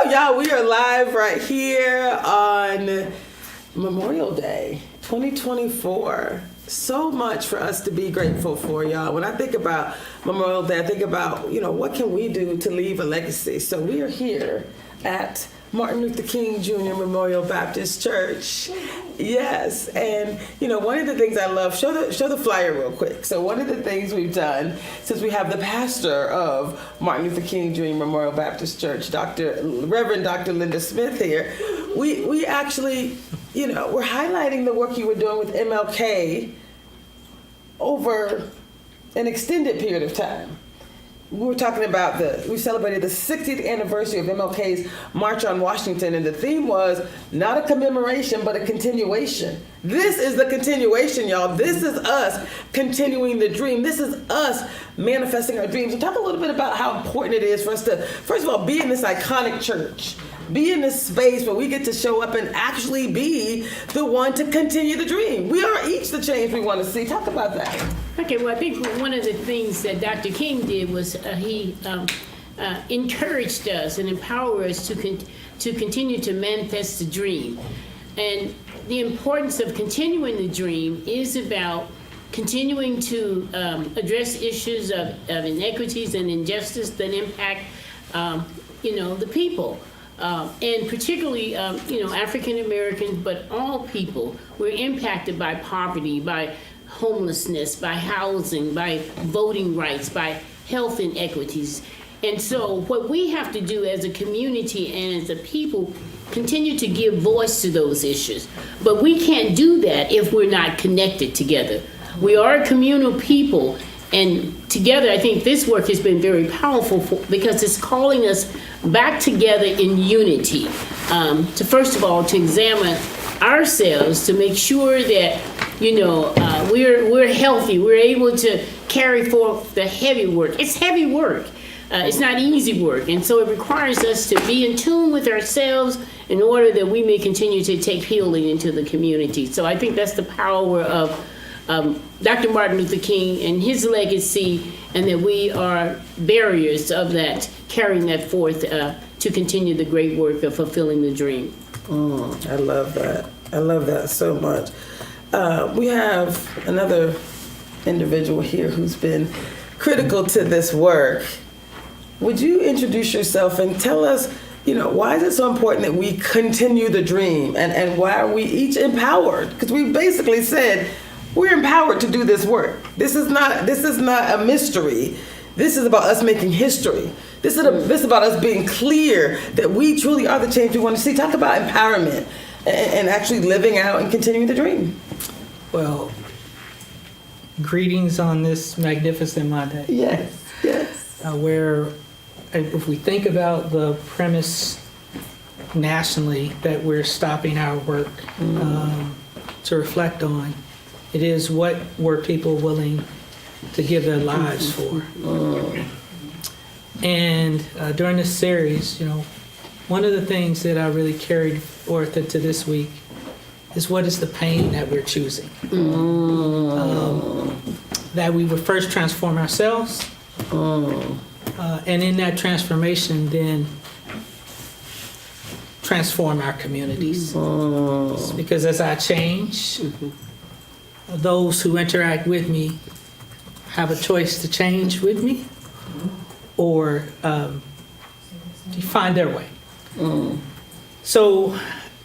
y'all, we are live right here on Memorial Day 2024. So much for us to be grateful for, y'all. When I think about Memorial Day, I think about, what can we do to leave a legacy? So we are here at Martin Luther King Jr. Memorial Baptist Church. Yes, and one of the things I love, show the flyer real quick. So one of the things we've done, since we have the pastor of Martin Luther King Jr. Memorial Baptist Church, Reverend Dr. Linda Smith here, we actually, we're highlighting the work you were doing with MLK over an extended period of time. We were talking about we celebrated the 60th anniversary of MLK's March on Washington, and the theme was not a commemoration, but a continuation. This is the continuation, y'all. This is us continuing the dream. This is us manifesting our dreams. And talk a little bit about how important it is for us to, first of all, be in this iconic church, be in this space where we get to show up and actually be the one to continue the dream. We are each the change we want to see. Talk about that. Okay, well, I think one of the things that Dr. King did was he encouraged us and empowered us to continue to manifest the dream. And the importance of continuing the dream is about continuing to address issues of inequities and injustice that impact, the people. And particularly, African Americans, but all people were impacted by poverty, by homelessness, by housing, by voting rights, by health inequities. And so what we have to do as a community and as a people, continue to give voice to those issues. But we can't do that if we're not connected together. We are a communal people, and together I think this work has been very powerful because it's calling us back together in unity. To first of all, to examine ourselves, to make sure that we're healthy, we're able to carry forth the heavy work. It's heavy work. It's not easy work, and so it requires us to be in tune with ourselves in order that we may continue to take healing into the community. So I think that's the power of Dr. Martin Luther King and his legacy, and that we are barriers of that, carrying that forth to continue the great work of fulfilling the dream. I love that. I love that so much. We have another individual here who's been critical to this work. Would you introduce yourself and tell us, why is it so important that we continue the dream, and why are we each empowered? Because we basically said we're empowered to do this work. This is not a mystery. This is about us making history. This is about us being clear that we truly are the change we want to see. Talk about empowerment and actually living out and continuing the dream. Well, greetings on this magnificent Monday. Yes. Where, if we think about the premise nationally that we're stopping our work to reflect on, it is what were people willing to give their lives for. And during this series, one of the things that I really carried forth into this week is what is the pain that we're choosing. That we would first transform ourselves, and in that transformation, then transform our communities. Because as I change, those who interact with me have a choice to change with me or find their way. So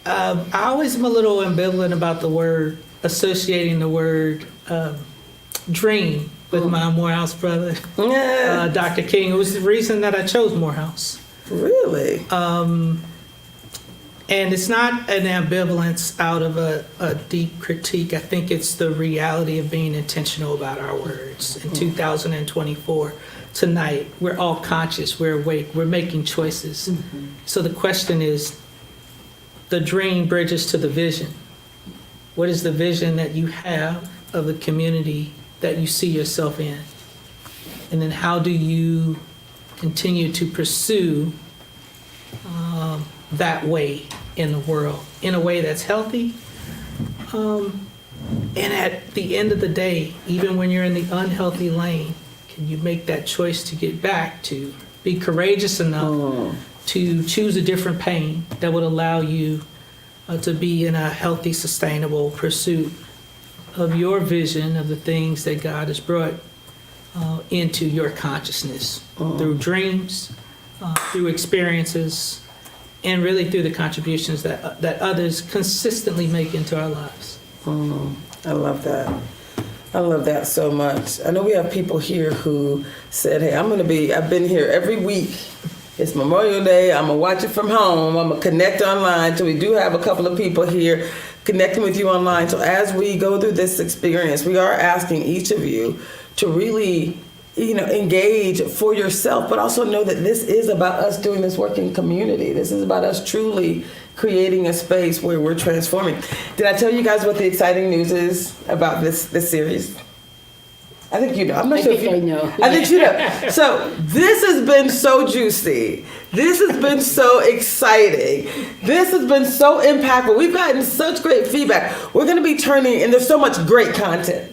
I always am a little ambivalent about the word, associating the word dream with my Morehouse brother, Dr. King. It was the reason that I chose Morehouse. Really? And it's not an ambivalence out of a deep critique. I think it's the reality of being intentional about our words. In 2024, tonight, we're all conscious, we're awake, we're making choices. So the question is, the dream bridges to the vision. What is the vision that you have of the community that you see yourself in? And then how do you continue to pursue that way in the world, in a way that's healthy? And at the end of the day, even when you're in the unhealthy lane, can you make that choice to get back, to be courageous enough to choose a different pain that would allow you to be in a healthy, sustainable pursuit of your vision of the things that God has brought into your consciousness through dreams, through experiences, and really through the contributions that others consistently make into our lives. I love that. I love that so much. I know we have people here who said, hey, I've been here every week. It's Memorial Day. I'm going to watch it from home. I'm going to connect online. So we do have a couple of people here connecting with you online. So as we go through this experience, we are asking each of you to really, engage for yourself, but also know that this is about us doing this work in community. This is about us truly creating a space where we're transforming. Did I tell you guys what the exciting news is about this series? I think you know. I'm not sure if you know. I think you know. So this has been so juicy. This has been so exciting. This has been so impactful. We've gotten such great feedback. We're going to be turning, and there's so much great content.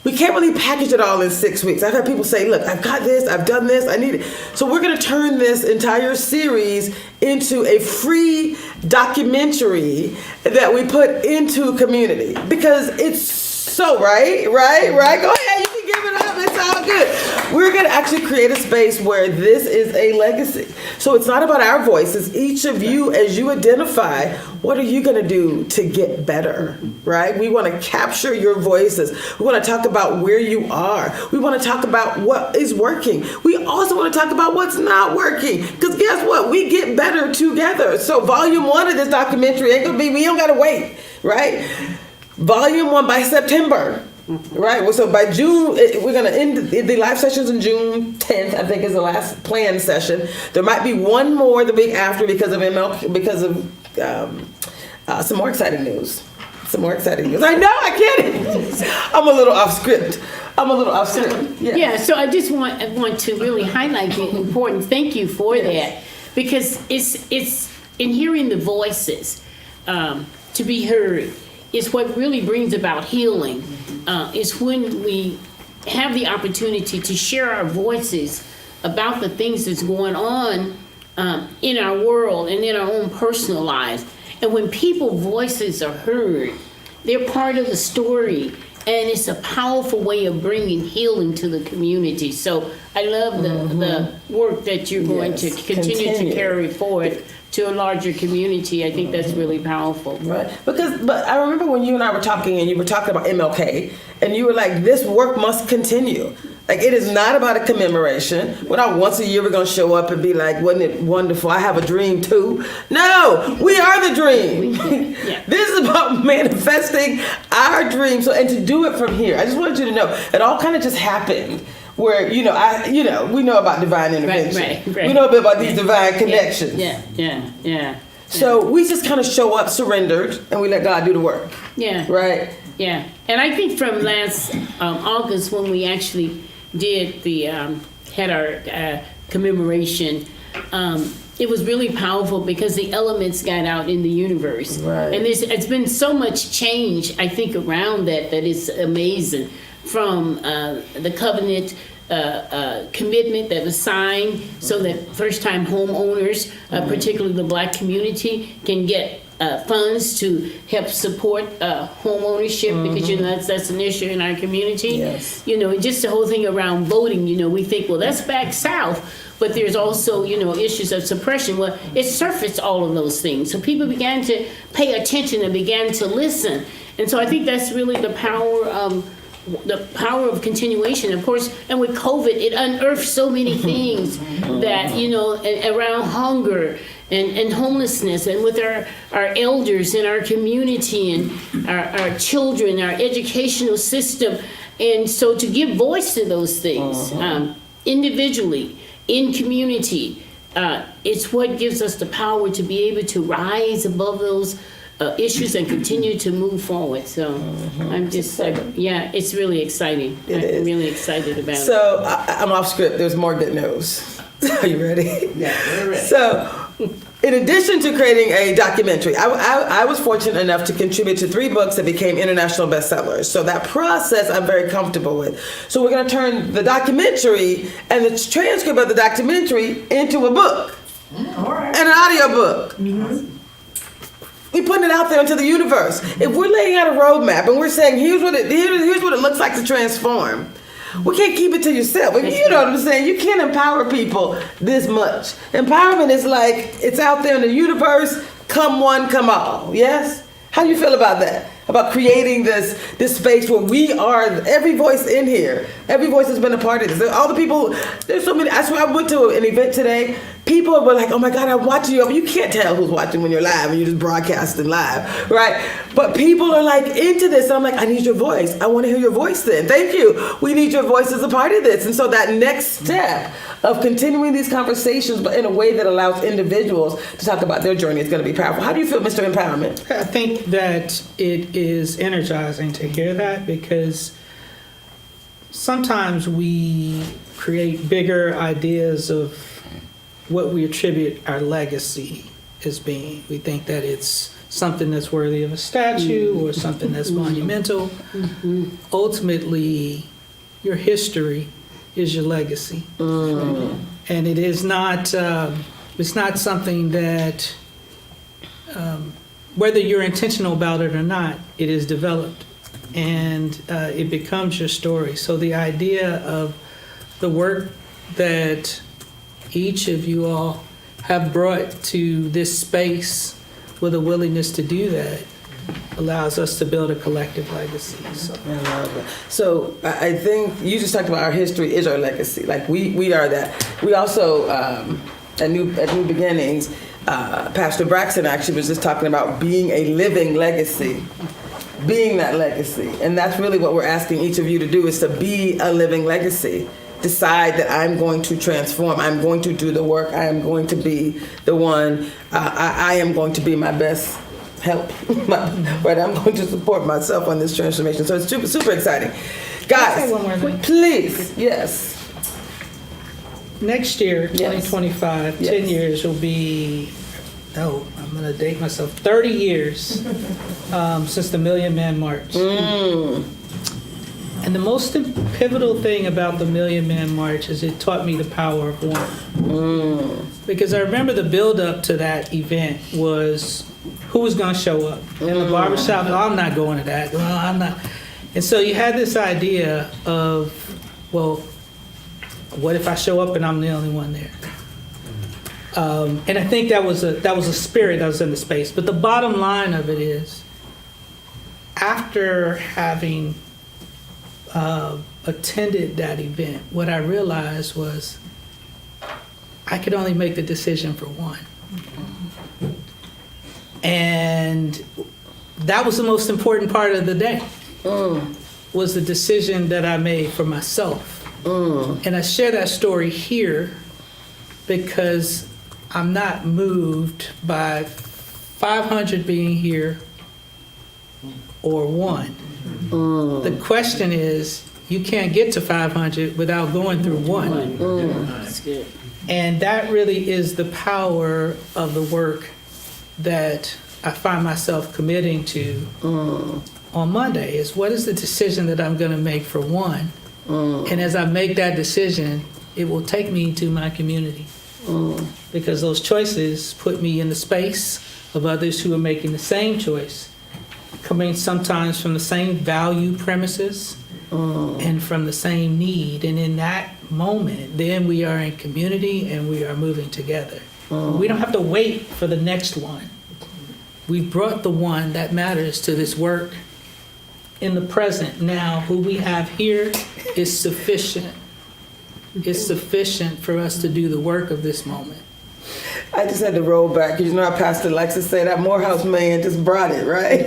We can't really package it all in 6 weeks. I've had people say, look, I've got this, I've done this, I need it. So we're going to turn this entire series into a free documentary that we put into community because it's so right. Go ahead, you can give it up. It's all good. We're going to actually create a space where this is a legacy. So it's not about our voices. Each of you, as you identify, what are you going to do to get better, right? We want to capture your voices. We want to talk about where you are. We want to talk about what is working. We also want to talk about what's not working. Because guess what? We get better together. So volume 1 of this documentary ain't going to be, we don't got to wait, right? Volume 1 by September, right? Well, so by June, we're going to end the live sessions in June 10th, I think is the last planned session. There might be one more the week after because of some more exciting news. I know, I get it. I'm a little off script. Yeah, so I just want to really highlight the important thank you for that, because it's in hearing the voices to be heard is what really brings about healing. It's when we have the opportunity to share our voices about the things that's going on in our world and in our own personal lives. And when people's voices are heard, they're part of the story, and it's a powerful way of bringing healing to the community. So I love the work that you're going to continue to carry forward to a larger community. I think that's really powerful. Right. But I remember when you and I were talking, and you were talking about MLK, and you were like, this work must continue. Like, it is not about a commemoration. We're not once a year we're going to show up and be like, wasn't it wonderful? I have a dream too. No, we are the dream. This is about manifesting our dream. So, and to do it from here. I just wanted you to know it all kind of just happened. Where we know about divine intervention. Right. We know a bit about these divine connections. Yeah. So we just kind of show up surrendered, and we let God do the work. Yeah. Right. Yeah. And I think from last August, when we actually did had our commemoration, it was really powerful because the elements got out in the universe. Right. And it's been so much change, I think, around that is amazing. From the covenant commitment that was signed so that first-time homeowners, particularly the Black community, can get funds to help support home ownership because that's an issue in our community. Yes. Just the whole thing around voting. We think, well, that's back south, but there's also issues of suppression. Well, it surfaced all of those things, so people began to pay attention and began to listen, and so I think that's really the power of continuation, of course. And with COVID, it unearthed so many things that around hunger and homelessness, and with our elders in our community and our children, our educational system. And so to give voice to those things individually, in community, it's what gives us the power to be able to rise above those issues and continue to move forward. So I'm just, it's really exciting. I'm really excited about it. So I'm off script. There's more good news. Are you ready? Yeah, we're ready. So in addition to creating a documentary, I was fortunate enough to contribute to 3 books that became international bestsellers. So that process I'm very comfortable with. So we're going to turn the documentary and the transcript of the documentary into a book. All right. and an audiobook. We putting it out there into the universe. If we're laying out a roadmap and we're saying here's what it looks like to transform, we can't keep it to yourself. You know what I'm saying? You can't empower people this much. Empowerment is like it's out there in the universe. Come one, come all. Yes. How do you feel about that? About creating this space where we are, every voice in here, every voice has been a part of this. All the people, there's so many. I swear I went to an event today. People were like, oh my God, I'm watching you. You can't tell who's watching when you're live and you're just broadcasting live, right? But people are like into this. I'm like, I need your voice. I want to hear your voice then. Thank you. We need your voice as a part of this. And so that next step of continuing these conversations, but in a way that allows individuals to talk about their journey is going to be powerful. How do you feel, Mr. Empowerment? I think that it is energizing to hear that, because sometimes we create bigger ideas of what we attribute our legacy as being. We think that it's something that's worthy of a statue or something that's monumental. Ultimately, your history is your legacy. And it is not, it's not something that, whether you're intentional about it or not, it is developed and it becomes your story. So the idea of the work that each of you all have brought to this space with a willingness to do that allows us to build a collective legacy. So. I love it. So I think you just talked about our history is our legacy. Like we are that. We also at New Beginnings, Pastor Braxton actually was just talking about being a living legacy, being that legacy, and that's really what we're asking each of you to do, is to be a living legacy. Decide that I'm going to transform. I'm going to do the work. I am going to be the one. I am going to be my best help. Right? I'm going to support myself on this transformation. So it's super, super exciting. Guys, Can I say one more thing? please, yes. Next year, Yes. 2025, Yes. 10 years will be, I'm going to date myself, 30 years since the Million Man March. And the most pivotal thing about the Million Man March is it taught me the power of one. Because I remember the build up to that event was who was going to show up. In the barbershop, well, I'm not going to that. Well, I'm not. And so you had this idea of, well, what if I show up and I'm the only one there? And I think that was a spirit that was in the space. But the bottom line of it is, after having attended that event, what I realized was I could only make the decision for one. And that was the most important part of the day, was the decision that I made for myself. And I share that story here because I'm not moved by 500 being here or one. The question is, you can't get to 500 without going through one. That's good. And that really is the power of the work that I find myself committing to on Monday, is what is the decision that I'm going to make for one? And as I make that decision, it will take me to my community. Because those choices put me in the space of others who are making the same choice, coming sometimes from the same value premises and from the same need. And in that moment, then we are in community and we are moving together. We don't have to wait for the next one. We brought the one that matters to this work in the present. Now, who we have here is sufficient. It's sufficient for us to do the work of this moment. I just had to roll back, because you know how Pastor likes to say that Morehouse man just brought it, right?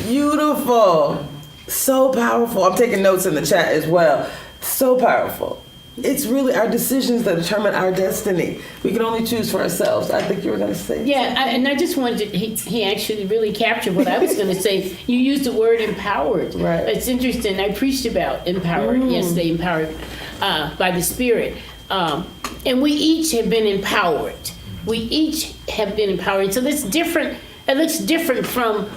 Beautiful. So powerful. I'm taking notes in the chat as well. So powerful. It's really our decisions that determine our destiny. We can only choose for ourselves. I think you were going to say. Yeah, and I just wanted to, he actually really captured what I was going to say. You used the word empowered. Right. It's interesting. I preached about empowered yesterday, empowered by the Spirit. And we each have been empowered. We each have been empowered. So that's different. It looks different from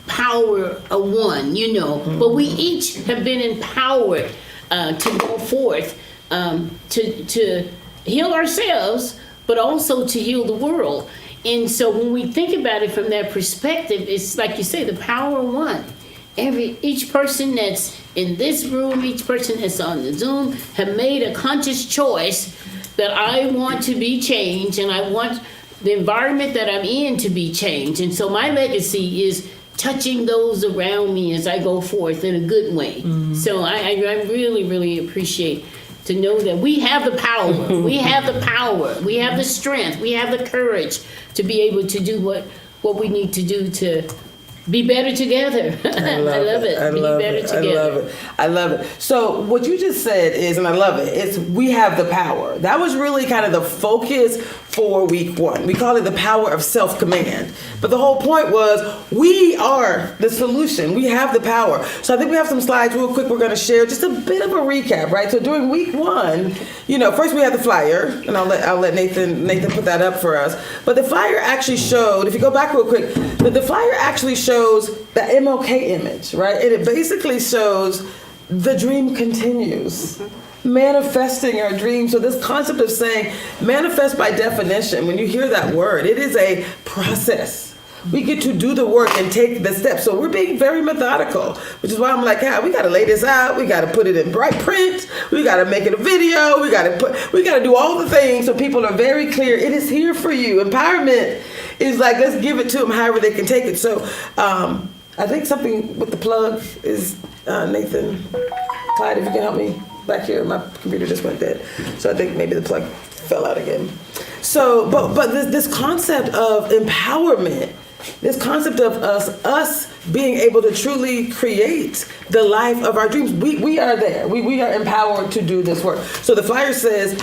power of one, you know. But we each have been empowered to go forth, to heal ourselves, but also to heal the world. And so when we think about it from that perspective, it's like you say, the power of one. Each person that's in this room, each person that's on the Zoom, have made a conscious choice that I want to be changed, and I want the environment that I'm in to be changed. And so my legacy is touching those around me as I go forth in a good way. So I really, really appreciate to know that we have the power, we have the power, we have the strength, we have the courage to be able to do what we need to do to be better together. I love it. I love it. I love it. So what you just said is, and I love it, it's we have the power. That was really kind of the focus for week 1. We call it the power of self-command. But the whole point was we are the solution. We have the power. So I think we have some slides real quick we're going to share. Just a bit of a recap, right? So during week 1, first we had the flyer, and I'll let Nathan put that up for us. But the flyer actually showed, if you go back real quick, the flyer actually shows the MLK image, right? And it basically shows the dream continues. Manifesting our dreams. So this concept of saying manifest, by definition, when you hear that word, it is a process. We get to do the work and take the steps. So we're being very methodical, which is why I'm like, we got to lay this out. We got to put it in bright print. We got to make it a video. We got to do all the things so people are very clear. It is here for you. Empowerment is like, let's give it to them however they can take it. So I think something with the plug is Nathan, Clyde, if you can help me back here. My computer just went dead. So I think maybe the plug fell out again. So, but this concept of empowerment, this concept of us being able to truly create the life of our dreams, we are there. We are empowered to do this work. So the flyer says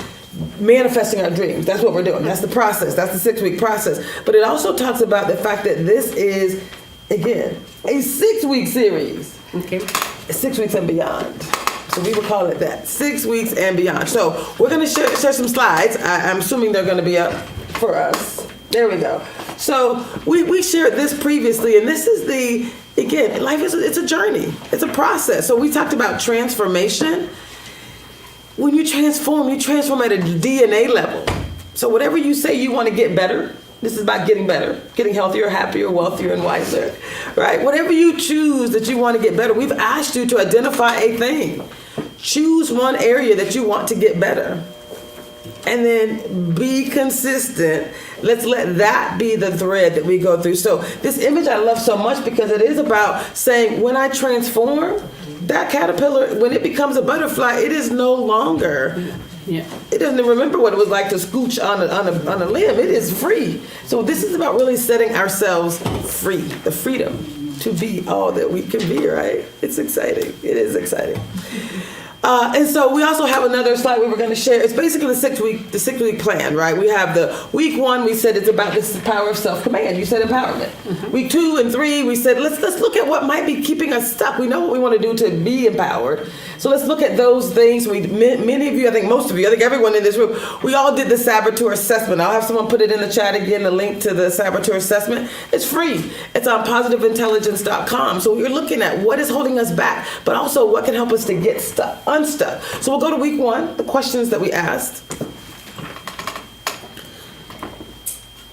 manifesting our dreams. That's what we're doing. That's the process. That's the 6-week process. But it also talks about the fact that this is, again, a 6-week series. Okay. 6 weeks and beyond. So we would call it that, 6 weeks and beyond. So we're going to share some slides. I'm assuming they're going to be up for us. There we go. So we shared this previously, and this is again, life it's a journey. It's a process. So we talked about transformation. When you transform at a DNA level. So whatever you say you want to get better, this is about getting better, getting healthier, happier, wealthier, and wiser, right? Whatever you choose that you want to get better, we've asked you to identify a thing. Choose one area that you want to get better. And then be consistent. Let's let that be the thread that we go through. So this image I love so much because it is about saying when I transform, that caterpillar, when it becomes a butterfly, it is no longer. Yeah. It doesn't remember what it was like to scooch on a limb. It is free. So this is about really setting ourselves free, the freedom to be all that we can be, right? It's exciting. It is exciting. And so we also have another slide we were going to share. It's basically the 6 week plan, right? We have the week 1, we said it's about this power of self-command. You said empowerment. Mm-hmm. Week 2 and 3, we said let's look at what might be keeping us stuck. We know what we want to do to be empowered. So let's look at those things. Many of you, I think most of you, I think everyone in this room, we all did the saboteur assessment. I'll have someone put it in the chat again, the link to the saboteur assessment. It's free. It's on positiveintelligence.com. So we're looking at what is holding us back, but also what can help us to get unstuck. So we'll go to week 1, the questions that we asked.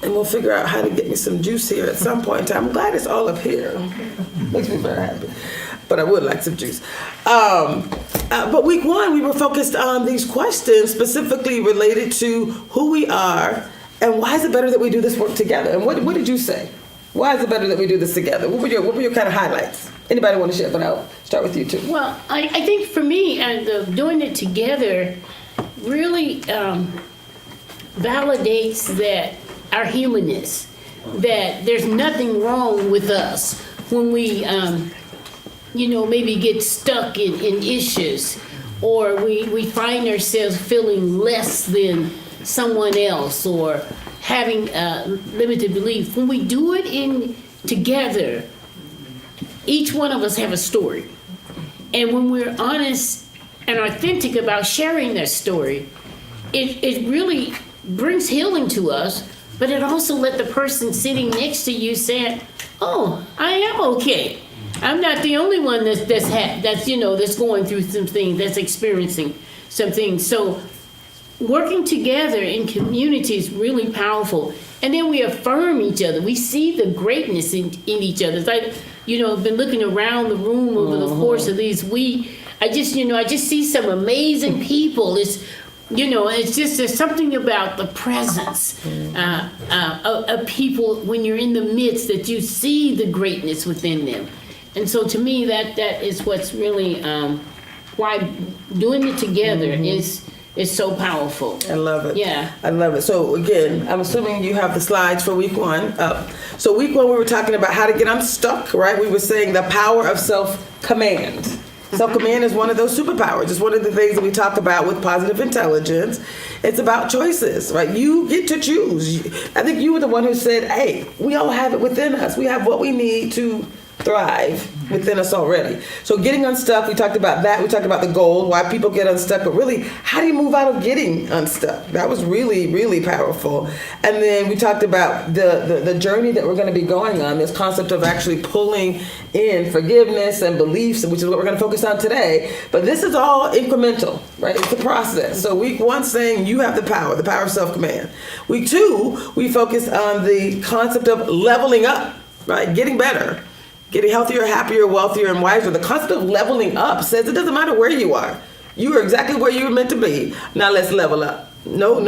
And we'll figure out how to get me some juice here at some point in time. I'm glad it's all up here. Makes me very happy. But I would like some juice. But week 1, we were focused on these questions specifically related to who we are and why is it better that we do this work together. And what did you say? Why is it better that we do this together? What were your kind of highlights? Anybody want to share? But I'll start with you too. Well, I think for me, doing it together really validates that our humanness, that there's nothing wrong with us when we, maybe get stuck in issues, or we find ourselves feeling less than someone else, or having limited belief. When we do it together, each one of us have a story. And when we're honest and authentic about sharing that story, it really brings healing to us, but it also let the person sitting next to you say, oh, I am okay. I'm not the only one that's going through some things, that's experiencing some things. So working together in community is really powerful. And then we affirm each other. We see the greatness in each other. It's like, I've been looking around the room over the course of these weeks. I just see some amazing people. It's just, there's something about the presence of people when you're in the midst that you see the greatness within them. And so to me, that is what's really why doing it together is so powerful. I love it. Yeah. I love it. So again, I'm assuming you have the slides for week 1 up. So week 1, we were talking about how to get unstuck, right? We were saying the power of self-command. Self-command is one of those superpowers. It's one of the things that we talk about with positive intelligence. It's about choices, right? You get to choose. I think you were the one who said, hey, we all have it within us. We have what we need to thrive within us already. So getting unstuck, we talked about that. We talked about the goal, why people get unstuck, but really, how do you move out of getting unstuck? That was really, really powerful. And then we talked about the journey that we're going to be going on, this concept of actually pulling in forgiveness and beliefs, which is what we're going to focus on today. But this is all incremental, right? It's a process. So week 1 saying you have the power of self-command. Week 2, we focused on the concept of leveling up, right? Getting better. Getting healthier, happier, wealthier, and wiser. The concept of leveling up says it doesn't matter where you are. You are exactly where you were meant to be. Now let's level up. No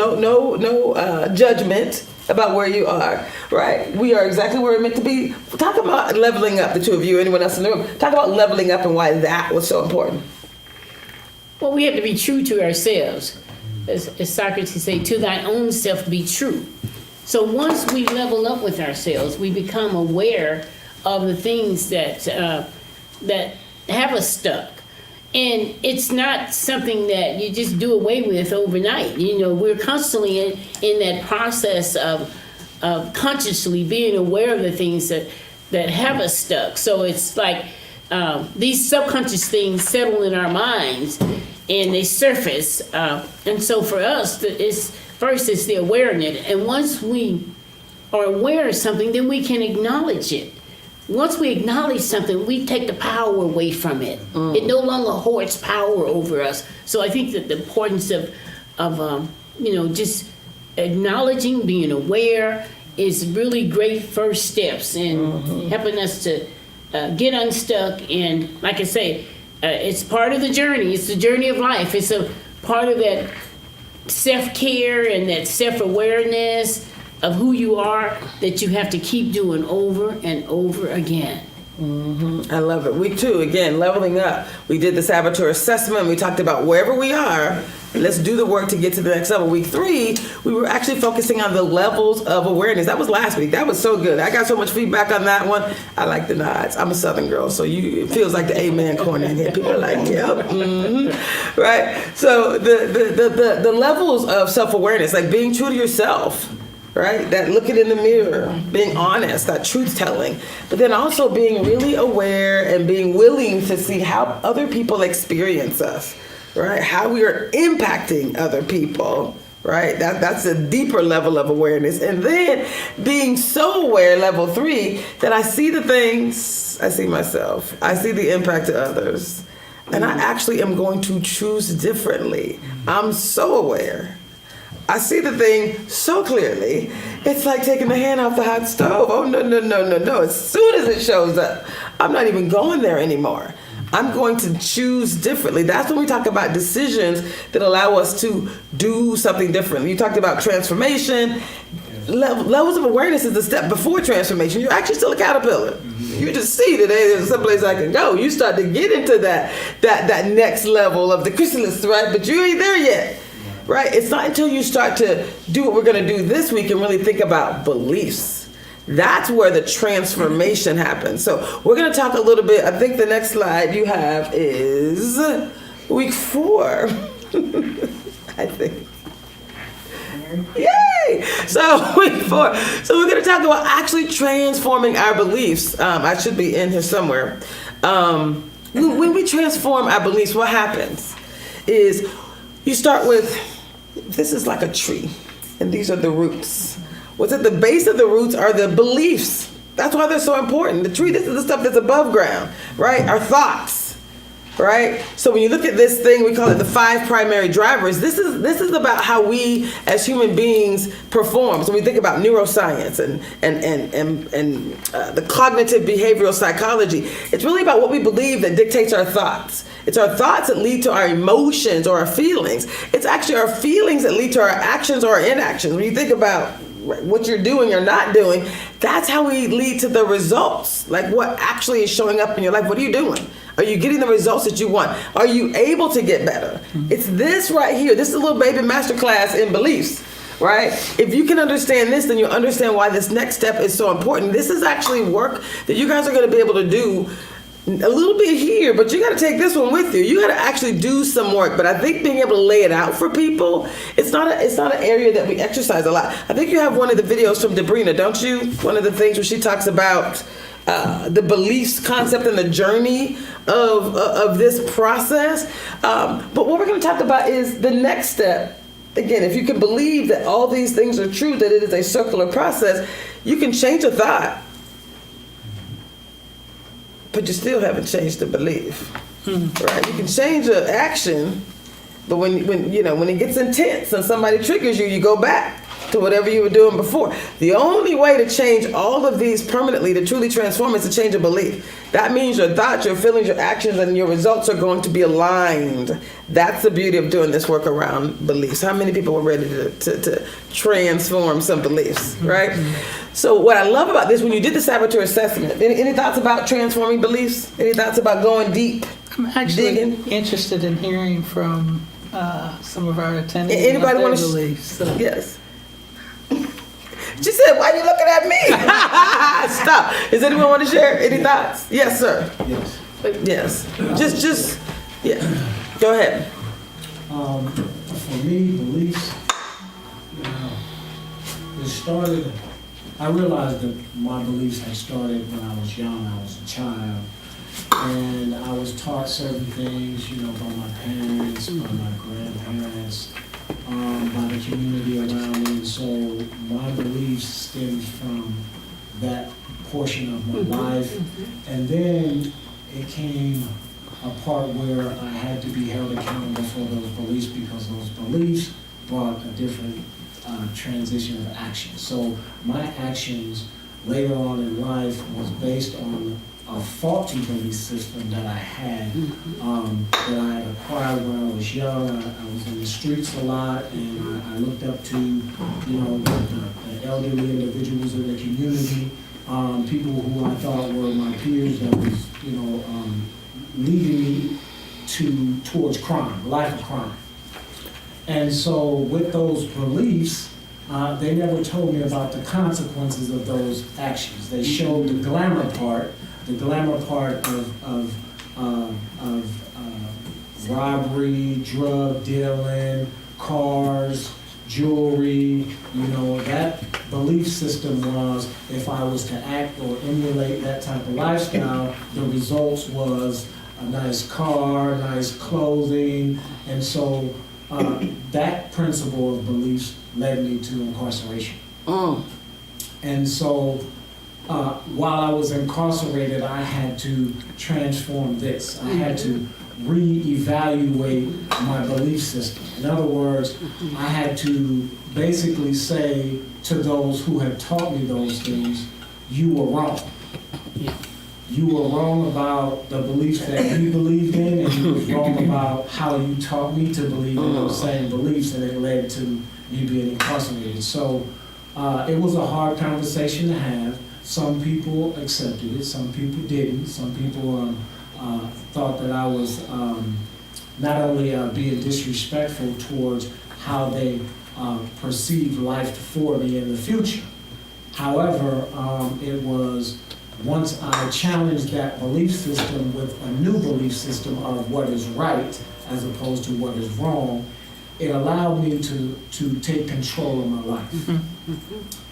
judgment about where you are, right? We are exactly where we're meant to be. Talk about leveling up, the two of you, anyone else in the room. Talk about leveling up and why that was so important. Well, we have to be true to ourselves. As Socrates say, to thy own self be true. So once we level up with ourselves, we become aware of the things that have us stuck. And it's not something that you just do away with overnight. We're constantly in that process of consciously being aware of the things that have us stuck. So it's like these subconscious things settle in our minds and they surface. And so for us, first it's the awareness. And once we are aware of something, then we can acknowledge it. Once we acknowledge something, we take the power away from it. It no longer hoards power over us. So I think that the importance of just acknowledging, being aware, is really great first steps in helping us to get unstuck. And like I say, it's part of the journey. It's the journey of life. It's a part of that self-care and that self-awareness of who you are that you have to keep doing over and over again. I love it. Week 2, again, leveling up. We did the saboteur assessment. We talked about wherever we are, let's do the work to get to the next level. Week 3, we were actually focusing on the levels of awareness. That was last week. That was so good. I got so much feedback on that one. I like the nods. I'm a Southern girl, so it feels like the amen corner in here. People are like, yep, right? So the levels of self-awareness, like being true to yourself, right? That looking in the mirror, being honest, that truth telling, but then also being really aware and being willing to see how other people experience us, right? How we are impacting other people, right? That's a deeper level of awareness. And then being so aware, level 3, that I see the things, I see myself, I see the impact of others, and I actually am going to choose differently. I'm so aware. I see the thing so clearly. It's like taking the hand off the hot stove. Oh, no. As soon as it shows up, I'm not even going there anymore. I'm going to choose differently. That's when we talk about decisions that allow us to do something differently. You talked about transformation. Levels of awareness is the step before transformation. You're actually still a caterpillar. You just see that there's someplace I can go. You start to get into that next level of the chrysalis, right? But you ain't there yet. Right? It's not until you start to do what we're going to do this week and really think about beliefs. That's where the transformation happens. So we're going to talk a little bit. I think the next slide you have is week 4. I think. Yay! So week 4. So we're going to talk about actually transforming our beliefs. I should be in here somewhere. When we transform our beliefs, what happens is you start with, this is like a tree, and these are the roots. What's at the base of the roots are the beliefs. That's why they're so important. The tree, this is the stuff that's above ground, right? Our thoughts. right? So when you look at this thing, we call it the 5 primary drivers. This is about how we as human beings perform. So we think about neuroscience and the cognitive behavioral psychology. It's really about what we believe that dictates our thoughts. It's our thoughts that lead to our emotions or our feelings. It's actually our feelings that lead to our actions or our inactions. When you think about what you're doing or not doing, that's how we lead to the results. Like what actually is showing up in your life. What are you doing? Are you getting the results that you want? Are you able to get better? It's this right here. This is a little baby masterclass in beliefs, right? If you can understand this, then you'll understand why this next step is so important. This is actually work that you guys are going to be able to do a little bit here, but you got to take this one with you. You got to actually do some work. But I think being able to lay it out for people, it's not an area that we exercise a lot. I think you have one of the videos from Debrina, don't you? One of the things where she talks about the beliefs concept and the journey of this process. But what we're going to talk about is the next step. Again, if you can believe that all these things are true, that it is a circular process, you can change a thought. But you still haven't changed the belief, right? You can change the action, but when it gets intense and somebody triggers you, you go back to whatever you were doing before. The only way to change all of these permanently, to truly transform, is to change a belief. That means your thoughts, your feelings, your actions, and your results are going to be aligned. That's the beauty of doing this work around beliefs. How many people were ready to transform some beliefs, right? So what I love about this, when you did the saboteur assessment, any thoughts about transforming beliefs? Any thoughts about going deep? I'm actually digging? interested in hearing from some of our attendees. Anybody want to? beliefs. Yes. She said, "Why are you looking at me?" Stop. Does anyone want to share any thoughts? Yes, sir. Yes. Yes. Just yeah. Go ahead. For me, beliefs, it started, I realized that my beliefs had started when I was young. I was a child, and I was taught certain things, by my parents, by my grandparents, by the community around me. And so my beliefs stemmed from that portion of my life. And then it came a part where I had to be held accountable for those beliefs, because those beliefs brought a different transition of action. So my actions later on in life was based on a faulty belief system that I had, that I had acquired when I was young. I was in the streets a lot, and I looked up to, the elderly individuals in the community, people who I thought were my peers that was, leading me towards crime, a life of crime. And so with those beliefs, they never told me about the consequences of those actions. They showed the glamour part of robbery, drug dealing, cars, jewelry. That belief system was, if I was to act or emulate that type of lifestyle, the results was a nice car, nice clothing. And so that principle of beliefs led me to incarceration. And so while I was incarcerated, I had to transform this. I had to reevaluate my belief system. In other words, I had to basically say to those who had taught me those things, you were wrong. You were wrong about the beliefs that you believed in, and you were wrong about how you taught me to believe in those same beliefs, and it led to me being incarcerated. So it was a hard conversation to have. Some people accepted it, some people didn't. Some people thought that I was not only being disrespectful towards how they perceived life for me in the future. However, it was once I challenged that belief system with a new belief system of what is right as opposed to what is wrong, it allowed me to take control of my life.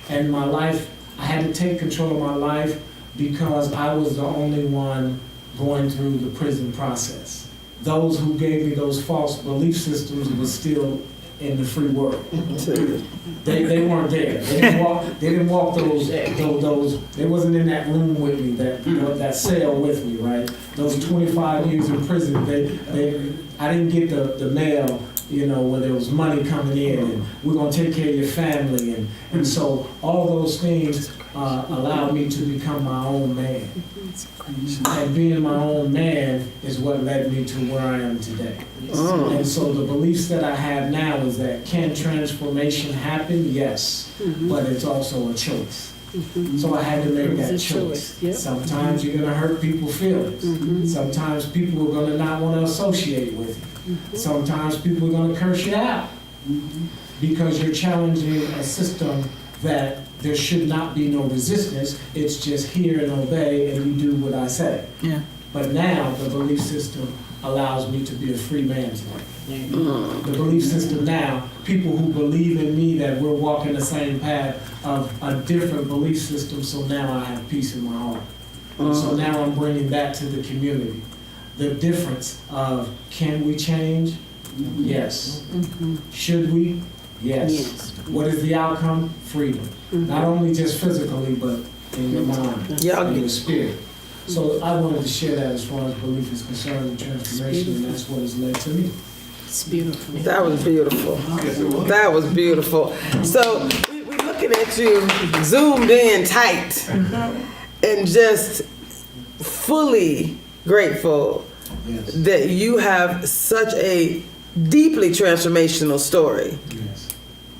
And my life, I had to take control of my life because I was the only one going through the prison process. Those who gave me those false belief systems were still in the free world. They weren't there. They didn't walk those. They wasn't in that room with me. That cell with me. Right. Those 25 years in prison. I didn't get the mail. Where there was money coming in, and we're gonna take care of your family, and so all those things allowed me to become my own man. And being my own man is what led me to where I am today. And so the beliefs that I have now is that can transformation happen? Yes, but it's also a choice. So I had to make that choice. Yep. Sometimes you're gonna hurt people's feelings. Sometimes people are gonna not want to associate with you. Sometimes people are going to curse you out because you're challenging a system that there should not be no resistance. It's just hear and obey, and you do what I say. Yeah. But now the belief system allows me to be a free man's life. The belief system now, people who believe in me that we're walking the same path of a different belief system, so now I have peace in my heart. So now I'm bringing that to the community. The difference of can we change? Yes. Should we? Yes. What is the outcome? Freedom. Not only just physically, but in your mind, in your spirit. So I wanted to share that as far as belief is concerned and transformation, and that's what has led to me. It's beautiful. That was beautiful. That was beautiful. So we looking at you zoomed in tight and just fully grateful that you have such a deeply transformational story. Yes.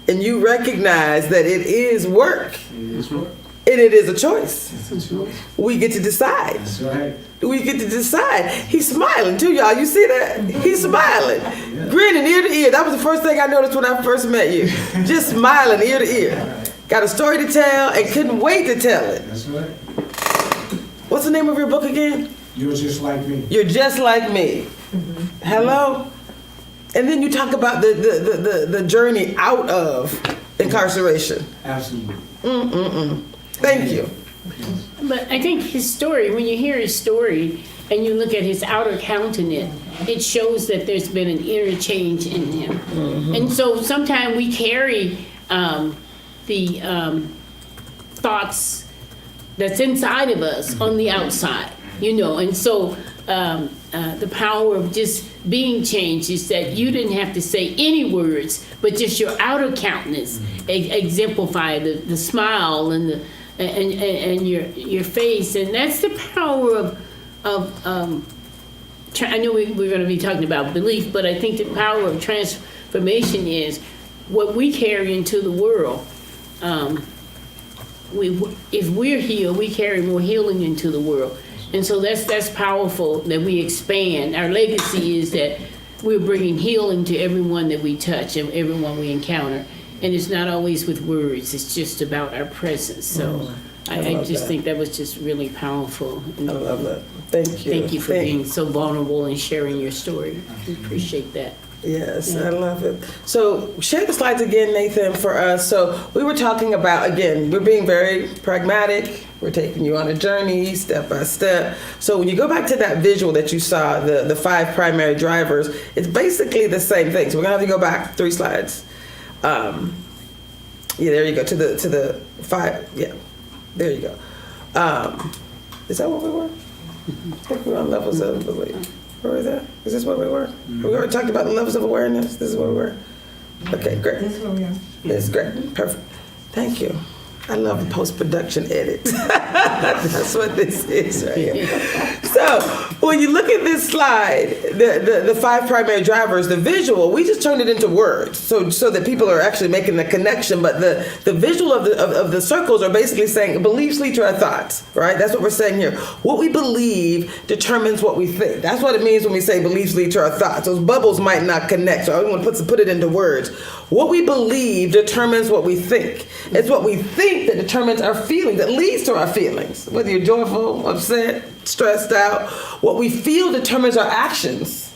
And you recognize that it is work. It is work. And it is a choice. It's a choice. We get to decide. That's right. We get to decide. He's smiling too, y'all. You see that? He's smiling. Grinning ear to ear. That was the first thing I noticed when I first met you. Just smiling ear to ear. Got a story to tell and couldn't wait to tell it. That's right. What's the name of your book again? You're just like me. You're just like me. Hello? And then you talk about the journey out of incarceration. Absolutely. Thank you. But I think his story, when you hear his story and you look at his outer countenance, it shows that there's been an inner change in him. And so sometimes we carry the thoughts that's inside of us on the outside, and so the power of just being changed is that you didn't have to say any words, but just your outer countenance exemplify the smile and your face, and that's the power of I know we're going to be talking about belief, but I think the power of transformation is what we carry into the world. If we're healed, we carry more healing into the world. And so that's powerful that we expand. Our legacy is that we're bringing healing to everyone that we touch and everyone we encounter. And it's not always with words, it's just about our presence. So I just think that was just really powerful. I love that. Thank you. Thank you for being so vulnerable and sharing your story. We appreciate that. Yes, I love it. So share the slides again, Nathan, for us. So we were talking about, again, we're being very pragmatic. We're taking you on a journey, step by step. So when you go back to that visual that you saw, the 5 primary drivers, it's basically the same thing. So we're gonna have to go back 3 slides. Yeah, there you go, to the 5, yeah, there you go. Is that what we were? I think we were on levels of belief. Where was that? Is this where we were? We already talked about the levels of awareness. This is where we were. Okay, great. This is where we are. That's great. Perfect. Thank you. I love post-production edits. That's what this is right here. So when you look at this slide, the 5 primary drivers, the visual, we just turned it into words so that people are actually making the connection. But the visual of the circles are basically saying beliefs lead to our thoughts, right? That's what we're saying here. What we believe determines what we think. That's what it means when we say beliefs lead to our thoughts. Those bubbles might not connect, so I want to put it into words. What we believe determines what we think. It's what we think that determines our feelings, that leads to our feelings. Whether you're joyful, upset, stressed out, what we feel determines our actions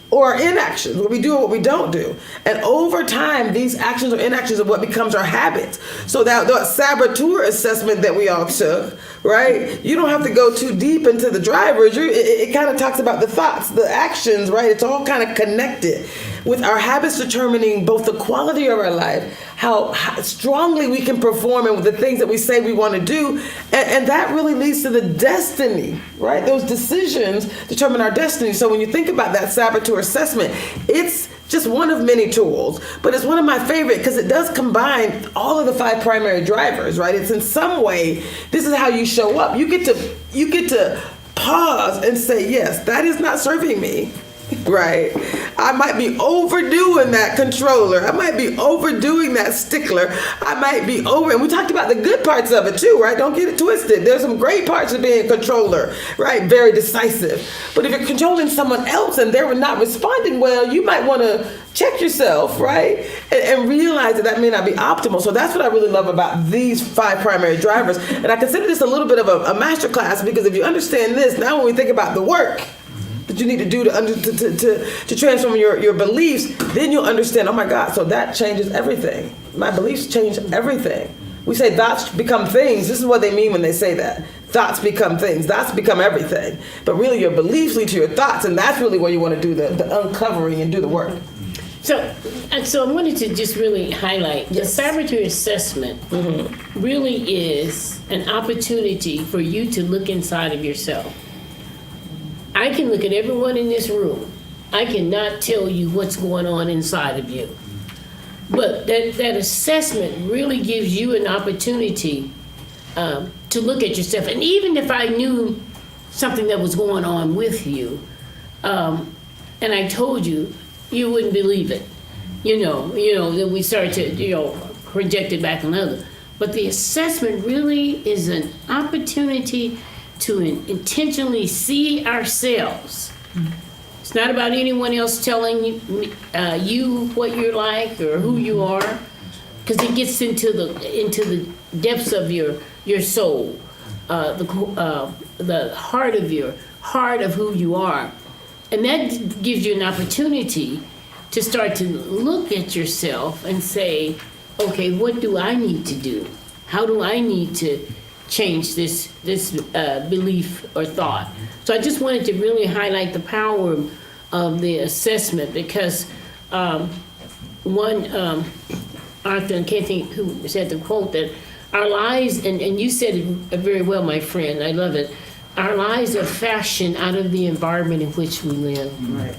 or our inactions, what we do or what we don't do. And over time, these actions or inactions are what becomes our habits. So that saboteur assessment that we all took, right? You don't have to go too deep into the drivers. It kind of talks about the thoughts, the actions, right? It's all kind of connected. with our habits determining both the quality of our life, how strongly we can perform, and with the things that we say we want to do, and that really leads to the destiny, right? Those decisions determine our destiny. So when you think about that saboteur assessment, it's just one of many tools, but it's one of my favorite because it does combine all of the 5 primary drivers, right? It's in some way, this is how you show up. You get to pause and say, yes, that is not serving me, right? I might be overdoing that controller. I might be overdoing that stickler. I might be and we talked about the good parts of it too, right? Don't get it twisted. There's some great parts of being a controller, right? Very decisive. But if you're controlling someone else and they're not responding well, you might want to check yourself, right? And realize that may not be optimal. So that's what I really love about these 5 primary drivers. And I consider this a little bit of a masterclass, because if you understand this, now when we think about the work that you need to do to transform your beliefs, then you'll understand, oh my God, so that changes everything. My beliefs change everything. We say thoughts become things. This is what they mean when they say that. Thoughts become things. Thoughts become everything. But really your beliefs lead to your thoughts, and that's really where you want to do the uncovering and do the work. So I wanted to just really highlight the saboteur assessment really is an opportunity for you to look inside of yourself. I can look at everyone in this room. I cannot tell you what's going on inside of you. But that assessment really gives you an opportunity to look at yourself. And even if I knew something that was going on with you, and I told you, you wouldn't believe it. Then we start to, project it back on others. But the assessment really is an opportunity to intentionally see ourselves. It's not about anyone else telling you what you're like or who you are, because it gets into the depths of your soul, the heart of who you are, and that gives you an opportunity to start to look at yourself and say, okay, what do I need to do? How do I need to change this belief or thought? So I just wanted to really highlight the power of the assessment, because Arthur, I can't think who said the quote, that our lives, and you said it very well, my friend, I love it, our lives are fashioned out of the environment in which we live. Right.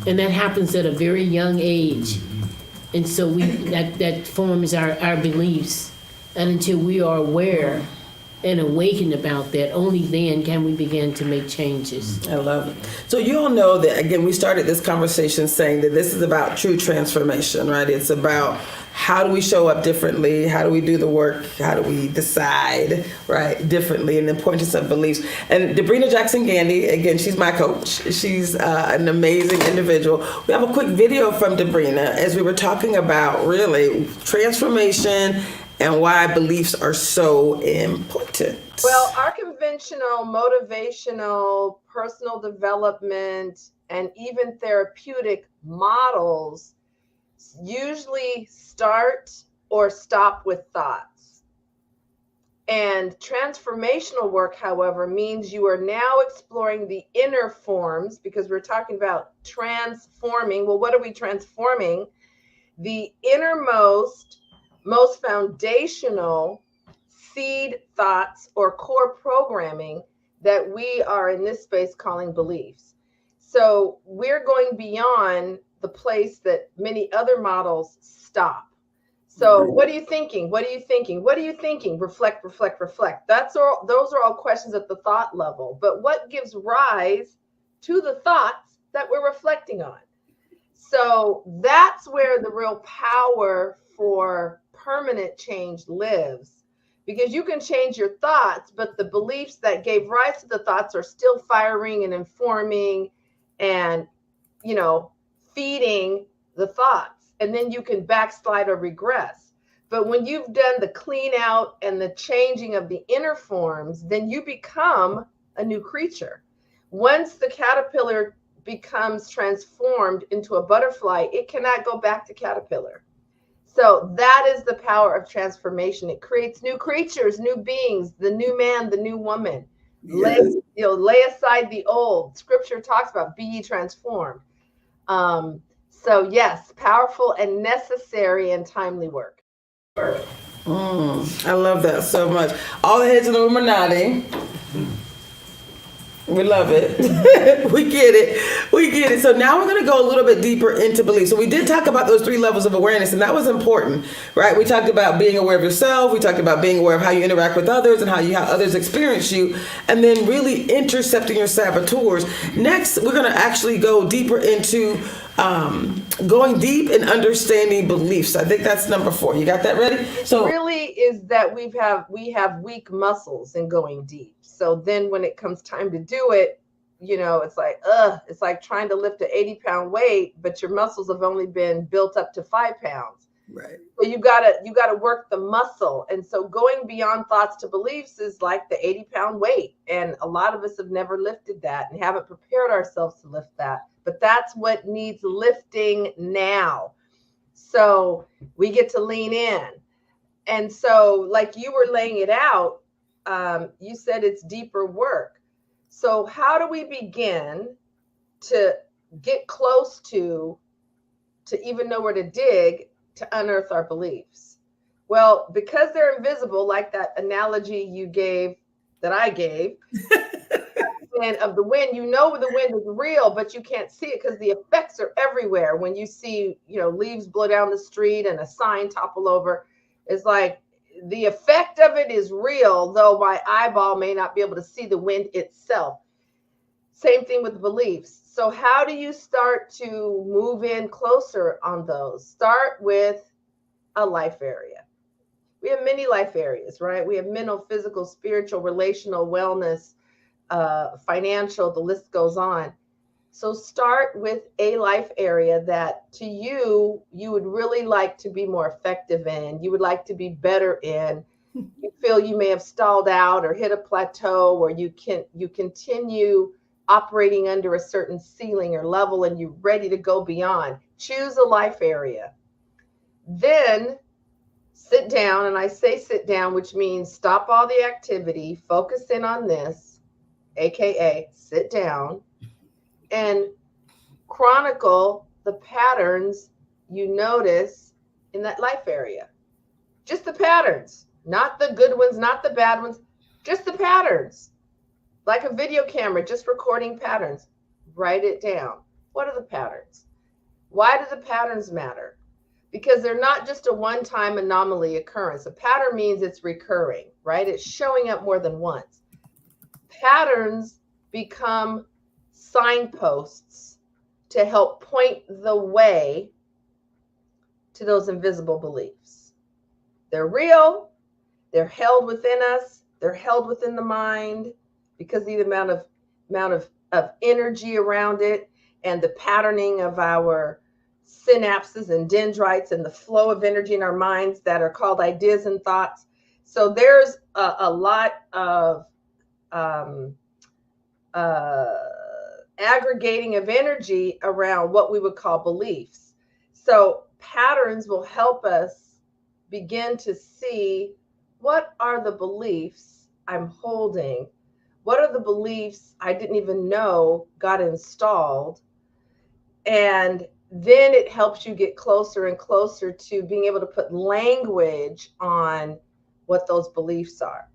And that happens at a very young age. And so that forms our beliefs. And until we are aware and awakened about that, only then can we begin to make changes. I love it. So you all know that, again, we started this conversation saying that this is about true transformation, right? It's about how do we show up differently? How do we do the work? How do we decide, right, differently? And the importance of beliefs. And Debrina Jackson-Gandy, again, she's my coach. She's an amazing individual. We have a quick video from Debrina as we were talking about really transformation and why beliefs are so important. Well, our conventional, motivational, personal development, and even therapeutic models usually start or stop with thoughts. And transformational work, however, means you are now exploring the inner forms, because we're talking about transforming. Well, what are we transforming? The innermost, most foundational seed thoughts or core programming that we are in this space calling beliefs. So we're going beyond the place that many other models stop. So what are you thinking? What are you thinking? What are you thinking? Reflect, reflect, reflect. Those are all questions at the thought level. But what gives rise to the thoughts that we're reflecting on? So that's where the real power for permanent change lives, because you can change your thoughts, but the beliefs that gave rise to the thoughts are still firing and informing and, feeding the thoughts. And then you can backslide or regress. But when you've done the clean out and the changing of the inner forms, then you become a new creature. Once the caterpillar becomes transformed into a butterfly, it cannot go back to caterpillar. So that is the power of transformation. It creates new creatures, new beings, the new man, the new woman. Yes. Lay aside the old. Scripture talks about be ye transformed. So yes, powerful and necessary and timely work. I love that so much. All the heads in the room are nodding. We love it. We get it. We get it. So now we're going to go a little bit deeper into belief. So we did talk about those 3 levels of awareness, and that was important, right? We talked about being aware of yourself. We talked about being aware of how you interact with others and how others experience you, and then really intercepting your saboteurs. Next, we're going to actually go deeper into going deep in understanding beliefs. I think that's number 4. You got that ready? So Really is that we have weak muscles in going deep. So then when it comes time to do it, it's like trying to lift an 80-pound weight, but your muscles have only been built up to 5 pounds. right. So you gotta work the muscle. And so going beyond thoughts to beliefs is like the 80-pound weight. And a lot of us have never lifted that and haven't prepared ourselves to lift that. But that's what needs lifting now. So we get to lean in. And so like you were laying it out, you said it's deeper work. So how do we begin to get close to even know where to dig to unearth our beliefs? Well, because they're invisible, like that analogy you gave, that I gave, and of the wind, the wind is real, but you can't see it because the effects are everywhere. When you see, leaves blow down the street and a sign topple over, it's like the effect of it is real, though my eyeball may not be able to see the wind itself. Same thing with beliefs. So how do you start to move in closer on those? Start with a life area. We have many life areas, right? We have mental, physical, spiritual, relational, wellness, financial, the list goes on. So start with a life area that to you would really like to be more effective in, you would like to be better in. You feel you may have stalled out or hit a plateau, or you continue operating under a certain ceiling or level and you're ready to go beyond. Choose a life area. Then sit down, and I say sit down, which means stop all the activity, focus in on this, AKA sit down, and chronicle the patterns you notice in that life area. Just the patterns, not the good ones, not the bad ones, just the patterns. Like a video camera, just recording patterns. Write it down. What are the patterns? Why do the patterns matter? Because they're not just a one-time anomaly occurrence. A pattern means it's recurring, right? It's showing up more than once. Patterns become signposts to help point the way to those invisible beliefs. They're real. They're held within us. They're held within the mind because of the amount of energy around it and the patterning of our synapses and dendrites and the flow of energy in our minds that are called ideas and thoughts. So there's a lot of aggregating of energy around what we would call beliefs. So patterns will help us begin to see, what are the beliefs I'm holding? What are the beliefs I didn't even know got installed? And then it helps you get closer and closer to being able to put language on what those beliefs are.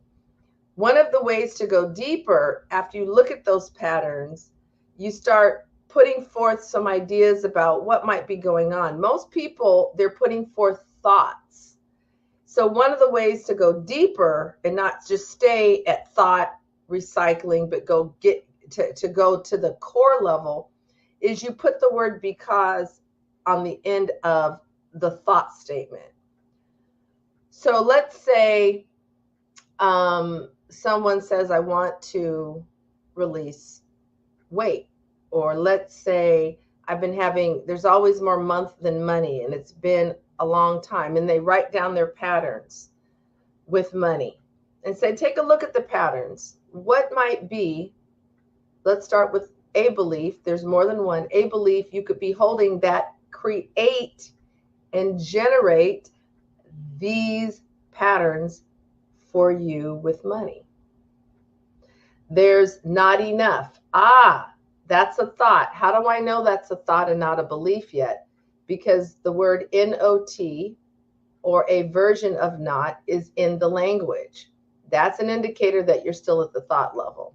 One of the ways to go deeper, after you look at those patterns, you start putting forth some ideas about what might be going on. Most people, they're putting forth thoughts. So one of the ways to go deeper and not just stay at thought recycling, but go to the core level, is you put the word because on the end of the thought statement. So let's say someone says, I want to release weight. Or let's say there's always more month than money, and it's been a long time, and they write down their patterns with money and say, take a look at the patterns. What might be, let's start with a belief. There's more than one. A belief you could be holding that create and generate these patterns for you with money. There's not enough. That's a thought. How do I know that's a thought and not a belief yet? because the word not or a version of not is in the language. That's an indicator that you're still at the thought level.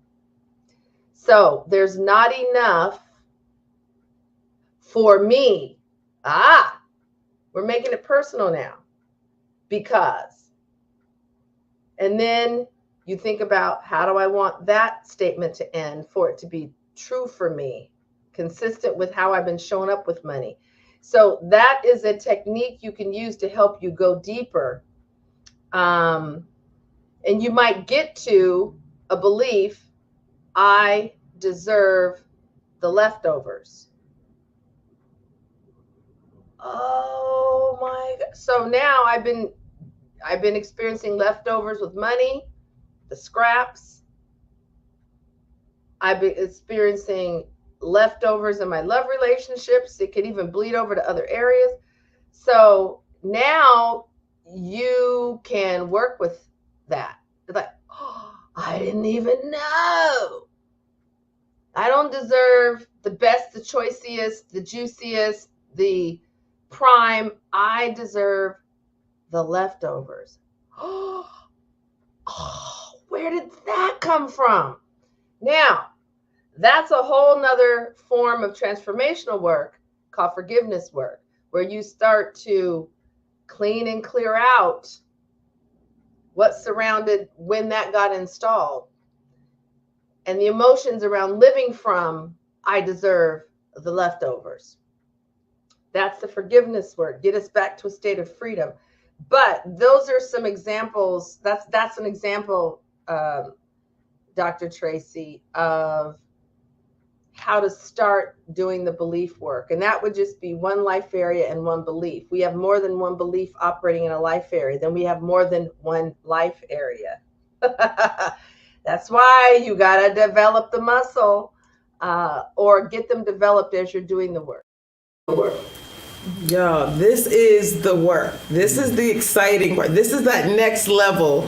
So there's not enough for me. We're making it personal now. Because. And then you think about, how do I want that statement to end for it to be true for me, consistent with how I've been showing up with money. So that is a technique you can use to help you go deeper. And you might get to a belief, I deserve the leftovers. Oh my God. So now I've been experiencing leftovers with money, the scraps. I've been experiencing leftovers in my love relationships. It could even bleed over to other areas. So now you can work with that. It's like, oh, I didn't even know. I don't deserve the best, the choicest, the juiciest, the prime. I deserve the leftovers. Oh, where did that come from? Now, that's a whole nother form of transformational work called forgiveness work, where you start to clean and clear out what surrounded when that got installed and the emotions around living from, I deserve the leftovers. That's the forgiveness work. Get us back to a state of freedom. But those are some examples. That's an example, Dr. Tracy, of how to start doing the belief work. And that would just be one life area and one belief. We have more than one belief operating in a life area. Then we have more than one life area. That's why you got to develop the muscle or get them developed as you're doing the work. Y'all, this is the work. This is the exciting part. This is that next level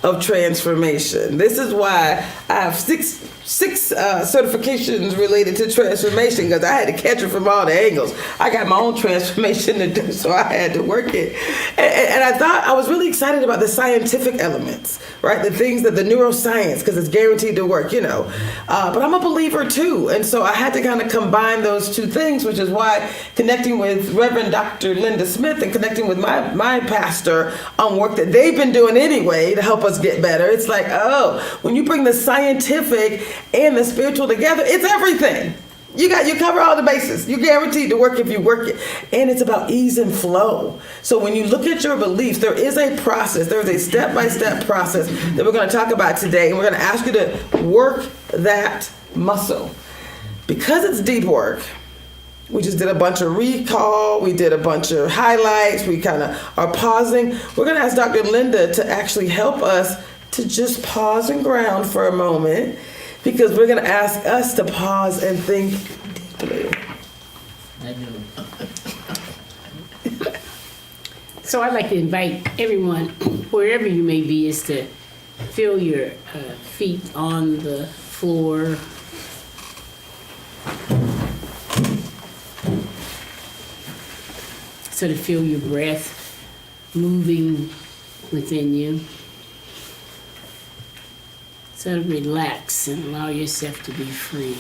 of transformation. This is why I have six certifications related to transformation, because I had to catch it from all the angles. I got my own transformation to do, so I had to work it. And I thought I was really excited about the scientific elements, right? The things that the neuroscience, because it's guaranteed to work, you know. But I'm a believer too. And so I had to kind of combine those two things, which is why connecting with Reverend Dr. Linda Smith and connecting with my pastor on work that they've been doing anyway to help us get better. It's like, oh, when you bring the scientific and the spiritual together, it's everything. You cover all the bases. You're guaranteed to work if you work it. And it's about ease and flow. So when you look at your beliefs, there is a process. There is a step-by-step process that we're going to talk about today. And we're going to ask you to work that muscle. Because it's deep work, we just did a bunch of recall. We did a bunch of highlights. We kind of are pausing. We're going to ask Dr. Linda to actually help us to just pause and ground for a moment, because we're going to ask us to pause and think deeply. I know. So I'd like to invite everyone, wherever you may be, is to feel your feet on the floor. So to feel your breath moving within you. So to relax and allow yourself to be free.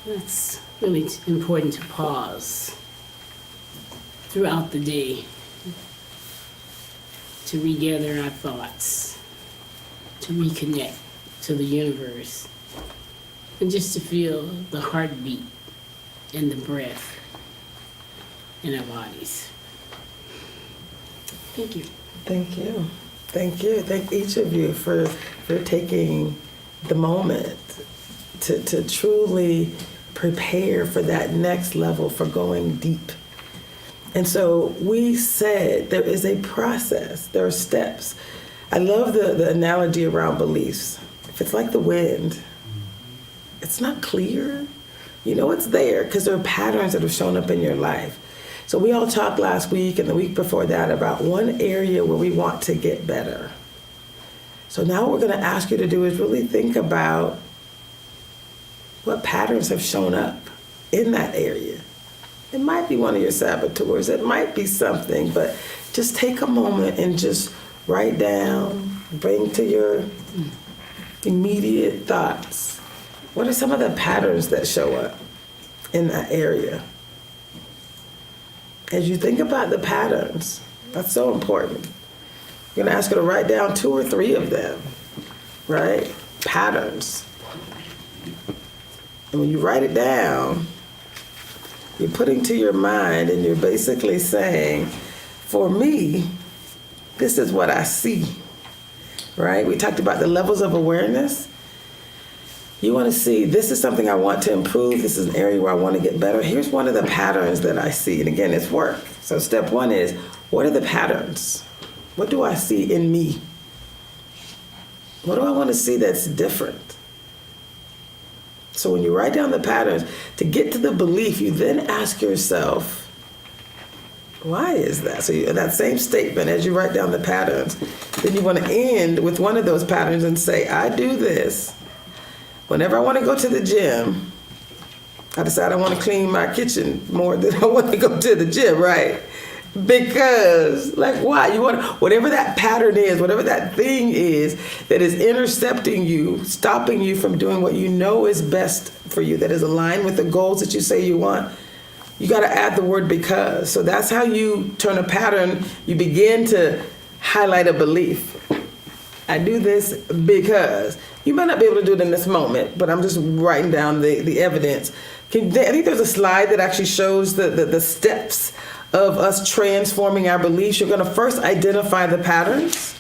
It's really important to pause throughout the day. to regather our thoughts, to reconnect to the universe, and just to feel the heartbeat and the breath in our bodies. Thank you. Thank you. Thank you. Thank each of you for taking the moment to truly prepare for that next level, for going deep. And so we said there is a process, there are steps. I love the analogy around beliefs. If it's like the wind, it's not clear. You know it's there because there are patterns that have shown up in your life. So we all talked last week and the week before that about one area where we want to get better. So now what we're going to ask you to do is really think about what patterns have shown up in that area. It might be one of your saboteurs. It might be something, but just take a moment and just write down, bring to your immediate thoughts. What are some of the patterns that show up in that area? As you think about the patterns, that's so important. I'm going to ask you to write down 2 or 3 of them, right? Patterns. And when you write it down, you're putting to your mind and you're basically saying, for me, this is what I see, right? We talked about the levels of awareness. You want to see, this is something I want to improve. This is an area where I want to get better. Here's one of the patterns that I see. And again, it's work. So step 1 is, what are the patterns? What do I see in me? What do I want to see that's different? So when you write down the patterns, to get to the belief, you then ask yourself, why is that? So that same statement, as you write down the patterns, then you want to end with one of those patterns and say, I do this. Whenever I want to go to the gym, I decide I want to clean my kitchen more than I want to go to the gym, right? Because, like, why? You want whatever that pattern is, whatever that thing is that is intercepting you, stopping you from doing what you know is best for you, that is aligned with the goals that you say you want, you got to add the word because. So that's how you turn a pattern. You begin to highlight a belief. I do this because. You might not be able to do it in this moment, but I'm just writing down the evidence. I think there's a slide that actually shows the steps of us transforming our beliefs. You're going to first identify the patterns.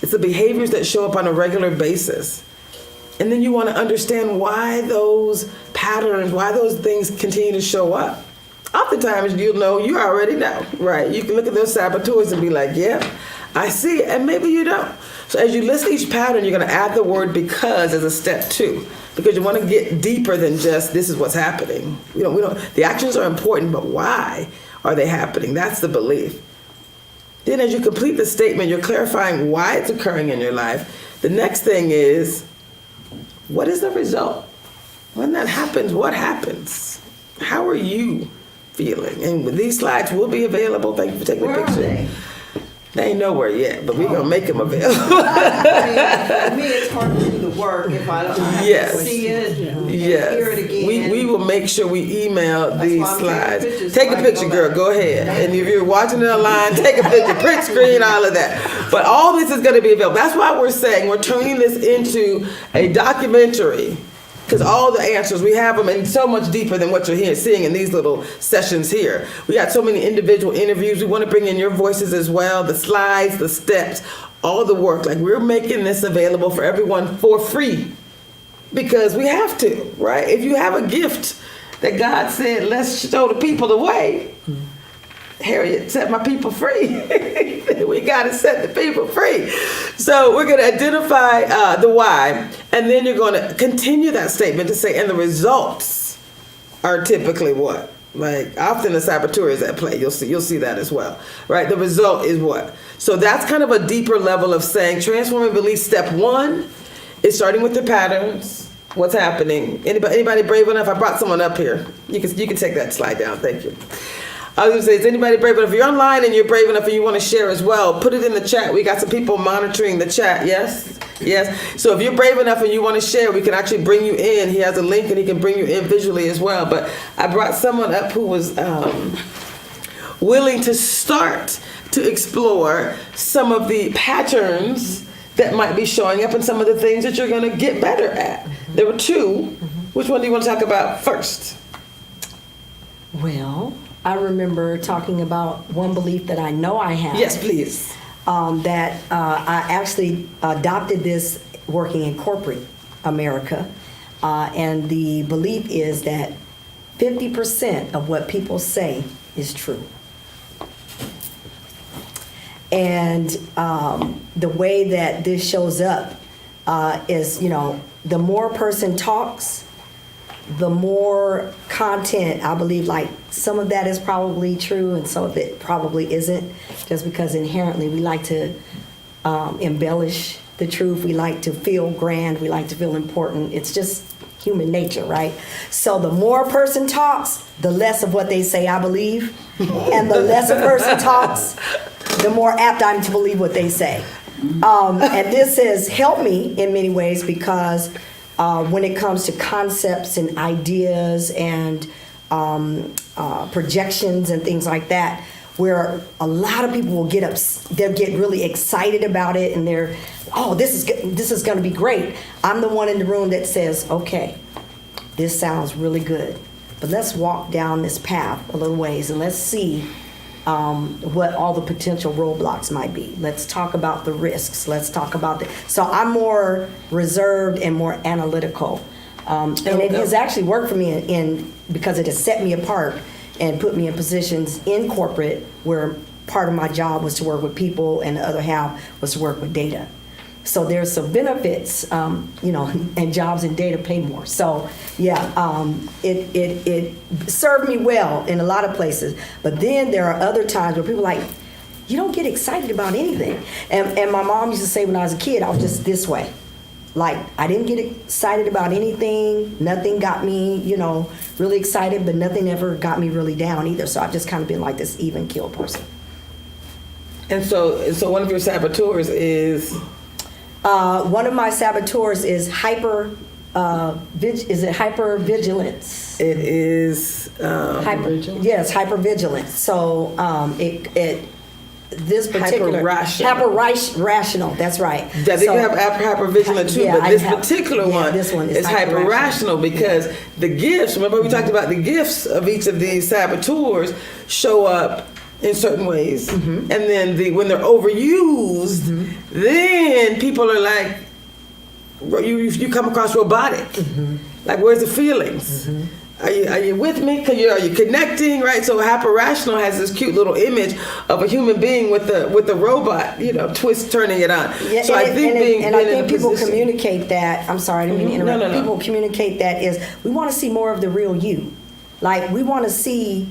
It's the behaviors that show up on a regular basis. And then you want to understand why those patterns, why those things continue to show up. Oftentimes, you already know, right? You can look at those saboteurs and be like, yep, I see it, and maybe you don't. So as you list each pattern, you're going to add the word because as a step 2, because you want to get deeper than just this is what's happening. We don't. The actions are important, but why are they happening? That's the belief. Then as you complete the statement, you're clarifying why it's occurring in your life. The next thing is, what is the result? When that happens, what happens? How are you feeling? And these slides will be available. Thank you for taking the picture. They ain't nowhere yet, but we're going to make them available. For me, it's hard to do the work if I don't have to see it and hear it again. We will make sure we email these slides. Pictures Take a so I can picture, go girl. back. Go ahead. And if you're watching it online, take a picture, print screen, all of that. But all this is going to be available. That's why we're saying we're turning this into a documentary. Because all the answers, we have them and so much deeper than what you're seeing in these little sessions here. We got so many individual interviews. We want to bring in your voices as well, the slides, the steps, all the work. Like, we're making this available for everyone for free because we have to, right? If you have a gift that God said, let's show the people the way, Harriet, set my people free. We got to set the people free. So we're going to identify the why, and then you're going to continue that statement to say, and the results are typically what? Like, often the saboteur is at play. You'll see that as well, right? The result is what? So that's kind of a deeper level of saying transforming beliefs. Step 1 is starting with the patterns. What's happening? Anybody brave enough? I brought someone up here. You can take that slide down. Thank you. I was going to say, is anybody brave enough? If you're online and you're brave enough and you want to share as well, put it in the chat. We got some people monitoring the chat. Yes? Yes. So if you're brave enough and you want to share, we can actually bring you in. He has a link and he can bring you in visually as well. But I brought someone up who was willing to start to explore some of the patterns that might be showing up and some of the things that you're going to get better at. There were two. Which one do you want to talk about first? Well, I remember talking about one belief that I know I have. Yes, please. That I actually adopted this working in corporate America. And the belief is that 50% of what people say is true. And the way that this shows up is, the more a person talks, the more content, I believe, like some of that is probably true and some of it probably isn't, just because inherently we like to embellish the truth. We like to feel grand. We like to feel important. It's just human nature, right? So the more a person talks, the less of what they say I believe. And the less a person talks, the more apt I'm to believe what they say. And this has helped me in many ways because when it comes to concepts and ideas and projections and things like that, where a lot of people will they'll get really excited about it and they're, this is going to be great. I'm the one in the room that says, okay, this sounds really good, but let's walk down this path a little ways and let's see what all the potential roadblocks might be. Let's talk about the risks. Let's talk about so I'm more reserved and more analytical. And it has actually worked for me because it has set me apart and put me in positions in corporate where part of my job was to work with people and the other half was to work with data. So there's some benefits, and jobs and data pay more. So it served me well in a lot of places. But then there are other times where people are like, you don't get excited about anything. And my mom used to say when I was a kid, I was just this way. Like, I didn't get excited about anything. Nothing got me, really excited, but nothing ever got me really down either. So I've just kind of been like this even keel person. And so one of your saboteurs is? One of my saboteurs is hypervigilance. It is hypervigilance. Yes, hypervigilance. So this particular hyper-rational. That's right. I think you have hypervigilant too, but this particular one this one is hyper-rational because the gifts. Remember we talked about the gifts of each of these saboteurs show up in certain ways, and then when they're overused, then people are like, you come across robotic. Like, where's the feelings? Are you with me? Are you connecting? Right. So hyper-rational has this cute little image of a human being with a robot, twist turning it on. Yeah, so I think people communicate that. I'm sorry, I didn't mean to interrupt. No. People communicate that is we want to see more of the real you. Like, we want to see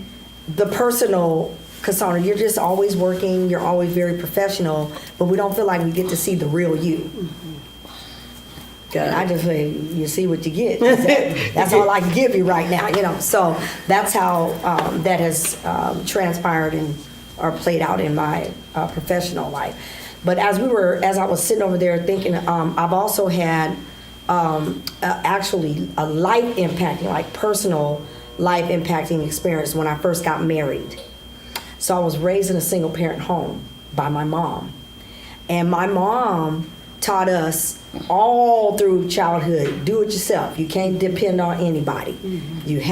the personal. Cassandra, you're just always working, you're always very professional, but we don't feel like we get to see the real you. I just say, you see what you get. That's all I can give you right now, So that's how that has transpired or played out in my professional life. But as I was sitting over there thinking, I've also had actually a life impacting, like personal life impacting experience when I first got married. So I was raised in a single parent home by my mom. And my mom taught us all through childhood, do it yourself. You can't depend on anybody. You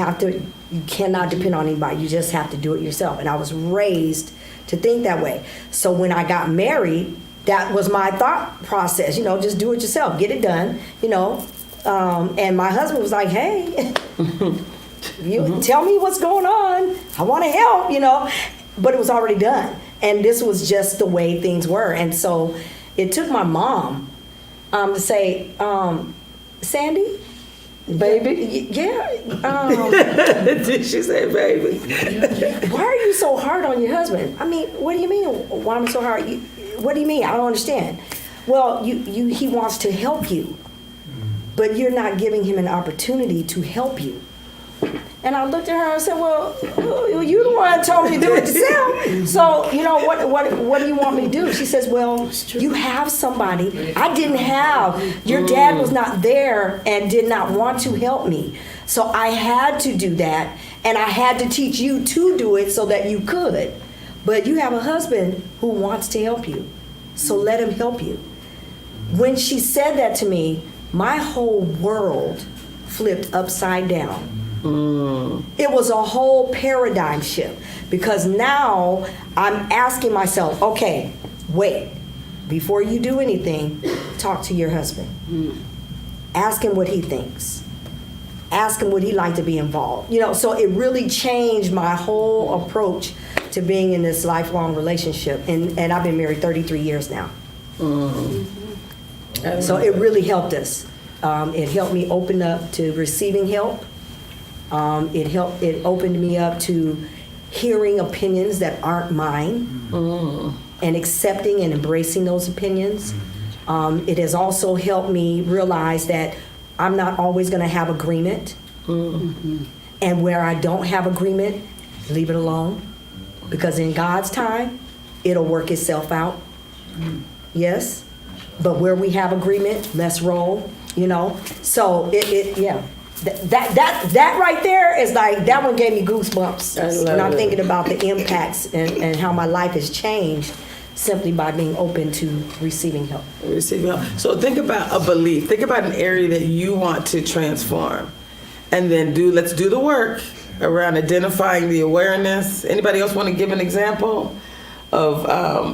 cannot depend on anybody. You just have to do it yourself. And I was raised to think that way. So when I got married, that was my thought process, just do it yourself, get it done, and my husband was like, hey, you tell me what's going on. I want to help, But it was already done. And this was just the way things were. And so it took my mom to say, Sandy? Baby? Did she say baby? Why are you so hard on your husband? I mean, what do you mean, why am I so hard? What do you mean? I don't understand. Well, he wants to help you, but you're not giving him an opportunity to help you. And I looked at her and said, well, you the one told me to do it yourself. So, what do you want me to do? She says, well, you have somebody I didn't have. Your dad was not there and did not want to help me. So I had to do that, and I had to teach you to do it so that you could. But you have a husband who wants to help you. So let him help you. When she said that to me, my whole world flipped upside down. It was a whole paradigm shift, because now I'm asking myself, okay, wait, before you do anything, talk to your husband. Ask him what he thinks. Ask him would he like to be involved. You know, so it really changed my whole approach to being in this lifelong relationship. And I've been married 33 years now. So it really helped us. It helped me open up to receiving help. It opened me up to hearing opinions that aren't mine and accepting and embracing those opinions. It has also helped me realize that I'm not always going to have agreement. And where I don't have agreement, leave it alone. Because in God's time, it'll work itself out. Yes? But where we have agreement, let's roll, you know? So yeah. That right there is like, that one gave me goosebumps when I'm thinking about the impacts and how my life has changed simply by being open to receiving help. So think about a belief. Think about an area that you want to transform, and then let's do the work around identifying the awareness. Anybody else want to give an example of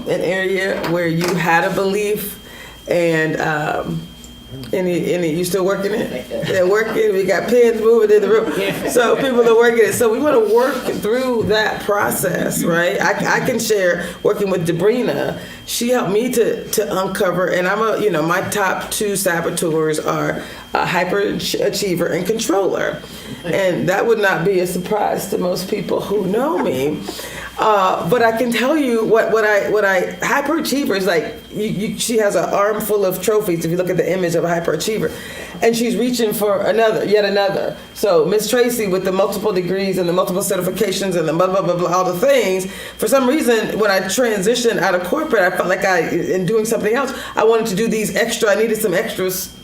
an area where you had a belief and any you still working it? They're working. We got pens moving in the room, so people are working it. So we want to work through that process, right? I can share working with Debrina. She helped me to uncover, and my top two saboteurs are hyperachiever and controller, and that would not be a surprise to most people who know me. But I can tell you what I hyperachiever is like. She has an armful of trophies. If you look at the image of a hyperachiever, and she's reaching for yet another. So Miss Tracy with the multiple degrees and the multiple certifications and the blah blah blah blah, all the things. For some reason, when I transitioned out of corporate, I felt like in doing something else, I wanted to do these extra. I needed some extras.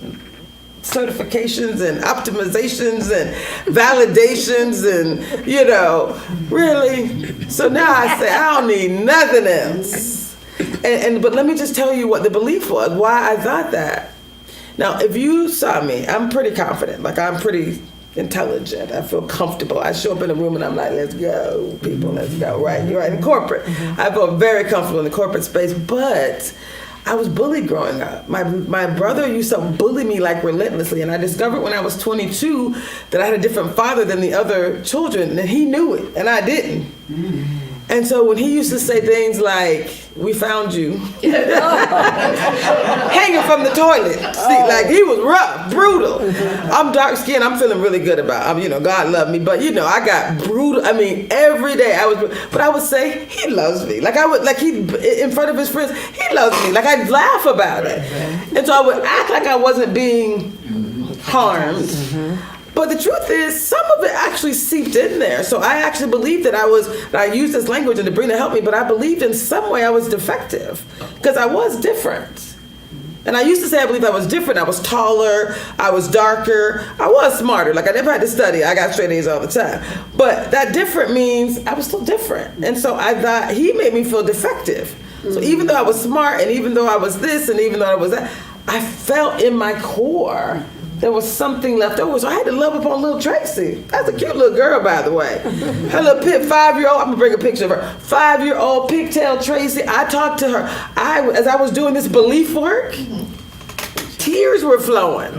Certifications and optimizations and validations and really. So now I say I don't need nothing else. But let me just tell you what the belief was, why I thought that. Now, if you saw me, I'm pretty confident. Like, I'm pretty intelligent. I feel comfortable. I show up in a room and I'm like, let's go, people, let's go. Right? You're right. In corporate, I feel very comfortable in the corporate space, but I was bullied growing up. My brother used to bully me like relentlessly, and I discovered when I was 22 that I had a different father than the other children, and he knew it, and I didn't. And so when he used to say things like, "We found you," hanging from the toilet seat, like he was rough, brutal. I'm dark skinned. I'm feeling really good about. God loved me, but I got brutal. I mean, every day but I would say he loves me. Like I would, like he in front of his friends, he loves me. Like I'd laugh about it, and so I would act like I wasn't being harmed. But the truth is, some of it actually seeped in there. So I actually believed that I used this language and Debrina helped me, but I believed in some way I was defective because I was different. And I used to say I believed I was different. I was taller, I was darker, I was smarter. Like I never had to study. I got straight A's all the time. But that different means I was still different. And so I thought he made me feel defective. So even though I was smart and even though I was this and even though I was that, I felt in my core there was something left over, so I had to love upon little Tracy. That's a cute little girl, by the way. Her little 5-year-old, I'm gonna bring a picture of her. 5-year-old pigtail Tracy. I talked to her. As I was doing this belief work, tears were flowing.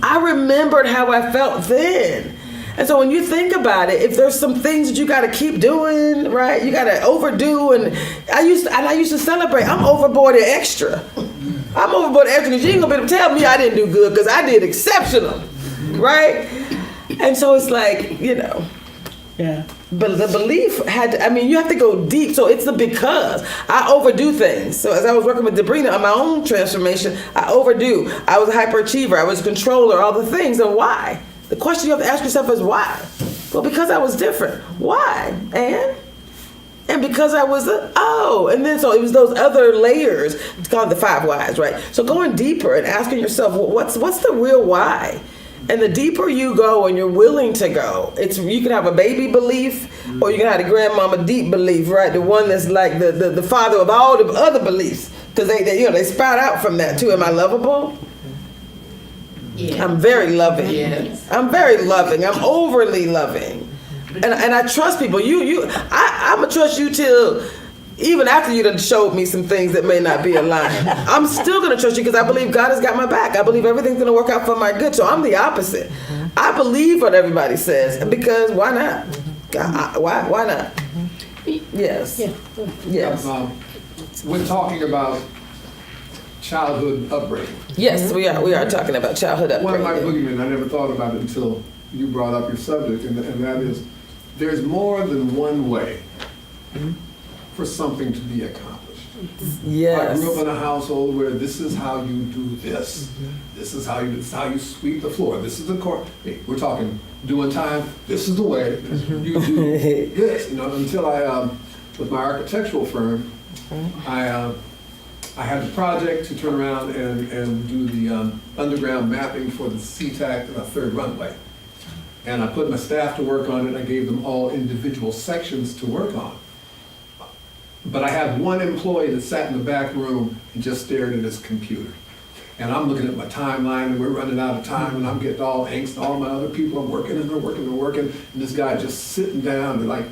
I remembered how I felt then. And so when you think about it, if there's some things that you got to keep doing, right? You got to overdo, and I used to celebrate. I'm overboard and extra. I'm overboard and extra because you ain't gonna be able to tell me I didn't do good because I did exceptional, right? And so it's like, yeah. But the belief you have to go deep. So it's the because. I overdo things. So as I was working with Debrina on my own transformation, I overdo. I was a hyperachiever. I was a controller, all the things. And why? The question you have to ask yourself is why? Well, because I was different. Why? And because I was and then so it was those other layers. It's called the 5 whys, right? So going deeper and asking yourself, well, what's the real why? And the deeper you go and you're willing to go, you can have a baby belief or you can have the grandmama deep belief, right? The one that's like the father of all the other beliefs. Because they spout out from that too. Am I lovable? Yeah. I'm very loving. Yes. I'm very loving. I'm overly loving. And I trust people. I'm going to trust you till even after you done showed me some things that may not be aligned. I'm still going to trust you because I believe God has got my back. I believe everything's going to work out for my good. So I'm the opposite. I believe what everybody says because why not? Why not? Yes. Yeah. Yes. We're talking about childhood upbringing. Yes, we are talking about childhood One of my upbringing. boogeymen, I never thought about it until you brought up your subject, and that is, there's more than one way for something to be accomplished. Yes. I grew up in a household where this is how you do this. This is how you sweep the floor. This is the court. Hey, we're talking doing time. This is the way you do this. Until I, with my architectural firm, I had the project to turn around and do the underground mapping for the SeaTac third runway. And I put my staff to work on it. I gave them all individual sections to work on. But I had one employee that sat in the back room and just stared at his computer. And I'm looking at my timeline and we're running out of time and I'm getting all angst. All my other people are working and they're working and working. And this guy just sitting down and like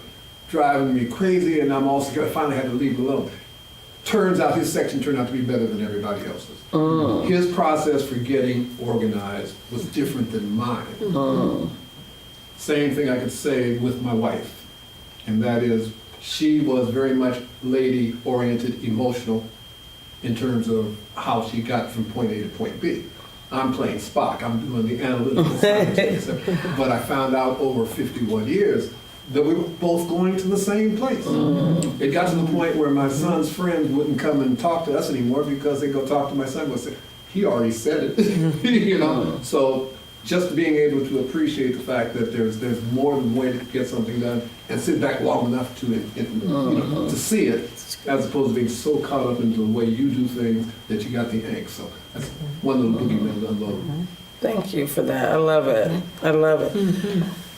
driving me crazy. And I'm also, I finally had to leave it alone. Turns out his section turned out to be better than everybody else's. His process for getting organized was different than mine. Same thing I could say with my wife. And that is, she was very much lady-oriented, emotional in terms of how she got from point A to point B. I'm playing Spock. I'm doing the analytical science. But I found out over 51 years that we were both going to the same place. It got to the point where my son's friends wouldn't come and talk to us anymore because they go talk to my son and say, he already said it. So just being able to appreciate the fact that there's more than one way to get something done and sit back long enough to see it, as opposed to being so caught up into the way you do things that you got the angst. So that's one little boogeyman to unload. Thank you for that. I love it. I love it.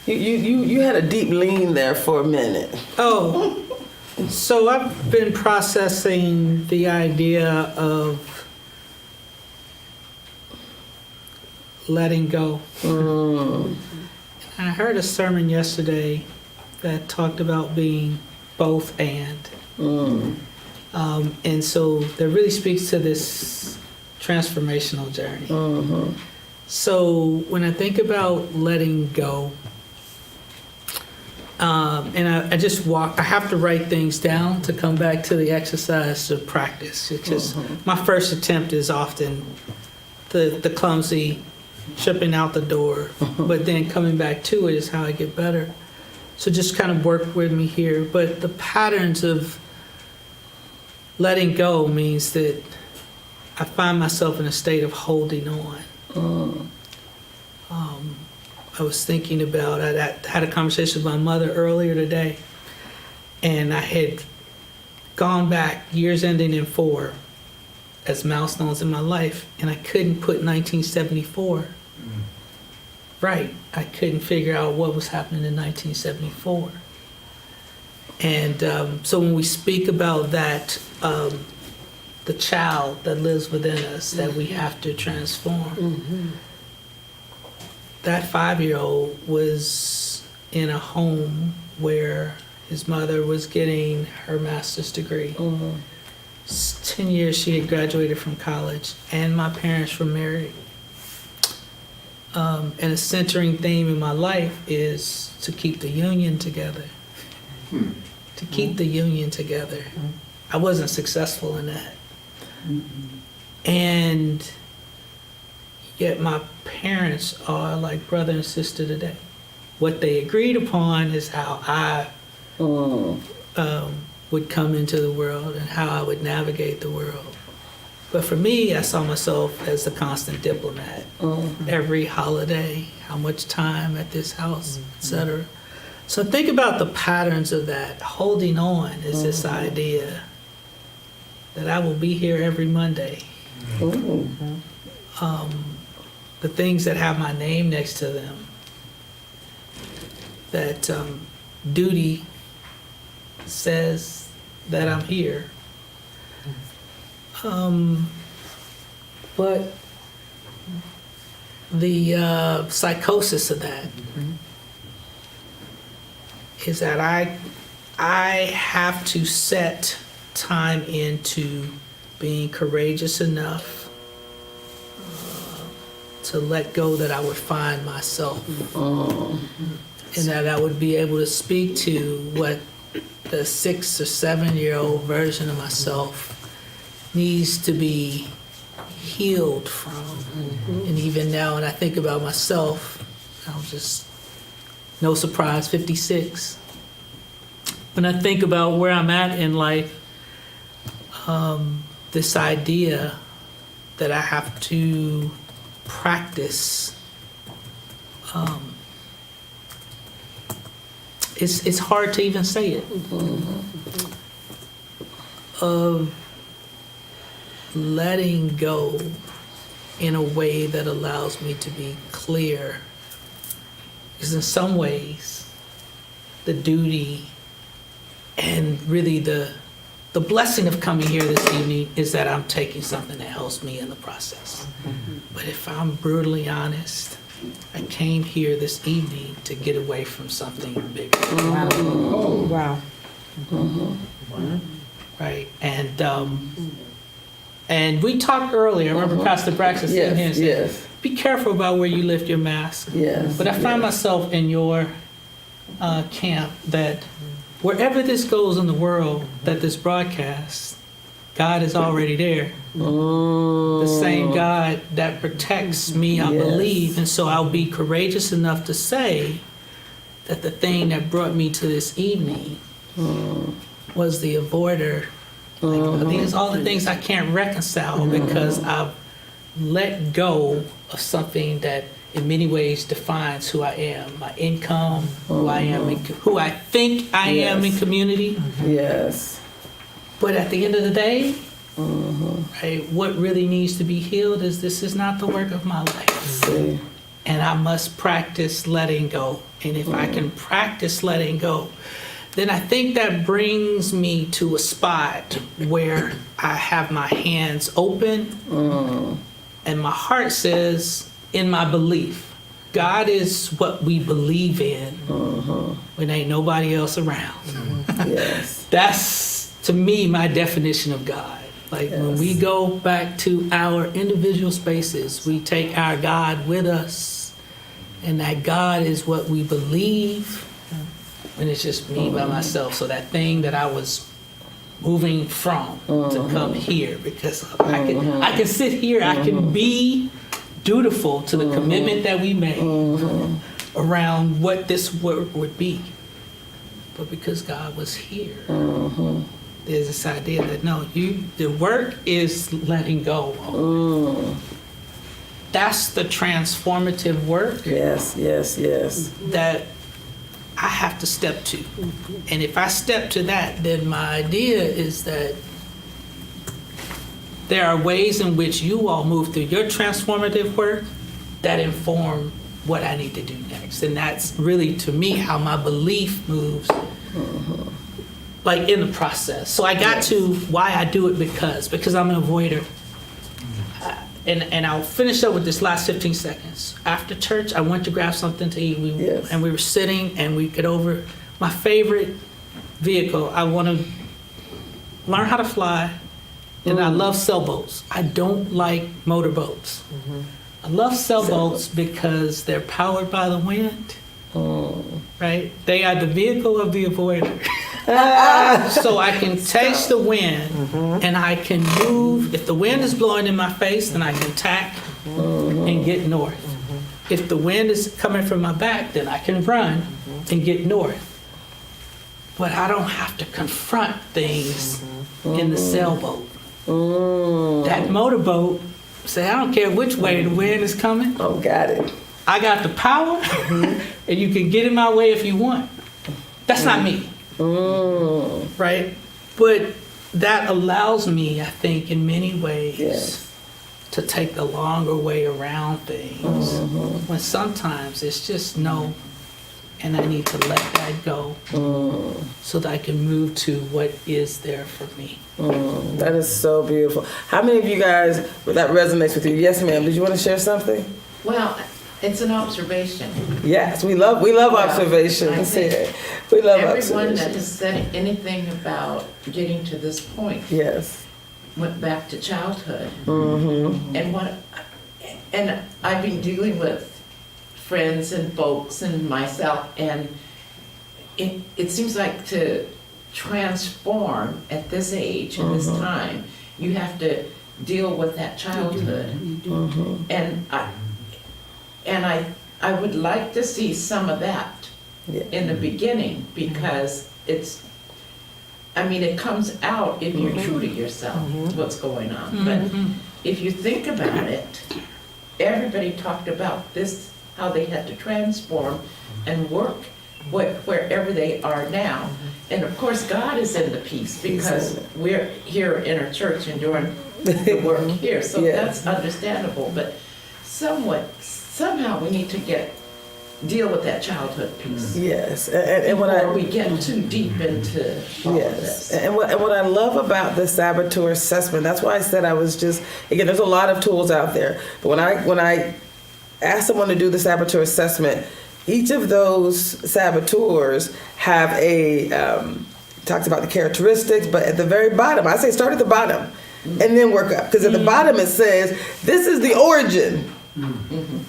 You had a deep lean there for a minute. Oh, so I've been processing the idea of letting go. I heard a sermon yesterday that talked about being both and. And so that really speaks to this transformational journey. So when I think about letting go, and I have to write things down to come back to the exercise of practice. Because my first attempt is often the clumsy tripping out the door, but then coming back to it is how I get better. So just kind of work with me here. But the patterns of letting go means that I find myself in a state of holding on. I was thinking about, I had a conversation with my mother earlier today, and I had gone back years ending in 4 as milestones in my life, and I couldn't put 1974 right. I couldn't figure out what was happening in 1974. And so when we speak about that, the child that lives within us that we have to transform, that 5-year-old was in a home where his mother was getting her master's degree. 10 years she had graduated from college, and my parents were married. And a centering theme in my life is to keep the union together. To keep the union together. I wasn't successful in that. And yet my parents are like brother and sister today. What they agreed upon is how I would come into the world and how I would navigate the world. But for me, I saw myself as a constant diplomat. Every holiday, how much time at this house, etc. So think about the patterns of that. Holding on is this idea that I will be here every Monday. the things that have my name next to them, that duty says that I'm here. But the psychosis of that is that I have to set time into being courageous enough to let go that I would find myself, and that I would be able to speak to what the 6 or 7-year-old version of myself needs to be healed from. And even now, when I think about myself, I'm just, no surprise, 56. When I think about where I'm at in life, this idea that I have to practice, it's hard to even say it. Of letting go in a way that allows me to be clear. Because in some ways, the duty and really the blessing of coming here this evening is that I'm taking something that helps me in the process. But if I'm brutally honest, I came here this evening to get away from something bigger. Wow. Right? And we talked earlier, I remember Pastor Braxton sitting here and said, be careful about where you lift your mask. But I find myself in your camp that wherever this goes in the world, that this broadcasts, God is already there. The same God that protects me, I believe. And so I'll be courageous enough to say that the thing that brought me to this evening was the avoider. These are all the things I can't reconcile because I've let go of something that in many ways defines who I am, my income, who I am, who I think I am in community. But at the end of the day, right, what really needs to be healed is this is not the work of my life. And I must practice letting go. And if I can practice letting go, then I think that brings me to a spot where I have my hands open and my heart says, in my belief, God is what we believe in when ain't nobody else around. That's, to me, my definition of God. Like when we go back to our individual spaces, we take our God with us, and that God is what we believe when it's just me by myself. So that thing that I was moving from to come here, because I can sit here, I can be dutiful to the commitment that we made around what this work would be. But because God was here, there's this idea that no, the work is letting go. That's the transformative work. That I have to step to. And if I step to that, then my idea is that there are ways in which you all move through your transformative work that inform what I need to do next. And that's really, to me, how my belief moves, like in the process. So I got to why I do it because I'm an avoider. And I'll finish up with this last 15 seconds. After church, I went to grab something to eat. And we were sitting and we get over my favorite vehicle. I want to learn how to fly. And I love sailboats. I don't like motorboats. I love sailboats because they're powered by the wind. Right? They are the vehicle of the avoider. So I can taste the wind and I can move. If the wind is blowing in my face, then I can tack and get north. If the wind is coming from my back, then I can run and get north. But I don't have to confront things in the sailboat. That motorboat, say, I don't care which way the wind is coming. Got it. I got the power, and you can get in my way if you want. That's not me. Right? But that allows me, I think, in many ways, to take the longer way around things. When sometimes it's just no, and I need to let that go so that I can move to what is there for me. That is so beautiful. How many of you guys, that resonates with you? Yes, ma'am. Did you want to share something? Well, it's an observation. Yes, we love observations here. We love Everyone observations. that has said anything about getting to this point Yes. went back to childhood. And I've been dealing with friends and folks and myself, and it seems like to transform at this age and this time, you have to deal with that childhood. And I would like to see some of that in the beginning, because it comes out if you're true to yourself, what's going on. But if you think about it, everybody talked about this, how they had to transform and work wherever they are now. And of course, God is in the piece, because we're here in our church and doing the work here. So that's understandable. But somehow we need to deal with that childhood piece. Yes, and when we get too deep into all of this. And what I love about the saboteur assessment, that's why I said I was just, again, there's a lot of tools out there, but when I ask someone to do the saboteur assessment, each of those saboteurs have talks about the characteristics, but at the very bottom, I say start at the bottom and then work up, because at the bottom it says this is the origin.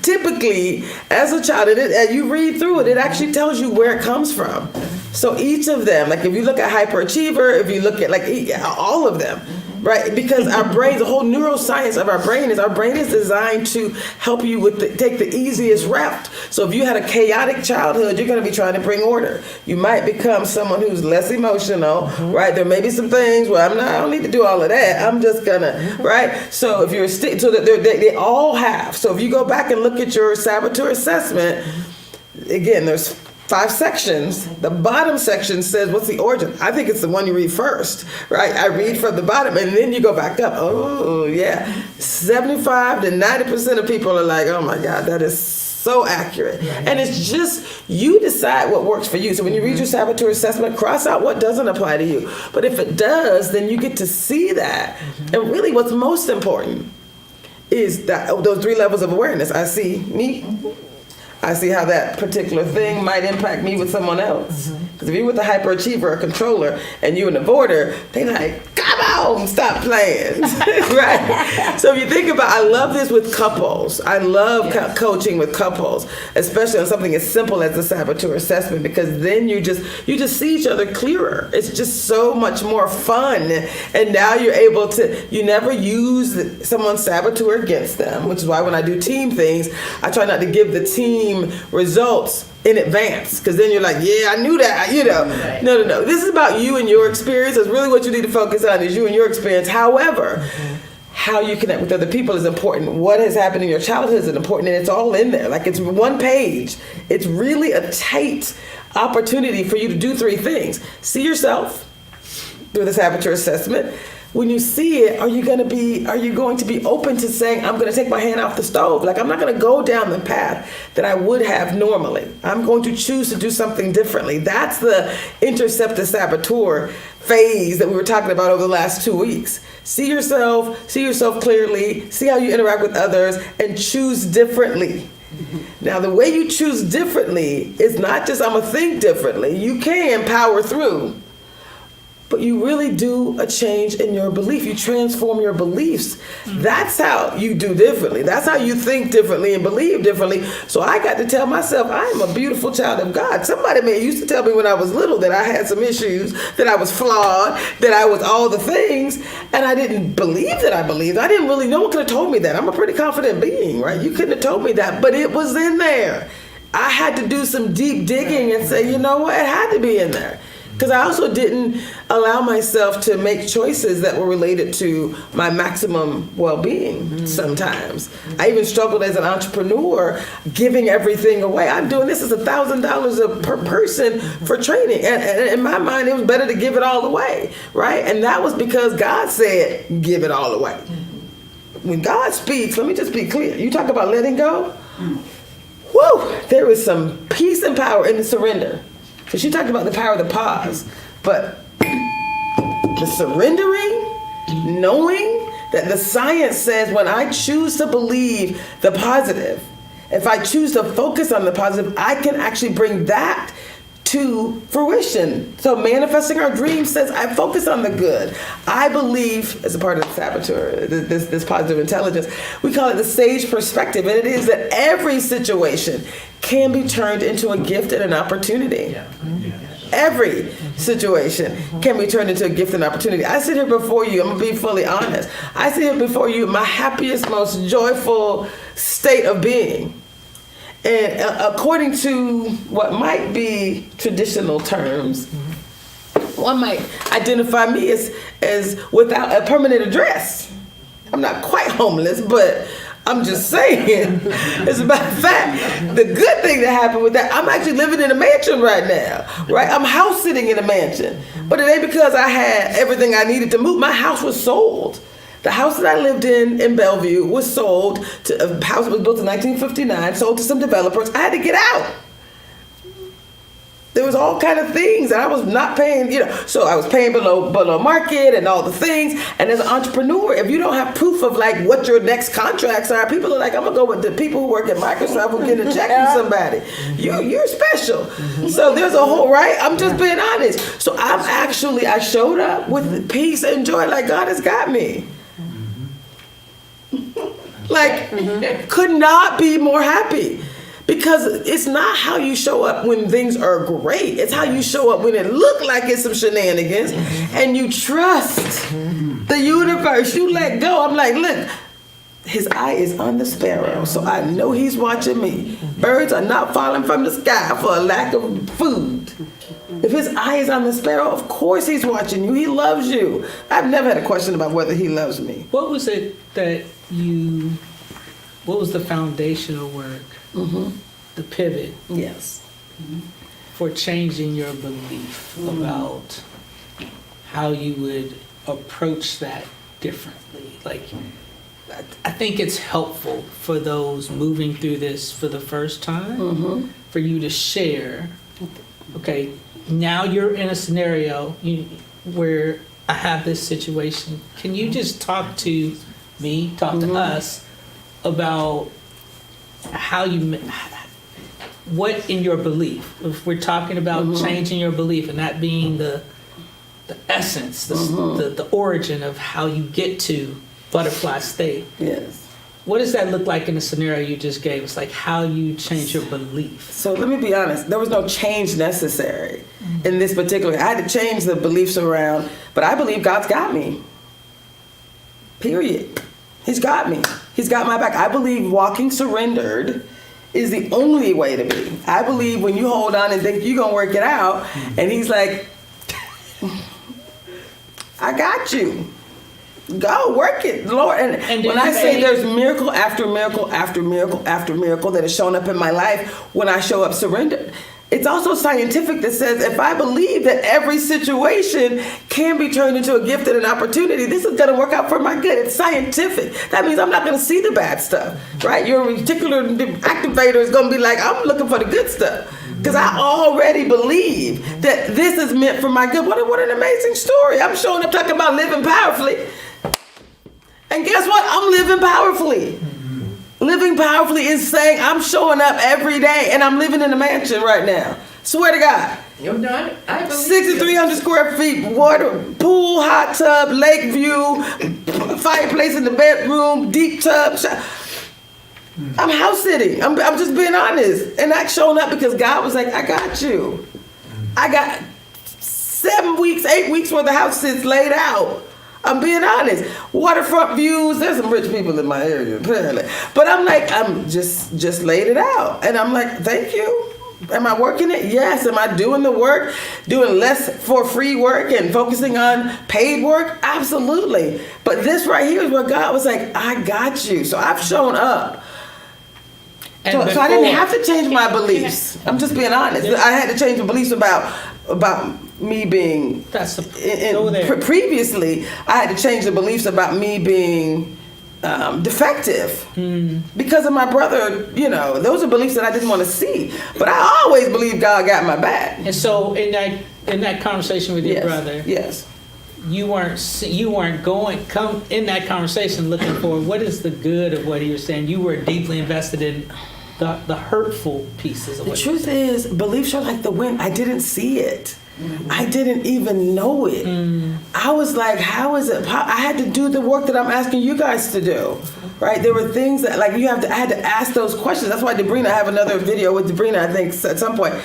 Typically, as a child, and you read through it, it actually tells you where it comes from. So each of them, like if you look at hyperachiever, if you look at all of them, right? Because our brains, the whole neuroscience of our brain is designed to help you take the easiest route. So if you had a chaotic childhood, you're going to be trying to bring order. You might become someone who's less emotional, right? There may be some things where I don't need to do all of that. I'm just gonna, right? So if you're so that they all have. So if you go back and look at your saboteur assessment, again, there's 5 sections. The bottom section says, what's the origin? I think it's the one you read first, right? I read from the bottom and then you go back up. Oh, yeah. 75 to 90% of people are like, oh my God, that is so accurate. And it's just, you decide what works for you. So when you read your saboteur assessment, cross out what doesn't apply to you. But if it does, then you get to see that. And really what's most important is that those 3 levels of awareness. I see me. I see how that particular thing might impact me with someone else. Because if you're with a hyperachiever, a controller, and you're an avoider, they like, come on, stop playing, right? So if you think about, I love this with couples. I love coaching with couples, especially on something as simple as the saboteur assessment, because then you just see each other clearer. It's just so much more fun. And now you're able to, you never use someone's saboteur against them, which is why when I do team things, I try not to give the team results in advance, because then you're like, yeah, I knew that, Right. No. This is about you and your experience. That's really what you need to focus on, is you and your experience. However, how you connect with other people is important. What has happened in your childhood is important, and it's all in there. Like, it's one page. It's really a tight opportunity for you to do 3 things. See yourself through the saboteur assessment. When you see it, are you going to be open to saying, I'm going to take my hand off the stove? Like, I'm not going to go down the path that I would have normally. I'm going to choose to do something differently. That's the intercept the saboteur phase that we were talking about over the last 2 weeks. See yourself clearly, see how you interact with others, and choose differently. Now, the way you choose differently is not just I'm going to think differently. You can power through. But you really do a change in your belief. You transform your beliefs. That's how you do differently. That's how you think differently and believe differently. So I got to tell myself, I am a beautiful child of God. Somebody used to tell me when I was little that I had some issues, that I was flawed, that I was all the things, and I didn't believe that I believed. I didn't really, no one could have told me that. I'm a pretty confident being, right? You couldn't have told me that, but it was in there. I had to do some deep digging and say, you know what, it had to be in there. Because I also didn't allow myself to make choices that were related to my maximum well-being sometimes. I even struggled as an entrepreneur, giving everything away. I'm doing this as $1,000 per person for training. And in my mind, it was better to give it all away, right? And that was because God said, give it all away. when God speaks, let me just be clear. You talk about letting go. Woo! There is some peace and power in the surrender. So she talked about the power of the pause, but the surrendering, knowing that the science says when I choose to believe the positive, if I choose to focus on the positive, I can actually bring that to fruition. So manifesting our dreams says I focus on the good. I believe, as a part of the saboteur, this positive intelligence, we call it the sage perspective, and it is that every situation can be turned into a gift and an opportunity. Every situation can be turned into a gift and opportunity. I sit here before you, I'm gonna be fully honest. I sit here before you, my happiest, most joyful state of being. And according to what might be traditional terms, one might identify me as without a permanent address. I'm not quite homeless, but I'm just saying, as a matter of fact, the good thing that happened with that, I'm actually living in a mansion right now, right? I'm house sitting in a mansion, but it ain't because I had everything I needed to move. My house was sold. The house that I lived in Bellevue was sold to a house that was built in 1959, sold to some developers. I had to get out. There was all kind of things that I was not paying, so I was paying below market and all the things. And as an entrepreneur, if you don't have proof of like what your next contracts are, people are like, I'm gonna go with the people who work at Microsoft who get a check from somebody. You're special. So there's a whole, right? I'm just being honest. So I showed up with peace and joy, like God has got me. Like, could not be more happy. Because it's not how you show up when things are great. It's how you show up when it look like it's some shenanigans and you trust the universe. You let go. I'm like, look, his eye is on the sparrow, so I know he's watching me. Birds are not falling from the sky for a lack of food. If his eye is on the sparrow, of course he's watching you. He loves you. I've never had a question about whether he loves me. What was it that what was the foundational work, the pivot? Yes. For changing your belief about how you would approach that differently? Like, I think it's helpful for those moving through this for the first time, for you to share, okay, now you're in a scenario where I have this situation. Can you just talk to me, talk to us about how what in your belief, if we're talking about changing your belief and that being the essence, the origin of how you get to butterfly state. Yes. What does that look like in the scenario you just gave us? Like how you change your belief? So let me be honest, there was no change necessary in this particular. I had to change the beliefs around, but I believe God's got me. Period. He's got me. He's got my back. I believe walking surrendered is the only way to be. I believe when you hold on and think you're going to work it out, and he's like, I got you. Go work it, Lord. And when I say there's miracle after miracle after miracle after miracle that has shown up in my life when I show up surrendered, it's also scientific that says if I believe that every situation can be turned into a gift and an opportunity, this is going to work out for my good. It's scientific. That means I'm not going to see the bad stuff, right? Your reticular activator is going to be like, I'm looking for the good stuff. Because I already believe that this is meant for my good. What an amazing story. I'm showing up talking about living powerfully. And guess what? I'm living powerfully. Living powerfully is saying I'm showing up every day and I'm living in a mansion right now. Swear to God. You're not, I believe 6,300 square feet, water, pool, hot tub, lake view, fireplace in the bedroom, deep tub. I'm house sitting. I'm just being honest. And not showing up because God was like, I got you. I got 7 weeks, 8 weeks worth of house sits laid out. I'm being honest. Waterfront views. There's some rich people in my area, apparently. But I'm like, I'm just laid it out. And I'm like, thank you. Am I working it? Yes. Am I doing the work? Doing less for free work and focusing on paid work? Absolutely. But this right here is where God was like, I got you. So I've shown up. So I didn't have to change my beliefs. I'm just being honest. I had to change the beliefs about me being. Previously, I had to change the beliefs about me being defective because of my brother. You know, those are beliefs that I didn't want to see. But I always believed God got my back. And so in that conversation with your brother, yes, you weren't come in that conversation looking for what is the good of what he was saying. You were deeply invested in the hurtful pieces of the what truth is, beliefs are like the wind. I didn't see it. I didn't even know it. I was like, how is it? I had to do the work that I'm asking you guys to do, right? There were things that I had to ask those questions. That's why I have another video with Debrina, I think, at some point.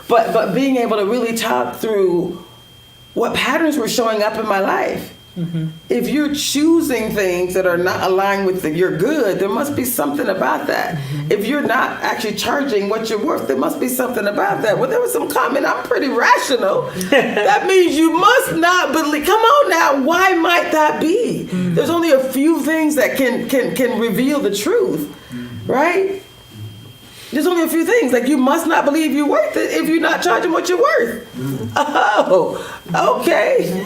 But being able to really talk through what patterns were showing up in my life. If you're choosing things that are not aligned with your good, there must be something about that. If you're not actually charging what you're worth, there must be something about that. Well, there was some comment, I'm pretty rational. That means you must not believe. Come on now, why might that be? There's only a few things that can reveal the truth, right? There's only a few things, like you must not believe you're worth it if you're not charging what you're worth. Oh, okay.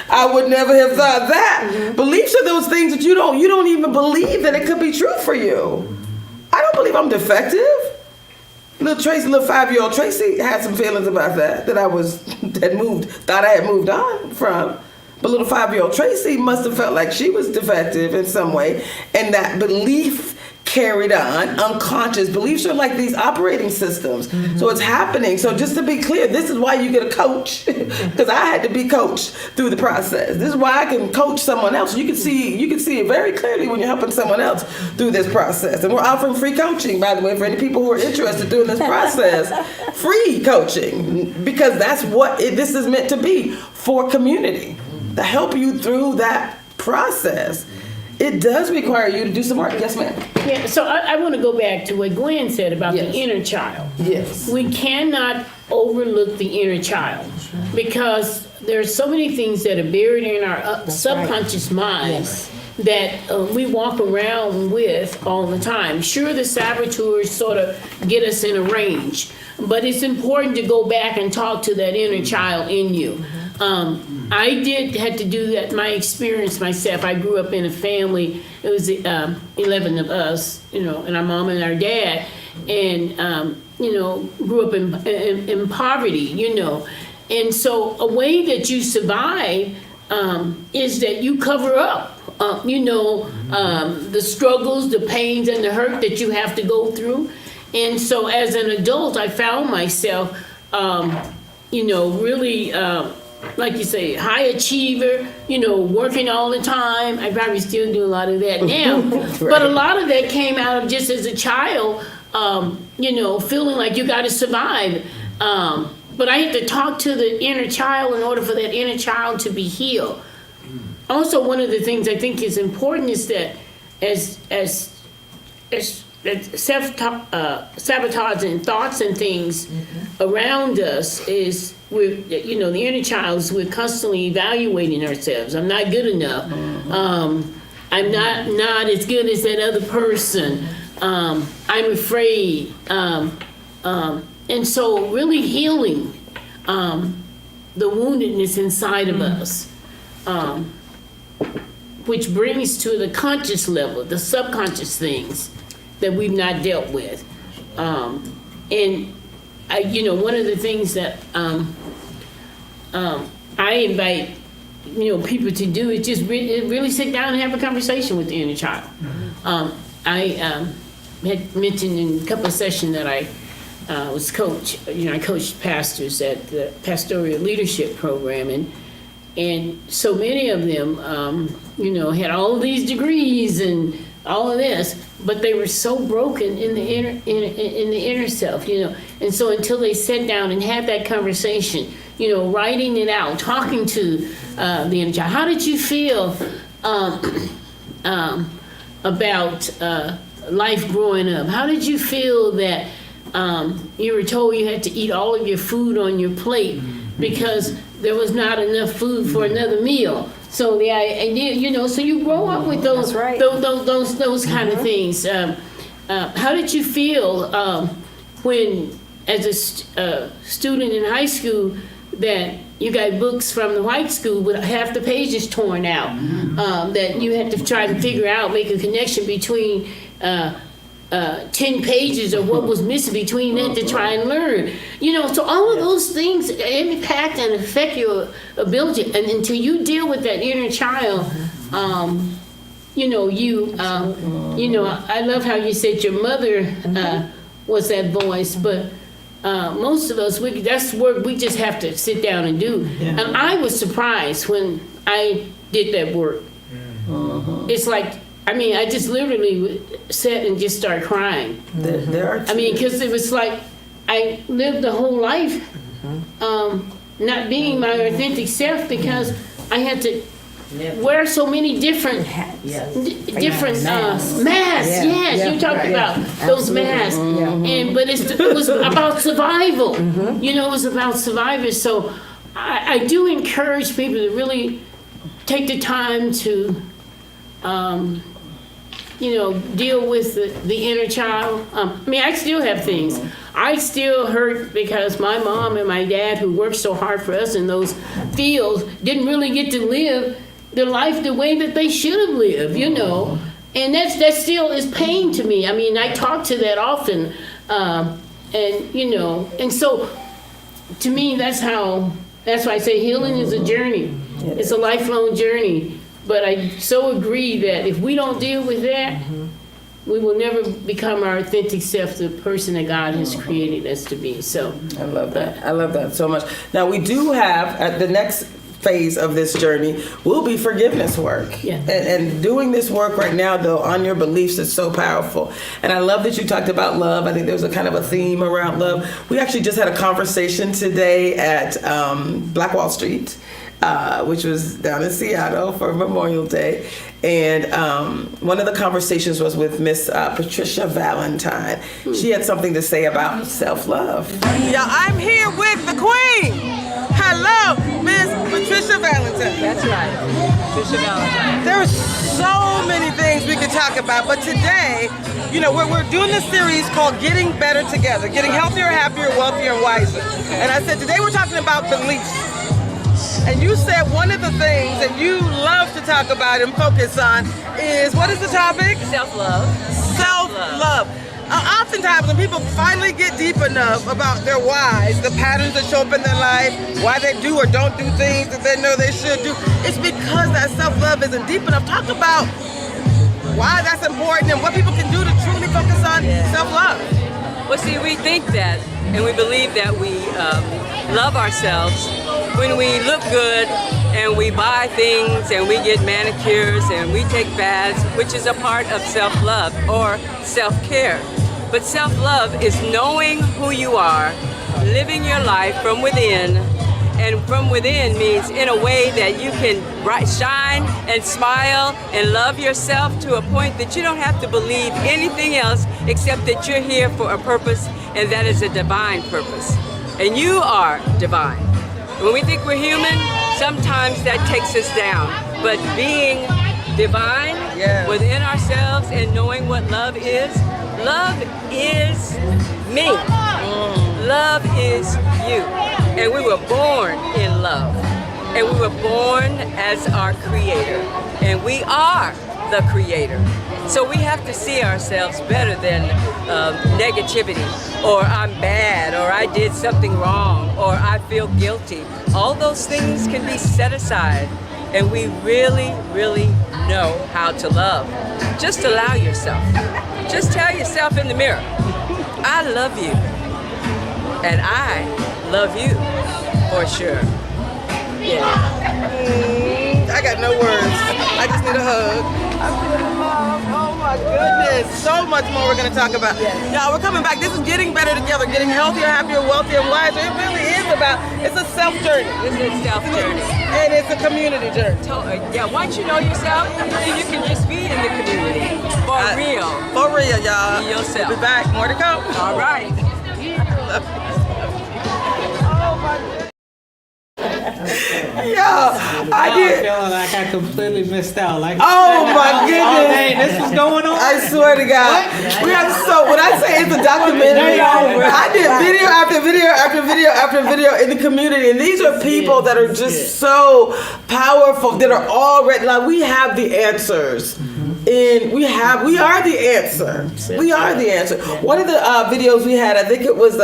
I would never have thought that. Beliefs are those things that you don't even believe that it could be true for you. I don't believe I'm defective. Little 5-year-old Tracy had some feelings about that thought I had moved on from. But little 5-year-old Tracy must have felt like she was defective in some way, and that belief carried on. Unconscious beliefs are like these operating systems. So it's happening. So just to be clear, this is why you get a coach, because I had to be coached through the process. This is why I can coach someone else. You can see it very clearly when you're helping someone else through this process. And we're offering free coaching, by the way, for any people who are interested in this process. Free coaching, because that's what this is meant to be, for community, to help you through that process. It does require you to do some work. Yes, ma'am. Yeah, so I want to go back to what Gwen said about the inner child. Yes. We cannot overlook the inner child, because there are so many things that are buried in our subconscious minds that we walk around with all the time. Sure, the saboteurs sort of get us in a range, but it's important to go back and talk to that inner child in you. I had to do that, my experience myself. I grew up in a family, it was 11 of us, and our mom and our dad, and, grew up in poverty, And so a way that you survive is that you cover up, the struggles, the pains, and the hurt that you have to go through. And so as an adult, I found myself, really... like you say, high achiever, working all the time. I probably still do a lot of that now. Right. But a lot of that came out of just as a child, feeling like you got to survive. But I had to talk to the inner child in order for that inner child to be healed. Also, one of the things I think is important is that as self-sabotaging thoughts and things around us is, the inner child is, we're constantly evaluating ourselves. I'm not good enough. I'm not as good as that other person. I'm afraid. And so really healing the woundedness inside of us, which brings to the conscious level, the subconscious things that we've not dealt with. And one of the things that I invite people to do is just really sit down and have a conversation with the inner child. I had mentioned in a couple of sessions that I was coach. I coached pastors at the Pastoral Leadership Program, and so many of them, had all of these degrees and all of this, but they were so broken in the inner self, And so until they sat down and had that conversation, writing it out, talking to the inner child. How did you feel about life growing up? How did you feel that you were told you had to eat all of your food on your plate because there was not enough food for another meal? So the idea, so you grow up with those those kind of things. How did you feel when, as a student in high school, that you got books from the white school with half the pages torn out, that you had to try to figure out, make a connection between 10 pages of what was missing between that to try and learn. You know, so all of those things impact and affect your ability. And until you deal with that inner child, you know, I love how you said your mother was that voice, but most of us, that's work we just have to sit down and do. Yeah. And I was surprised when I did that work. It's like, I mean, I just literally sat and just started crying. I mean, because it was like I lived the whole life not being my authentic self because I had to wear so many different masks. Yes, you talked about those masks, and but it was about survival. You know, it was about survival. So I do encourage people to really take the time to, you know, deal with the inner child. I mean, I still have things. I still hurt because my mom and my dad, who worked so hard for us in those fields, didn't really get to live their life the way that they should have lived, you know. And that still is pain to me. I mean, I talk to that often. And, you know, and so to me, that's why I say healing is a journey. It's a lifelong journey. But I so agree that if we don't deal with that, we will never become our authentic self, the person that God has created us to be. So I love that. I love that so much. Now, we do have, at the next phase of this journey will be forgiveness work. Yeah. And doing this work right now, though, on your beliefs is so powerful. And I love that you talked about love. I think there's a kind of a theme around love. We actually just had a conversation today at Black Wall Street, which was down in Seattle for Memorial Day. And one of the conversations was with Miss Patricia Valentine. She had something to say about self-love. Yeah, I'm here with the Queen. Hello, Miss Patricia Valentine. That's right, Patricia Valentine. There are so many things we could talk about, but today, you know, we're doing this series called Getting Better Together, Getting Healthier, Happier, Wealthier, and Wiser. And I said, today we're talking about beliefs. And you said one of the things that you love to talk about and focus on is, what is the topic? Self-love. Self-love. Oftentimes when people finally get deep enough about their whys, the patterns that show up in their life, why they do or don't do things that they know they should do, it's because that self-love isn't deep enough. Talk about why that's important and what people can do to truly focus on self-love. Well, see, we think that and we believe that we love ourselves when we look good and we buy things and we get manicures and we take baths, which is a part of self-love or self-care. But self-love is knowing who you are, living your life from within, and from within means in a way that you can shine and smile and love yourself to a point that you don't have to believe anything else except that you're here for a purpose, and that is a divine purpose. And you are divine. When we think we're human, sometimes that takes us down. But being divine within ourselves and knowing what love is me. Love is you. And we were born in love. And we were born as our creator. And we are the creator. So we have to see ourselves better than negativity, or I'm bad, or I did something wrong, or I feel guilty. All those things can be set aside, and we really, really know how to love. Just allow yourself. Just tell yourself in the mirror, I love you, and I love you for sure. Yeah. I got no words. I just need a hug. I feel love. Oh my goodness. So much more we're going to talk about. Y'all, we're coming back. This is Getting Better Together, Getting Healthier, Happier, Wealthier, and Wiser. It really is about, it's a self journey. It's a self journey. And it's a community journey. Yeah, once you know yourself, then you can just be in the community. For real. For real, y'all. Be yourself. We'll be back. More to come. All right. Oh my goodness. I did. feeling like I completely missed out. Like, Oh my goodness. Hey, this was going on. I swear to God. We have when I say it's a documentary, I did video after video after video after video in the community. And these are people that are just so powerful, that are already, like, we have the answers. And we are the answer. We are the answer. One of the videos we had, I think it was,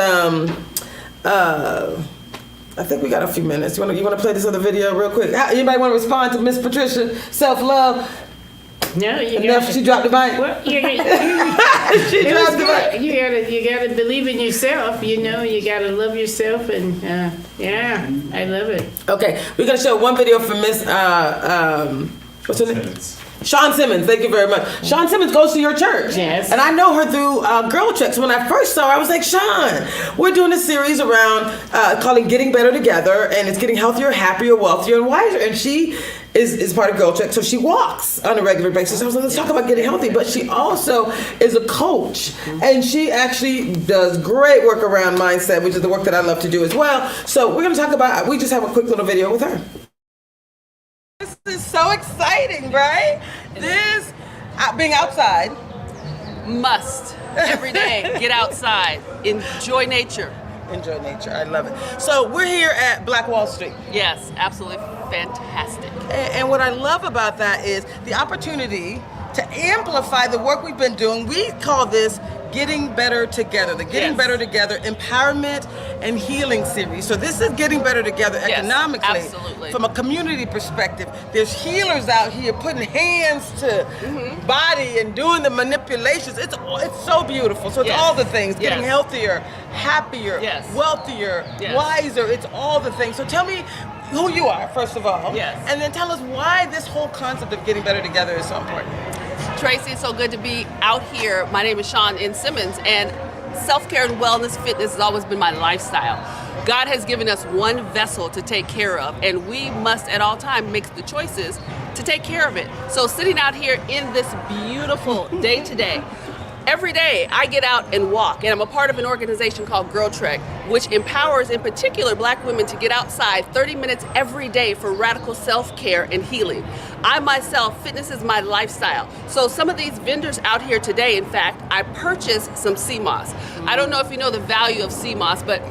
I think we got a few minutes. You want to play this other video real quick? Anybody want to respond to Miss Patricia self-love? No, you Enough. She dropped the mic. Well, She dropped the mic. you gotta believe in yourself. You know, you gotta love yourself, and yeah, I love it. Okay, we're gonna show one video from Miss what's her name? Sean Simmons, thank you very much. Sean Simmons goes to your church. Yes. And I know her through Girl Trek. So when I first saw her, I was like, Sean, we're doing a series around calling Getting Better Together, and it's getting healthier, happier, wealthier, and wiser. And she is part of Girl Trek, so she walks on a regular basis. I was like, let's talk about getting healthy. But she also is a coach, and she actually does great work around mindset, which is the work that I love to do as well. So we're going to talk about, we just have a quick little video with her. This is so exciting, right? This, being outside. Must. Every day, get outside. Enjoy nature. Enjoy nature. I love it. So we're here at Black Wall Street. Yes, absolutely fantastic. And what I love about that is the opportunity to amplify the work we've been doing. We call this Getting Better Together, the Getting Better Together Empowerment and Healing Series. So this is getting better together economically. Absolutely. From a community perspective. There's healers out here putting hands to body and doing the manipulations. It's so beautiful. So it's all the things. Getting healthier, happier, wealthier, wiser. It's all the things. So tell me who you are, first of all. Yes. And then tell us why this whole concept of getting better together is so important. Tracy, it's so good to be out here. My name is Sean N. Simmons, and self-care and wellness fitness has always been my lifestyle. God has given us one vessel to take care of, and we must at all times make the choices to take care of it. So sitting out here in this beautiful day today, every day I get out and walk, and I'm a part of an organization called Girl Trek, which empowers in particular Black women to get outside 30 minutes every day for radical self-care and healing. I myself, fitness is my lifestyle. So some of these vendors out here today, in fact, I purchased some sea moss. I don't know if you know the value of sea moss, but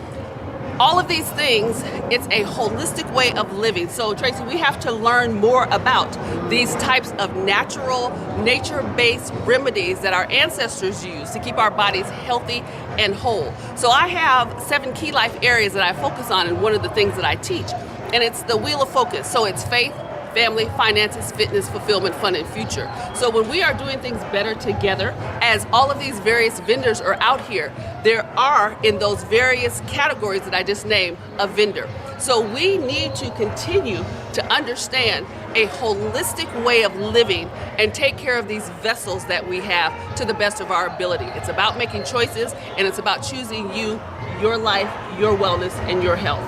all of these things, it's a holistic way of living. So Tracy, we have to learn more about these types of natural, nature-based remedies that our ancestors used to keep our bodies healthy and whole. So I have 7 key life areas that I focus on, and one of the things that I teach, and it's the wheel of focus. So it's faith, family, finances, fitness, fulfillment, fun, and future. So when we are doing things better together, as all of these various vendors are out here, there are in those various categories that I just named a vendor. So we need to continue to understand a holistic way of living and take care of these vessels that we have to the best of our ability. It's about making choices, and it's about choosing you, your life, your wellness, and your health.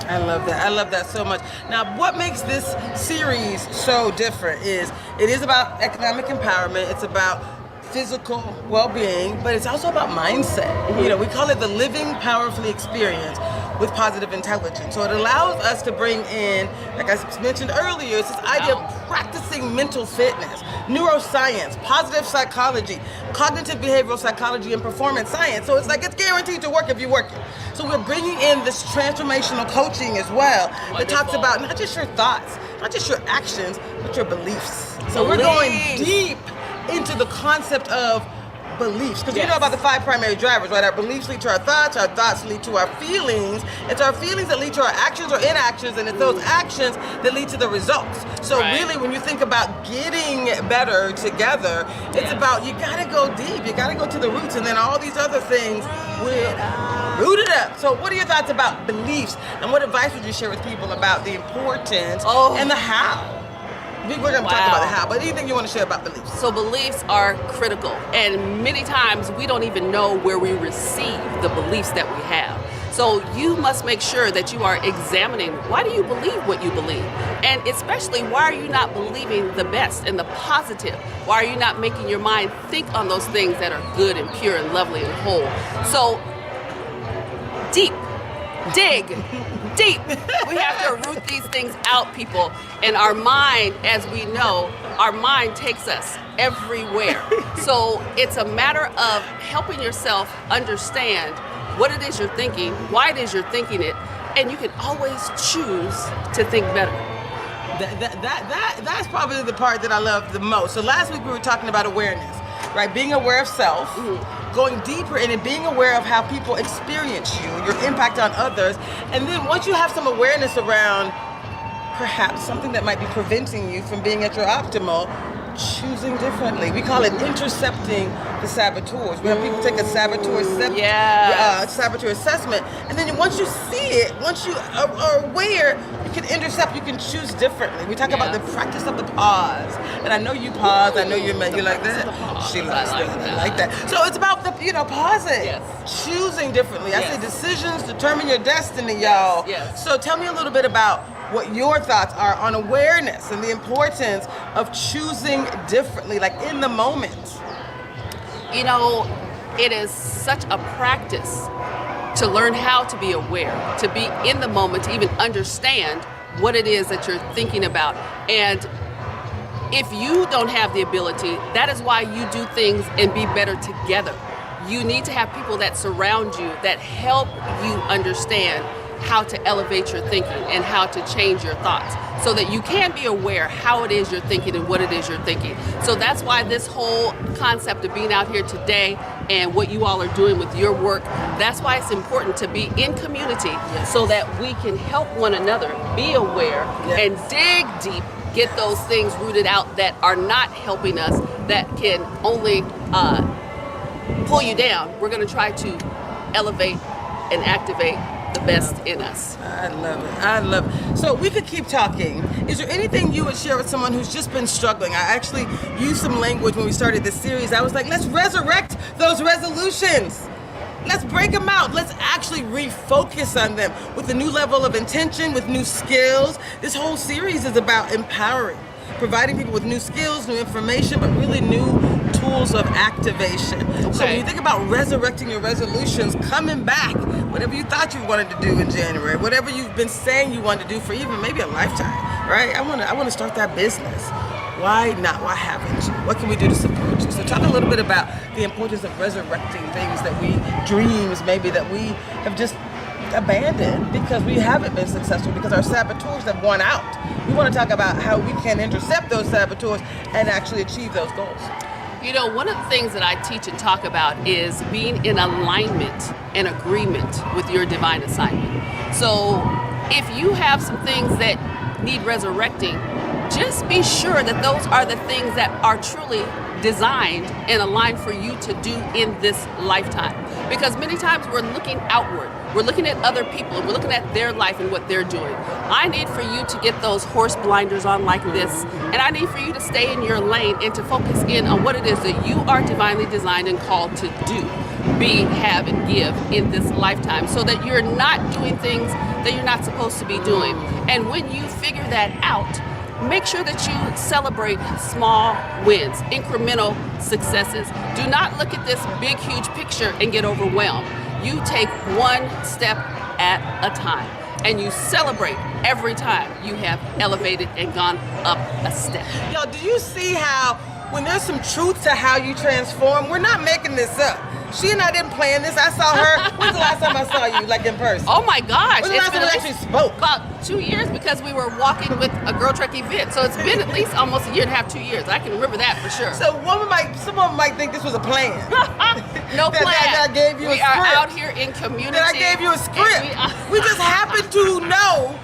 I love that. I love that so much. Now, what makes this series so different is it is about economic empowerment. It's about physical well-being, but it's also about mindset. You know, we call it the Living Powerfully Experience with Positive Intelligence. So it allows us to bring in, like I mentioned earlier, it's this idea of practicing mental fitness, neuroscience, positive psychology, cognitive behavioral psychology, and performance science. So it's like it's guaranteed to work if you work it. So we're bringing in this transformational coaching as well that talks about not just your thoughts, not just your actions, but your beliefs. So we're going deep into the concept of beliefs, because you know about the 5 primary drivers, right? Our beliefs lead to our thoughts lead to our feelings, it's our feelings that lead to our actions or inactions, and it's those actions that lead to the results. So really, when you think about getting better together, it's about, you gotta go deep, you gotta go to the roots, and then all these other things will root it up. So what are your thoughts about beliefs, and what advice would you share with people about the importance and the how? We're going to talk about the how, but anything you want to share about beliefs? So beliefs are critical, and many times we don't even know where we receive the beliefs that we have. So you must make sure that you are examining, why do you believe what you believe? And especially, why are you not believing the best and the positive? Why are you not making your mind think on those things that are good and pure and lovely and whole? So dig, deep. We have to root these things out, people. And our mind, as we know, our mind takes us everywhere. So it's a matter of helping yourself understand what it is you're thinking, why it is you're thinking it, and you can always choose to think better. That's probably the part that I love the most. So last week we were talking about awareness, right? Being aware of self, going deeper in it, being aware of how people experience you, your impact on others. And then once you have some awareness around perhaps something that might be preventing you from being at your optimal, choosing differently. We call it intercepting the saboteurs. We have people take a saboteur assessment, and then once you see it, once you are aware, you can intercept, you can choose differently. We talk about the practice of the pause, and I know you pause, I know you're like that. She likes that. I like that. So it's about the, pausing, choosing differently. I say decisions determine your destiny, y'all. Yes. So tell me a little bit about what your thoughts are on awareness and the importance of choosing differently, like in the moment. It is such a practice to learn how to be aware, to be in the moment, to even understand what it is that you're thinking about. And if you don't have the ability, that is why you do things and be better together. You need to have people that surround you, that help you understand how to elevate your thinking and how to change your thoughts so that you can be aware how it is you're thinking and what it is you're thinking. So that's why this whole concept of being out here today and what you all are doing with your work, that's why it's important to be in community so that we can help one another be aware and dig deep, get those things rooted out that are not helping us, that can only pull you down. We're going to try to elevate and activate the best in us. I love it. So we could keep talking. Is there anything you would share with someone who's just been struggling? I actually used some language when we started this series. I was like, let's resurrect those resolutions. Let's break them out. Let's actually refocus on them with a new level of intention, with new skills. This whole series is about empowering, providing people with new skills, new information, but really new tools of activation. So when you think about resurrecting your resolutions, coming back, whatever you thought you wanted to do in January, whatever you've been saying you wanted to do for even maybe a lifetime, right? I want to start that business. Why not? Why haven't you? What can we do to support you? So talk a little bit about the importance of resurrecting things dreams maybe that we have just abandoned because we haven't been successful, because our saboteurs have won out. We want to talk about how we can intercept those saboteurs and actually achieve those goals. One of the things that I teach and talk about is being in alignment and agreement with your divine assignment. So if you have some things that need resurrecting, just be sure that those are the things that are truly designed and aligned for you to do in this lifetime. Because many times we're looking outward. We're looking at other people and we're looking at their life and what they're doing. I need for you to get those horse blinders on like this, and I need for you to stay in your lane and to focus in on what it is that you are divinely designed and called to do, be, have, and give in this lifetime, so that you're not doing things that you're not supposed to be doing. And when you figure that out, make sure that you celebrate small wins, incremental successes. Do not look at this big, huge picture and get overwhelmed. You take one step at a time, and you celebrate every time you have elevated and gone up a step. Yo, do you see how when there's some truth to how you transform, we're not making this up. She and I didn't plan this. I saw her. When's the last time I saw you, like in person? Oh my gosh. When's the last time we actually spoke? About 2 years, because we were walking with a Girl Trek event. So it's been at least almost a year and a half, 2 years. I can remember that for sure. So someone might think this was a plan. No plan. That I gave you we a script. are out here in community. That I gave you a script. We just happen to know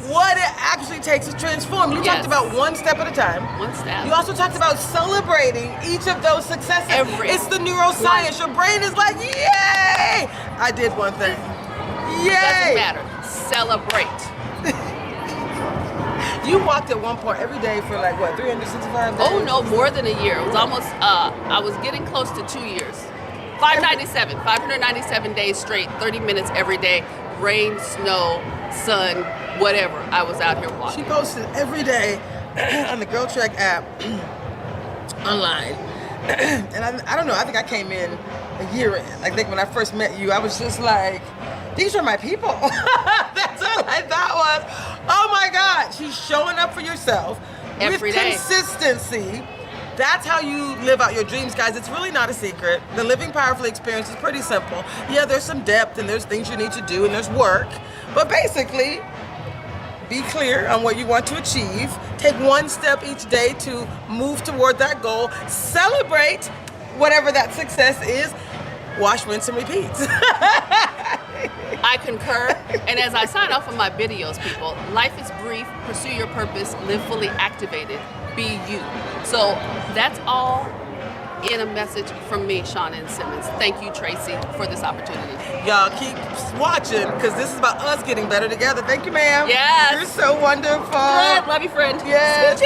what it actually takes to transform. You talked about one step at a time. One step. You also talked about celebrating each of those successes. It's the neuroscience. Your brain is like, yay! I did one thing. Yay! Doesn't matter. Celebrate. You walked at one point every day for 365 days? Oh no, more than a year. It was almost, I was getting close to 2 years. 597 days straight, 30 minutes every day, rain, snow, sun, whatever. I was out here walking. She posted every day on the Girl Trek app online. And I don't know, I think I came in a year in. I think when I first met you, I was just like, these are my people. That's all Like that was, oh my God, she's showing up for yourself Every with day. consistency. That's how you live out your dreams, guys. It's really not a secret. The Living Powerfully experience is pretty simple. Yeah, there's some depth and there's things you need to do and there's work. But basically, be clear on what you want to achieve. Take one step each day to move toward that goal. Celebrate whatever that success is. Wash, rinse, and repeat. I concur. And as I sign off on my videos, people, life is brief, pursue your purpose, live fully activated, be you. So that's all in a message from me, Sean and Simmons. Thank you, Tracy, for this opportunity. Y'all keep watching because this is about us getting better together. Thank you, ma'am. Yes. You're so wonderful. Good. Love you, friend. Yes.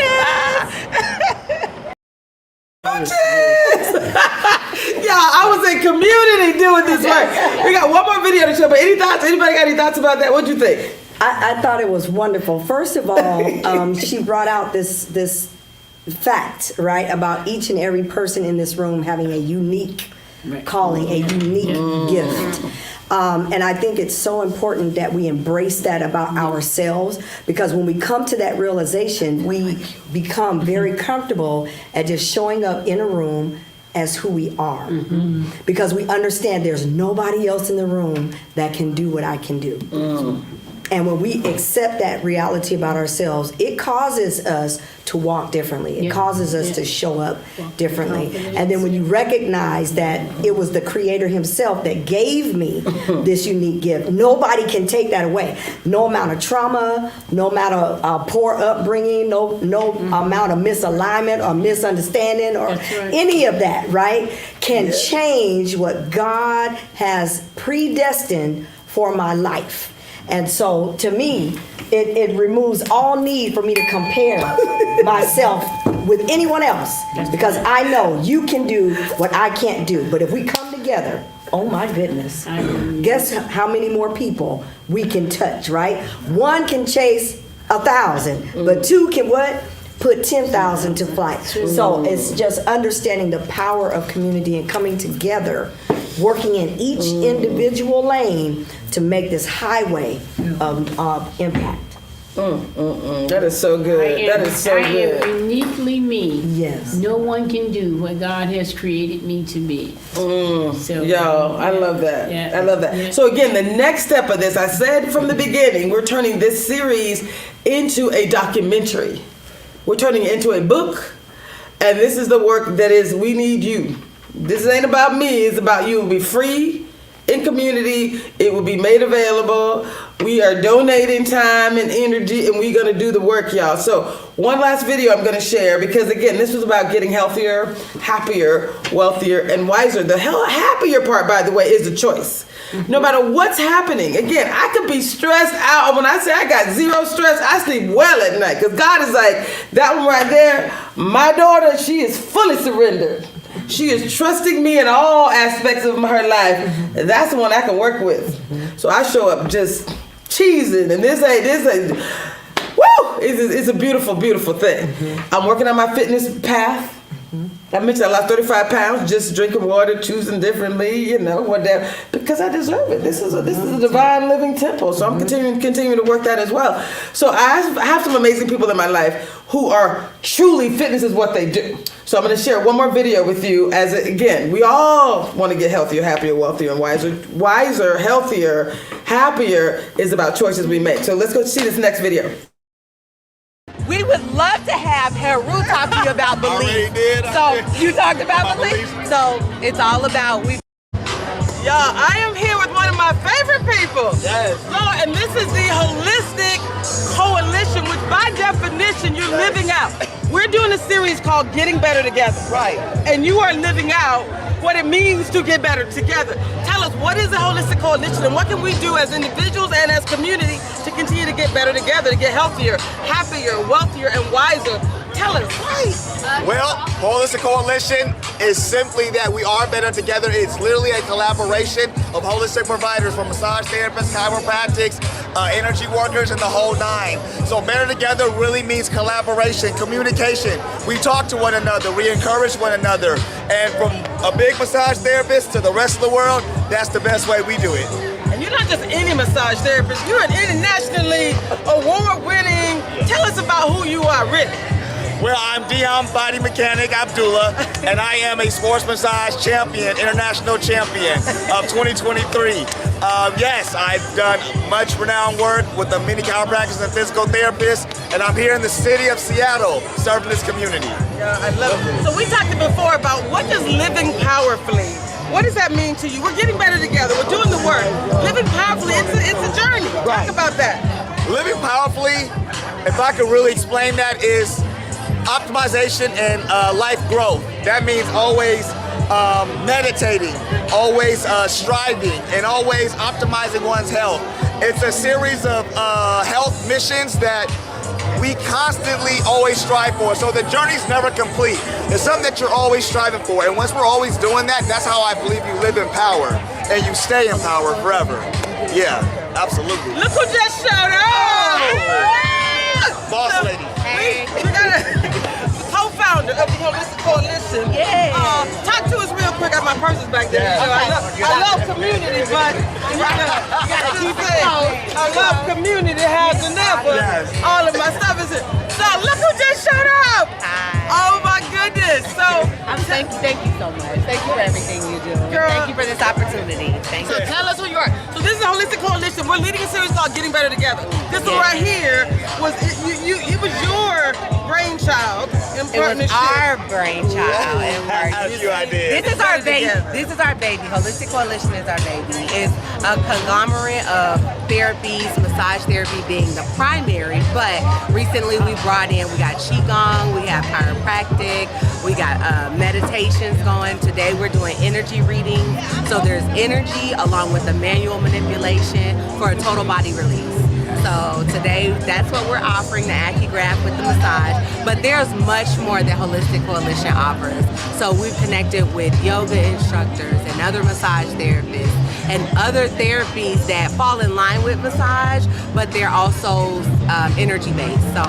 Yeah, I was in community doing this work. We got one more video to show, but any thoughts? Anybody got any thoughts about that? What'd you think? I thought it was wonderful. First of all, she brought out this fact, right, about each and every person in this room having a unique calling, a unique gift. And I think it's so important that we embrace that about ourselves, because when we come to that realization, we become very comfortable at just showing up in a room as who we are. Because we understand there's nobody else in the room that can do what I can do. And when we accept that reality about ourselves, it causes us to walk differently. It causes us to show up differently. And then when you recognize that it was the Creator Himself that gave me this unique gift, nobody can take that away. No amount of trauma, no amount of poor upbringing, no amount of misalignment or misunderstanding or any of that, right, can change what God has predestined for my life. And so, to me, it removes all need for me to compare myself with anyone else, because I know you can do what I can't do. But if we come together, oh my goodness, guess how many more people we can touch, right? One can chase 1,000, but two can what? Put 10,000 to flight. So it's just understanding the power of community and coming together, working in each individual lane to make this highway of impact. That is so good. That is so good. I am uniquely me. Yes. No one can do what God has created me to be. So, Yo, I love that. Yeah. I love that. Yeah. So again, the next step of this, I said from the beginning, we're turning this series into a documentary. We're turning it into a book, and this is the work that is, we need you. This ain't about me, it's about you. It will be free in community. It will be made available. We are donating time and energy, and we're going to do the work, y'all. So one last video I'm going to share, because again, this was about getting healthier, happier, wealthier, and wiser. The happier part, by the way, is the choice. No matter what's happening, again, I could be stressed out. When I say I got zero stress, I sleep well at night, because God is like, that one right there, my daughter, she is fully surrendered. She is trusting me in all aspects of her life. That's the one I can work with. So I show up just cheesing, and this ain't, woo! It's a beautiful, beautiful thing. I'm working on my fitness path. I mentioned I lost 35 pounds just drinking water, choosing differently, whatever, because I deserve it. This is a divine living temple, so I'm continuing to work that as well. So I have some amazing people in my life who are truly, fitness is what they do. So I'm going to share one more video with you. As again, we all want to get healthier, happier, wealthier, and wiser. Wiser, healthier, happier is about choices we make. So let's go see this next video. We would love to have Heru talk to you about belief. So you talked about belief. So it's all about Y'all, I am here with one of my favorite people. Yes. Lord, and this is the Holistic Coalition, which by definition you're living out. We're doing a series called Getting Better Together. Right. And you are living out what it means to get better together. Tell us, what is the Holistic Coalition, and what can we do as individuals and as community to continue to get better together, to get healthier, happier, wealthier, and wiser? Tell us, right? Well, Holistic Coalition is simply that we are better together. It's literally a collaboration of holistic providers, from massage therapists, chiropractics, energy workers, and the whole nine. So better together really means collaboration, communication. We talk to one another, we encourage one another. And from a big massage therapist to the rest of the world, that's the best way we do it. And you're not just any massage therapist. You're an internationally award-winning. Tell us about who you are, really. Well, I'm Dion Body Mechanic Abdullah, and I am a sports massage champion, international champion of 2023. Yes, I've done much renowned work with the many chiropractors and physical therapists, and I'm here in the city of Seattle serving this community. Yeah, I love it. So we talked before about what does living powerfully, what does that mean to you? We're getting better together. We're doing the work. Living powerfully, it's a journey. Talk about that. Living powerfully, if I could really explain that, is optimization and life growth. That means always meditating, always striving, and always optimizing one's health. It's a series of health missions that we constantly always strive for. So the journey's never complete. It's something that you're always striving for. And once we're always doing that, that's how I believe you live in power and you stay in power forever. Yeah, absolutely. Look who just showed up! Boss lady. We got a co-founder of the Holistic Coalition. Yeah. Talk to us real quick. I got my purses back there. Yeah. I love community, but you gotta keep it. I love community has enough. All of my stuff is it. So look who just showed up. Oh my goodness. So thank you so much. Thank you for everything you do. Girl. Thank you for this opportunity. Thank you. So tell us who you are. So this is the Holistic Coalition. We're leading a series called Getting Better Together. This one right here was it was your brainchild in partnership. It was our brainchild in partnership. This is our baby. This is our baby. Holistic Coalition is our baby. It's a conglomerate of therapies, massage therapy being the primary, but recently we brought in, we got Qigong, we have chiropractic, we got meditations going. Today we're doing energy reading. So there's energy along with the manual manipulation for a total body release. So today, that's what we're offering, the AccuGraph with the massage. But there's much more that Holistic Coalition offers. So we've connected with yoga instructors and other massage therapists and other therapies that fall in line with massage, but they're also energy-based. So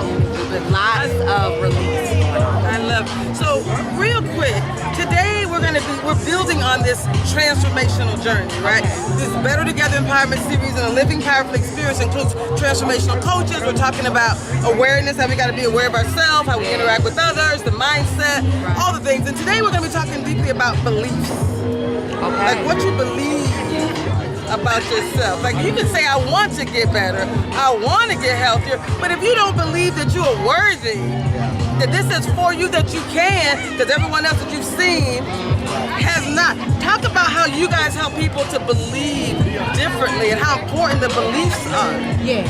with lots of release going on. I love it. So real quick, today we're building on this transformational journey, right? This Better Together Empowerment series and a Living Powerfully experience includes transformational coaches. We're talking about awareness, how we got to be aware of ourselves, how we interact with others, the mindset, all the things. And today we're going to be talking deeply about beliefs. Like what you believe about yourself. Like you can say, I want to get better, I want to get healthier, but if you don't believe that you are worthy, that this is for you, that you can, because everyone else that you've seen has not. Talk about how you guys help people to believe differently and how important the beliefs are. Yeah.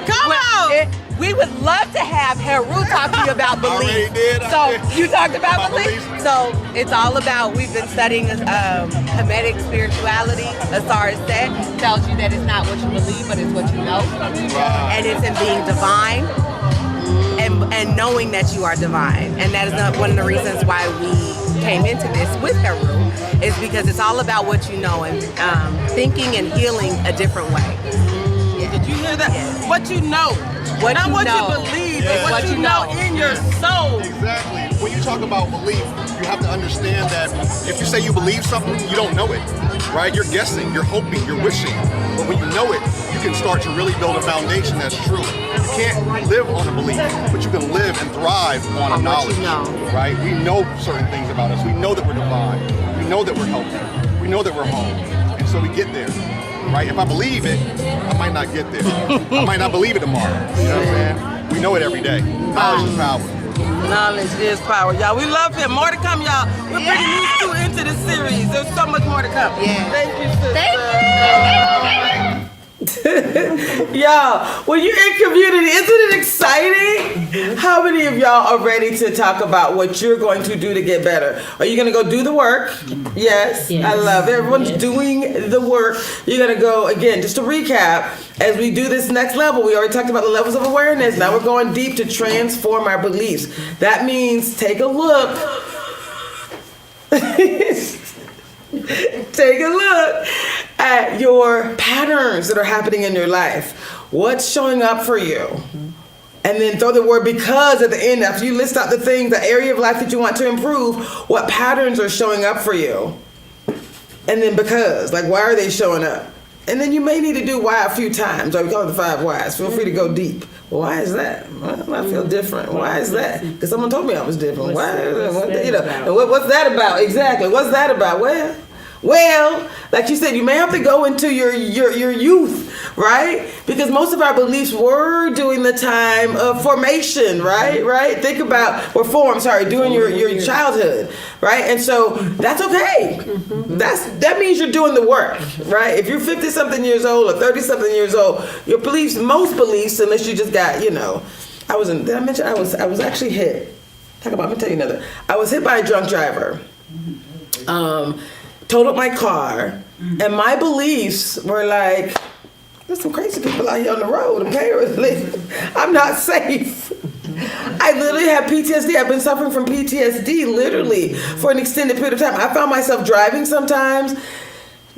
Come on! We would love to have Heru talk to you about beliefs. So you talked about beliefs. So it's all about, we've been studying Hermetic spirituality. Asar said, tells you that it's not what you believe, but it's what you know. And it's in being divine and knowing that you are divine. And that is not one of the reasons why we came into this with Heru, is because it's all about what you know and thinking and healing a different way. Did you hear that? Yeah. What you know. Not what you believe, but what you know in your soul. Exactly. When you talk about belief, you have to understand that if you say you believe something, you don't know it, right? You're guessing, you're hoping, you're wishing. But when you know it, you can start to really build a foundation that's true. You can't live on a belief, but you can live and thrive on a knowledge, right? We know certain things about us. We know that we're divine. We know that we're healthy. We know that we're home. And so we get there. Right? If I believe it, I might not get there. I might not believe it tomorrow. You know what I'm saying? We know it every day. Knowledge is power. Knowledge is power, y'all. We love him. More to come, y'all. We're bringing these two into the series. There's so much more to come. Yeah. Thank you, sister. Thank you. Y'all, when you're in community, isn't it exciting? How many of y'all are ready to talk about what you're going to do to get better? Are you going to go do the work? Yes. I love it. Everyone's doing the work. You're going to go, again, just to recap, as we do this next level, we already talked about the levels of awareness. Now we're going deep to transform our beliefs. That means take a look. Take a look at your patterns that are happening in your life. What's showing up for you? And then throw the word because at the end. After you list out the things, the area of life that you want to improve, what patterns are showing up for you? and then because. Like, why are they showing up? And then you may need to do why a few times. Or we call it the 5 whys. Feel free to go deep. Well, why is that? Well, I feel different. Why is that? Because someone told me I was different. What's that about? Exactly. What's that about? Well, like you said, you may have to go into your youth, right? Because most of our beliefs were during the time of formation, right? Think about, during your childhood, right? And so that's okay. That means you're doing the work, right? If you're 50-something years old or 30-something years old, your beliefs, most beliefs, unless you just got, did I mention I was actually hit? I'm gonna tell you another. I was hit by a drunk driver. Totaled my car, and my beliefs were like, there's some crazy people out here on the road, apparently. I'm not safe. I literally have PTSD. I've been suffering from PTSD literally for an extended period of time. I found myself driving sometimes,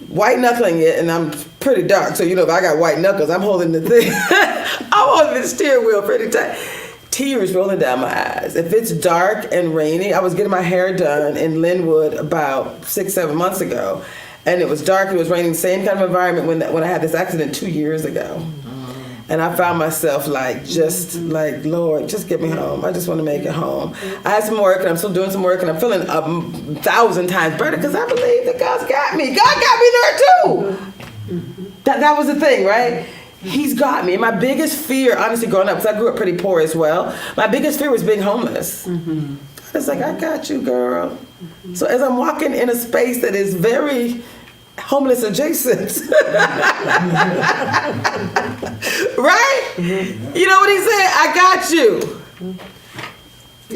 white knuckling it, and I'm pretty dark. So, if I got white knuckles, I'm holding the thing. I'm holding the steering wheel pretty tight. Tears rolling down my eyes. If it's dark and rainy, I was getting my hair done in Linwood about 6-7 months ago, and it was dark, it was raining, same kind of environment when I had this accident 2 years ago. And I found myself Lord, just get me home. I just want to make it home. I had some work, and I'm still doing some work, and I'm feeling 1,000 times better because I believe that God's got me. God got me there too. That was the thing, right? He's got me. And my biggest fear, honestly, growing up, because I grew up pretty poor as well, my biggest fear was being homeless. It's like, I got you, girl. So as I'm walking in a space that is very homeless adjacent, right? You know what he said? I got you.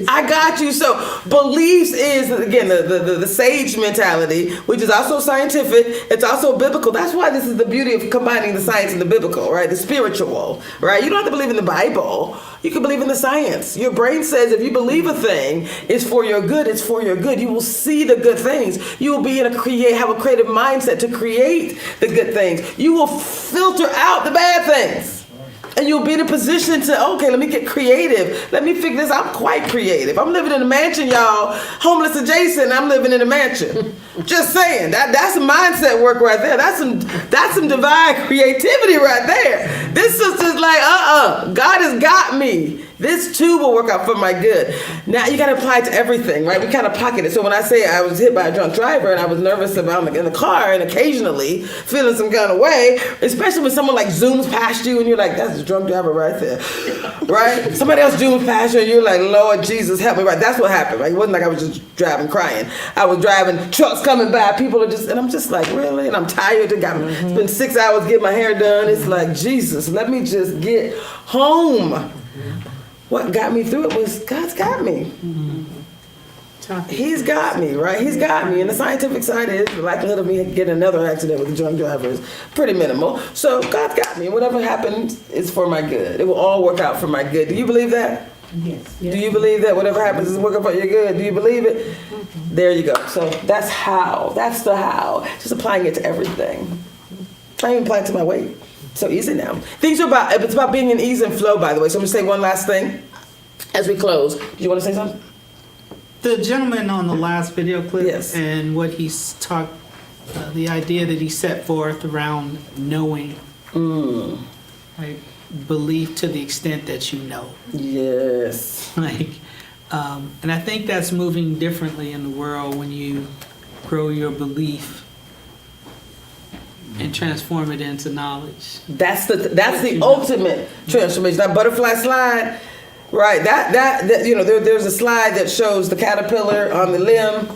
I got you. So beliefs is, again, the sage mentality, which is also scientific. It's also biblical. That's why this is the beauty of combining the science and the biblical, right? The spiritual, right? You don't have to believe in the Bible. You can believe in the science. Your brain says if you believe a thing, it's for your good. It's for your good. You will see the good things. You will be have a creative mindset to create the good things. You will filter out the bad things. And you'll be in a position to, okay, let me get creative. Let me figure this out. I'm quite creative. I'm living in a mansion, y'all. Homeless adjacent, I'm living in a mansion. Just saying. That's some mindset work right there. That's some divine creativity right there. This sister's like, God has got me. This too will work out for my good. Now you got to apply it to everything, right? We kind of pocket it. So when I say I was hit by a drunk driver and I was nervous about in the car and occasionally feeling some kind of way, especially when someone like zooms past you and you're like, that's a drunk driver right there, right? Somebody else zooms past you and you're like, Lord Jesus, help me, right? That's what happened, right? It wasn't like I was just driving crying. I was driving, trucks coming by, people are just, and I'm just like, really? And I'm tired. It's been 6 hours getting my hair done. It's like, Jesus, let me just get home. What got me through it was God's got me. He's got me, right? He's got me. And the scientific side is the likelihood of me getting another accident with a drunk driver is pretty minimal. So God's got me. Whatever happens is for my good. It will all work out for my good. Do you believe that? Yes. Do you believe that whatever happens is working for your good? Do you believe it? There you go. So that's how. That's the how. Just applying it to everything. I even apply it to my weight. So easy now. It's about being in ease and flow, by the way. So I'm going to say one last thing as we close. Do you want to say something? The gentleman on the last video clip, yes, and what he's talked, the idea that he set forth around knowing, right? Belief to the extent that you know. Yes. And I think that's moving differently in the world when you grow your belief and transform it into knowledge. That's the ultimate transformation. That butterfly slide, right? That there's a slide that shows the caterpillar on the limb.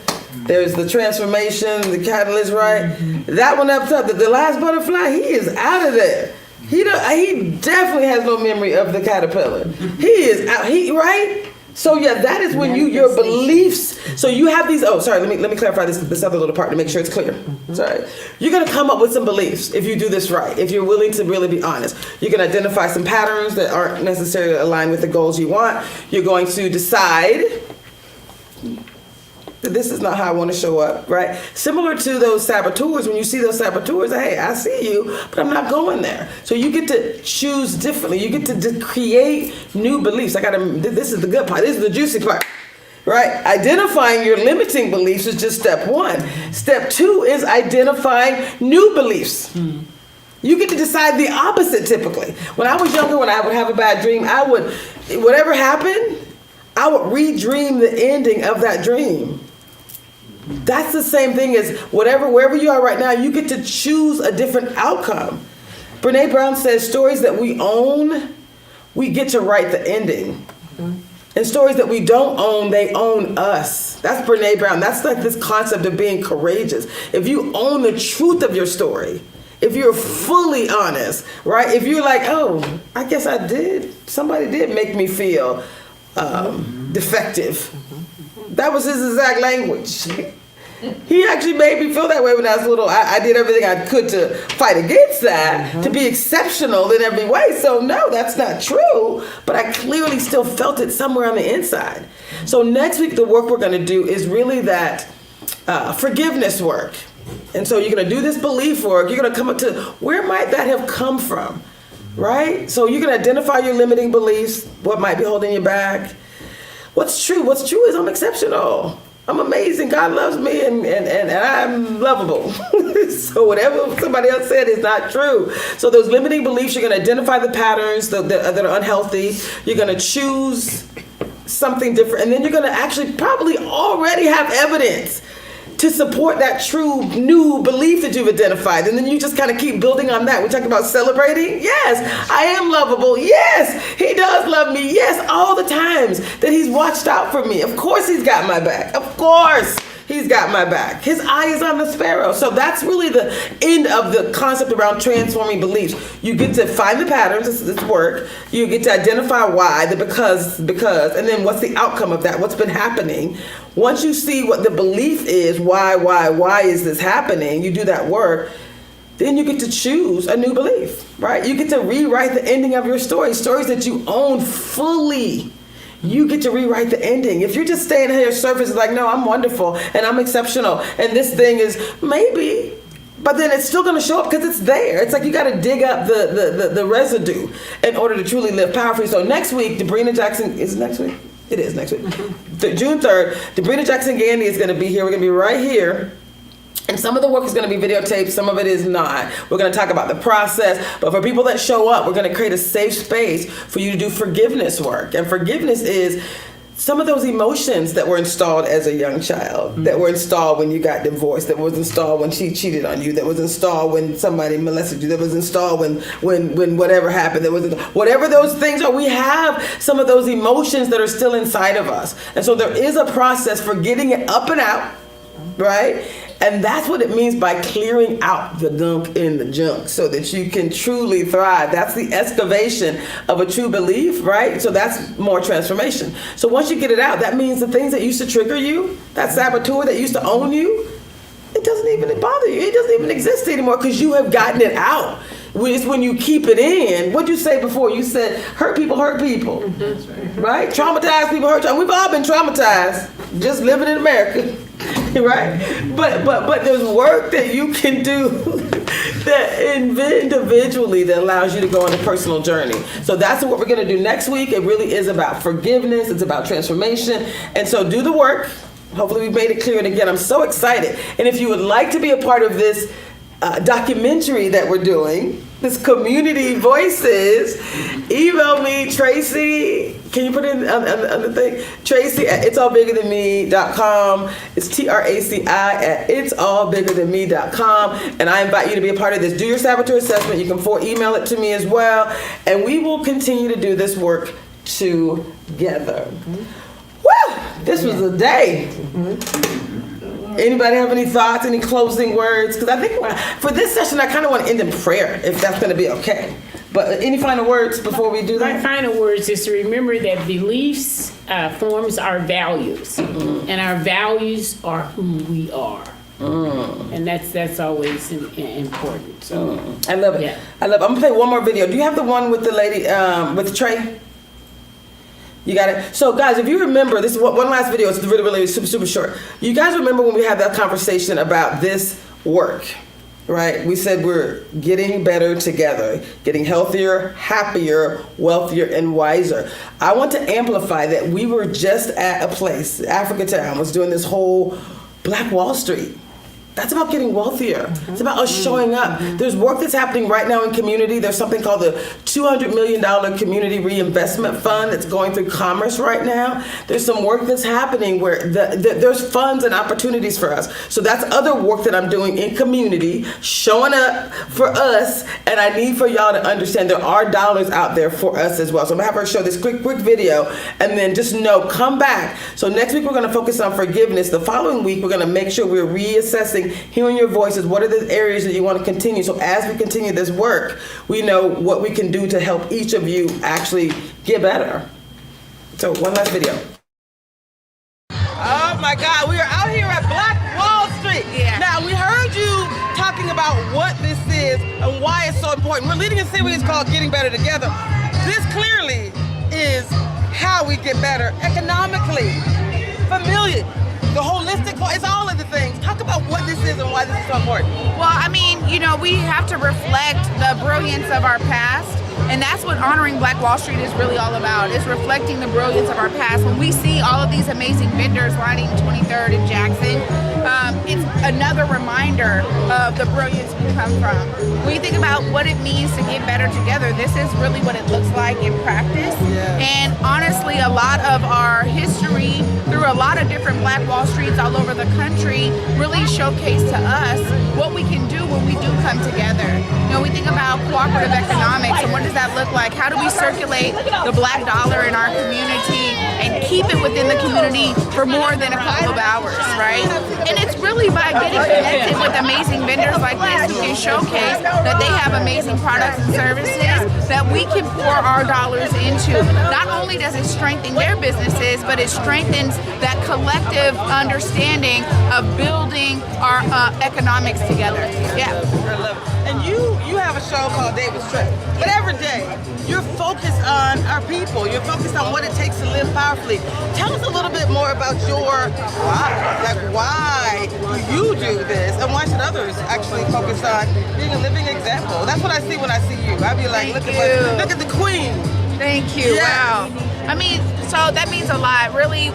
There's the transformation, the catalyst, right? That one up top, the last butterfly, he is out of there. He definitely has no memory of the caterpillar. He is out. Right? So yeah, that is when your beliefs. So you have these. Oh, sorry. Let me clarify this other little part to make sure it's clear. Sorry. You're gonna come up with some beliefs if you do this right. If you're willing to really be honest, you can identify some patterns that aren't necessarily aligned with the goals you want. You're going to decide that this is not how I want to show up, right? Similar to those saboteurs, when you see those saboteurs, hey, I see you, but I'm not going there. So you get to choose differently. You get to create new beliefs. This is the good part. This is the juicy part, right? Identifying your limiting beliefs is just step one. Step two is identifying new beliefs. You get to decide the opposite typically. When I was younger, when I would have a bad dream, whatever happened, I would re-dream the ending of that dream. That's the same thing as wherever you are right now, you get to choose a different outcome. Brene Brown says stories that we own, we get to write the ending. And stories that we don't own, they own us. That's Brene Brown. That's like this concept of being courageous. If you own the truth of your story, if you're fully honest, right? If you're like, oh, I guess I did. Somebody did make me feel defective. That was his exact language. He actually made me feel that way when I was little. I did everything I could to fight against that, to be exceptional in every way. So no, that's not true. But I clearly still felt it somewhere on the inside. So next week, the work we're going to do is really that forgiveness work. And so you're going to do this belief work. You're going to come up to where might that have come from, right? So you can identify your limiting beliefs, what might be holding you back. What's true? What's true is I'm exceptional. I'm amazing. God loves me and I'm lovable. So whatever somebody else said is not true. So those limiting beliefs, you're going to identify the patterns that are unhealthy. You're going to choose something different. And then you're going to actually probably already have evidence to support that true new belief that you've identified. And then you just kind of keep building on that. We talked about celebrating. Yes, I am lovable. Yes, he does love me. Yes, all the times that he's watched out for me. Of course he's got my back. Of course he's got my back. His eye is on the sparrow. So that's really the end of the concept around transforming beliefs. You get to find the patterns, this work. You get to identify why, the because, and then what's the outcome of that? What's been happening? Once you see what the belief is, why is this happening? You do that work. Then you get to choose a new belief, right? You get to rewrite the ending of your story, stories that you own fully. You get to rewrite the ending. If you're just staying at your surface, it's like, no, I'm wonderful and I'm exceptional. And this thing is maybe, but then it's still going to show up because it's there. It's like you got to dig up the residue in order to truly live powerfully. So next week, Debrina Jackson, is it next week? It is next week. June 3rd, Debrina Jackson Gandy is going to be here. We're going to be right here. And some of the work is going to be videotaped, some of it is not. We're going to talk about the process, but for people that show up, we're going to create a safe space for you to do forgiveness work. And forgiveness is some of those emotions that were installed as a young child, that were installed when you got divorced, that was installed when she cheated on you, that was installed when somebody molested you, that was installed when whatever happened, that was whatever those things are. We have some of those emotions that are still inside of us. And so there is a process for getting it up and out, right? And that's what it means by clearing out the gunk in the junk so that you can truly thrive. That's the excavation of a true belief, right? So that's more transformation. So once you get it out, that means the things that used to trigger you, that saboteur that used to own you, it doesn't even bother you. It doesn't even exist anymore because you have gotten it out. It's when you keep it in. What'd you say before? You said hurt people, right? Traumatized people hurt. We've all been traumatized just living in America, right? But there's work that you can do that individually that allows you to go on a personal journey. So that's what we're going to do next week. It really is about forgiveness. It's about transformation. And so do the work. Hopefully we've made it clear. And again, I'm so excited. And if you would like to be a part of this documentary that we're doing, this Community Voices, email me, Tracy. Can you put in on the thing? Tracy at itsallbiggerthanme.com. It's TRACI at itsallbiggerthanme.com. And I invite you to be a part of this. Do your saboteur assessment. You can email it to me as well. And we will continue to do this work together. Woo! This was a day. Anybody have any thoughts, any closing words? Because I think for this session, I kind of want to end in prayer, if that's going to be okay. But any final words before we do that? My final words is to remember that beliefs forms our values, and our values are who we are. And that's always important. So I love it. Yeah. I love it. I'm going to play one more video. Do you have the one with the lady, with Trey? You got it? So guys, if you remember, this is one last video. It's really super short. You guys remember when we had that conversation about this work? right? We said we're getting better together, getting healthier, happier, wealthier, and wiser. I want to amplify that we were just at a place, Africa Town was doing this whole Black Wall Street. That's about getting wealthier. It's about us showing up. There's work that's happening right now in community. There's something called the $200 million Community Reinvestment Fund that's going through Commerce right now. There's some work that's happening where there's funds and opportunities for us. So that's other work that I'm doing in community, showing up for us, and I need for y'all to understand there are dollars out there for us as well. So I'm gonna have her show this quick video, and then just know, come back. So next week we're gonna focus on forgiveness. The following week we're gonna make sure we're reassessing, hearing your voices. What are the areas that you want to continue? So as we continue this work, we know what we can do to help each of you actually get better. So one last video. Oh my God, we are out here at Black Wall Street. Yeah. Now we heard you talking about what this is and why it's so important. We're leading a series called Getting Better Together. This clearly is how we get better economically, familiar. The holistic, it's all of the things. Talk about what this is and why this is so important. Well, I mean, we have to reflect the brilliance of our past, and that's what honoring Black Wall Street is really all about. It's reflecting the brilliance of our past. When we see all of these amazing vendors lining 23rd and Jackson, it's another reminder of the brilliance we come from. When you think about what it means to get better together, this is really what it looks like in practice. Yeah. And honestly, a lot of our history through a lot of different Black Wall Streets all over the country really showcase to us what we can do when we do come together. We think about cooperative economics, and what does that look like? How do we circulate the Black dollar in our community and keep it within the community for more than a couple of hours, right? And it's really by getting connected with amazing vendors like this who can showcase that they have amazing products and services that we can pour our dollars into. Not only does it strengthen their businesses, but it strengthens that collective understanding of building our economics together. Yeah. And you have a show called David's Trip. But every day, you're focused on our people. You're focused on what it takes to live powerfully. Tell us a little bit more about your why. Like, why do you do this? And why should others actually focus on being a living example? That's what I see when I see you. I be like, look at the queen. Thank you. Yes. Wow. I mean, so that means a lot. Really,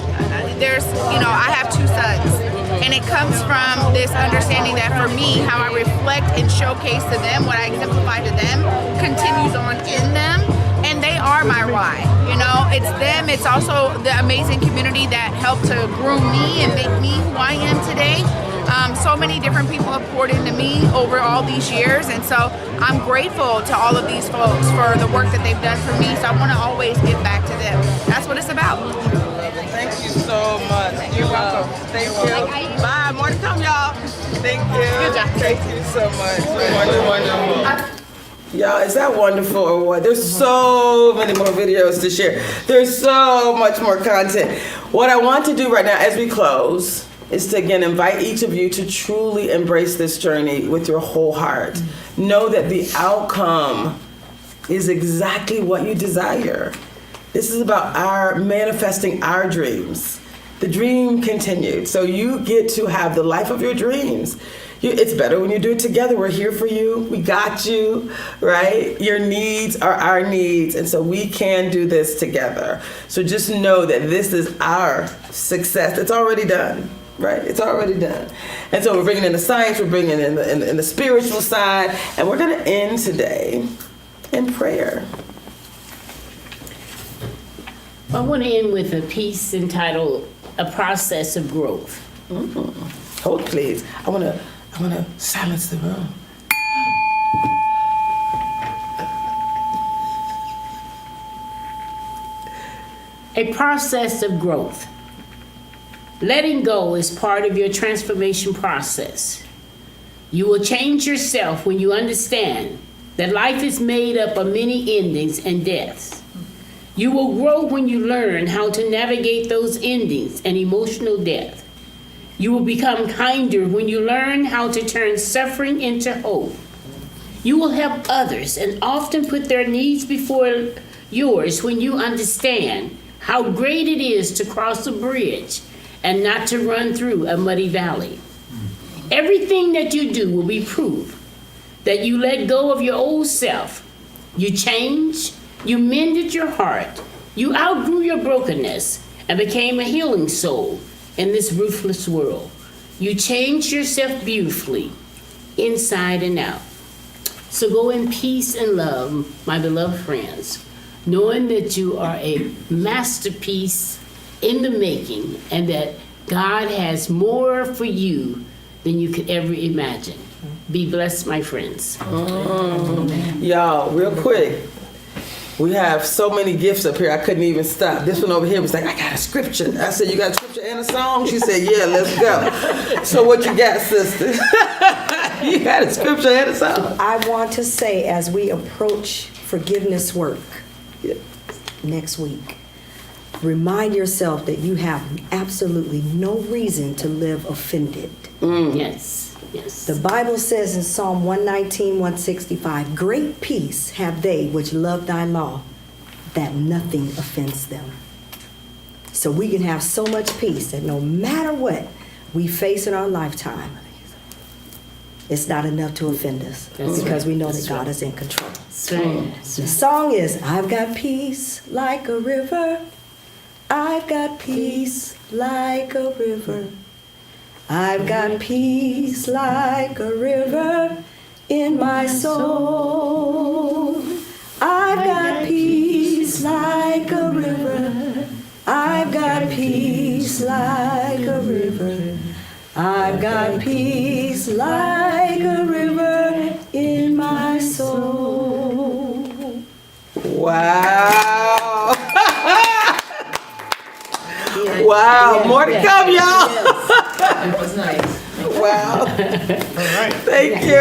there's, I have two sons. And it comes from this understanding that for me, how I reflect and showcase to them, what I exemplify to them, continues on in them. And they are my why. It's them. It's also the amazing community that helped to groom me and make me who I am today. So many different people have poured into me over all these years, and so I'm grateful to all of these folks for the work that they've done for me, so I want to always give back to them. That's what it's about. Thank you so much. You're welcome. Thank you. Bye. More to come, y'all. Thank you. Good job. Thank you so much. Wonderful. Y'all, is that wonderful or what? There's so many more videos to share. There's so much more content. What I want to do right now as we close is to again invite each of you to truly embrace this journey with your whole heart. Know that the outcome is exactly what you desire. This is about our manifesting our dreams. The dream continued. So you get to have the life of your dreams. It's better when you do it together. We're here for you. We got you, right? Your needs are our needs. And so we can do this together. So just know that this is our success. It's already done, right? It's already done. And so we're bringing in the science, we're bringing in the spiritual side, and we're going to end today in prayer. I want to end with a piece entitled A Process of Growth. Hold, please. I want to silence the room. A process of growth. Letting go is part of your transformation process. You will change yourself when you understand that life is made up of many endings and deaths. You will grow when you learn how to navigate those endings and emotional death. You will become kinder when you learn how to turn suffering into hope. You will help others and often put their needs before yours when you understand how great it is to cross a bridge and not to run through a muddy valley. Everything that you do will be proof that you let go of your old self. You changed, you mended your heart, you outgrew your brokenness and became a healing soul in this ruthless world. You changed yourself beautifully, inside and out. So go in peace and love, my beloved friends, knowing that you are a masterpiece in the making and that God has more for you than you could ever imagine. Be blessed, my friends. Y'all, real quick, we have so many gifts up here, I couldn't even stop. This one over here was like, I got a scripture. I said, you got a scripture and a song? She said, yeah, let's go. So what you got, sister? You got a scripture and a song? I want to say, as we approach forgiveness work next week, remind yourself that you have absolutely no reason to live offended. Yes, yes. The Bible says in Psalm 119, 165, great peace have they which love thy law, that nothing offends them. So we can have so much peace that no matter what we face in our lifetime, it's not enough to offend us because we know that God is in control. The song is, I've got peace like a river. I've got peace like a river. I've got peace like a river in my soul. I've got peace like a river. I've got peace like a river. I've got peace like a river in my soul. Wow. Wow. More to come, y'all. It was nice. Wow. All right. Thank you.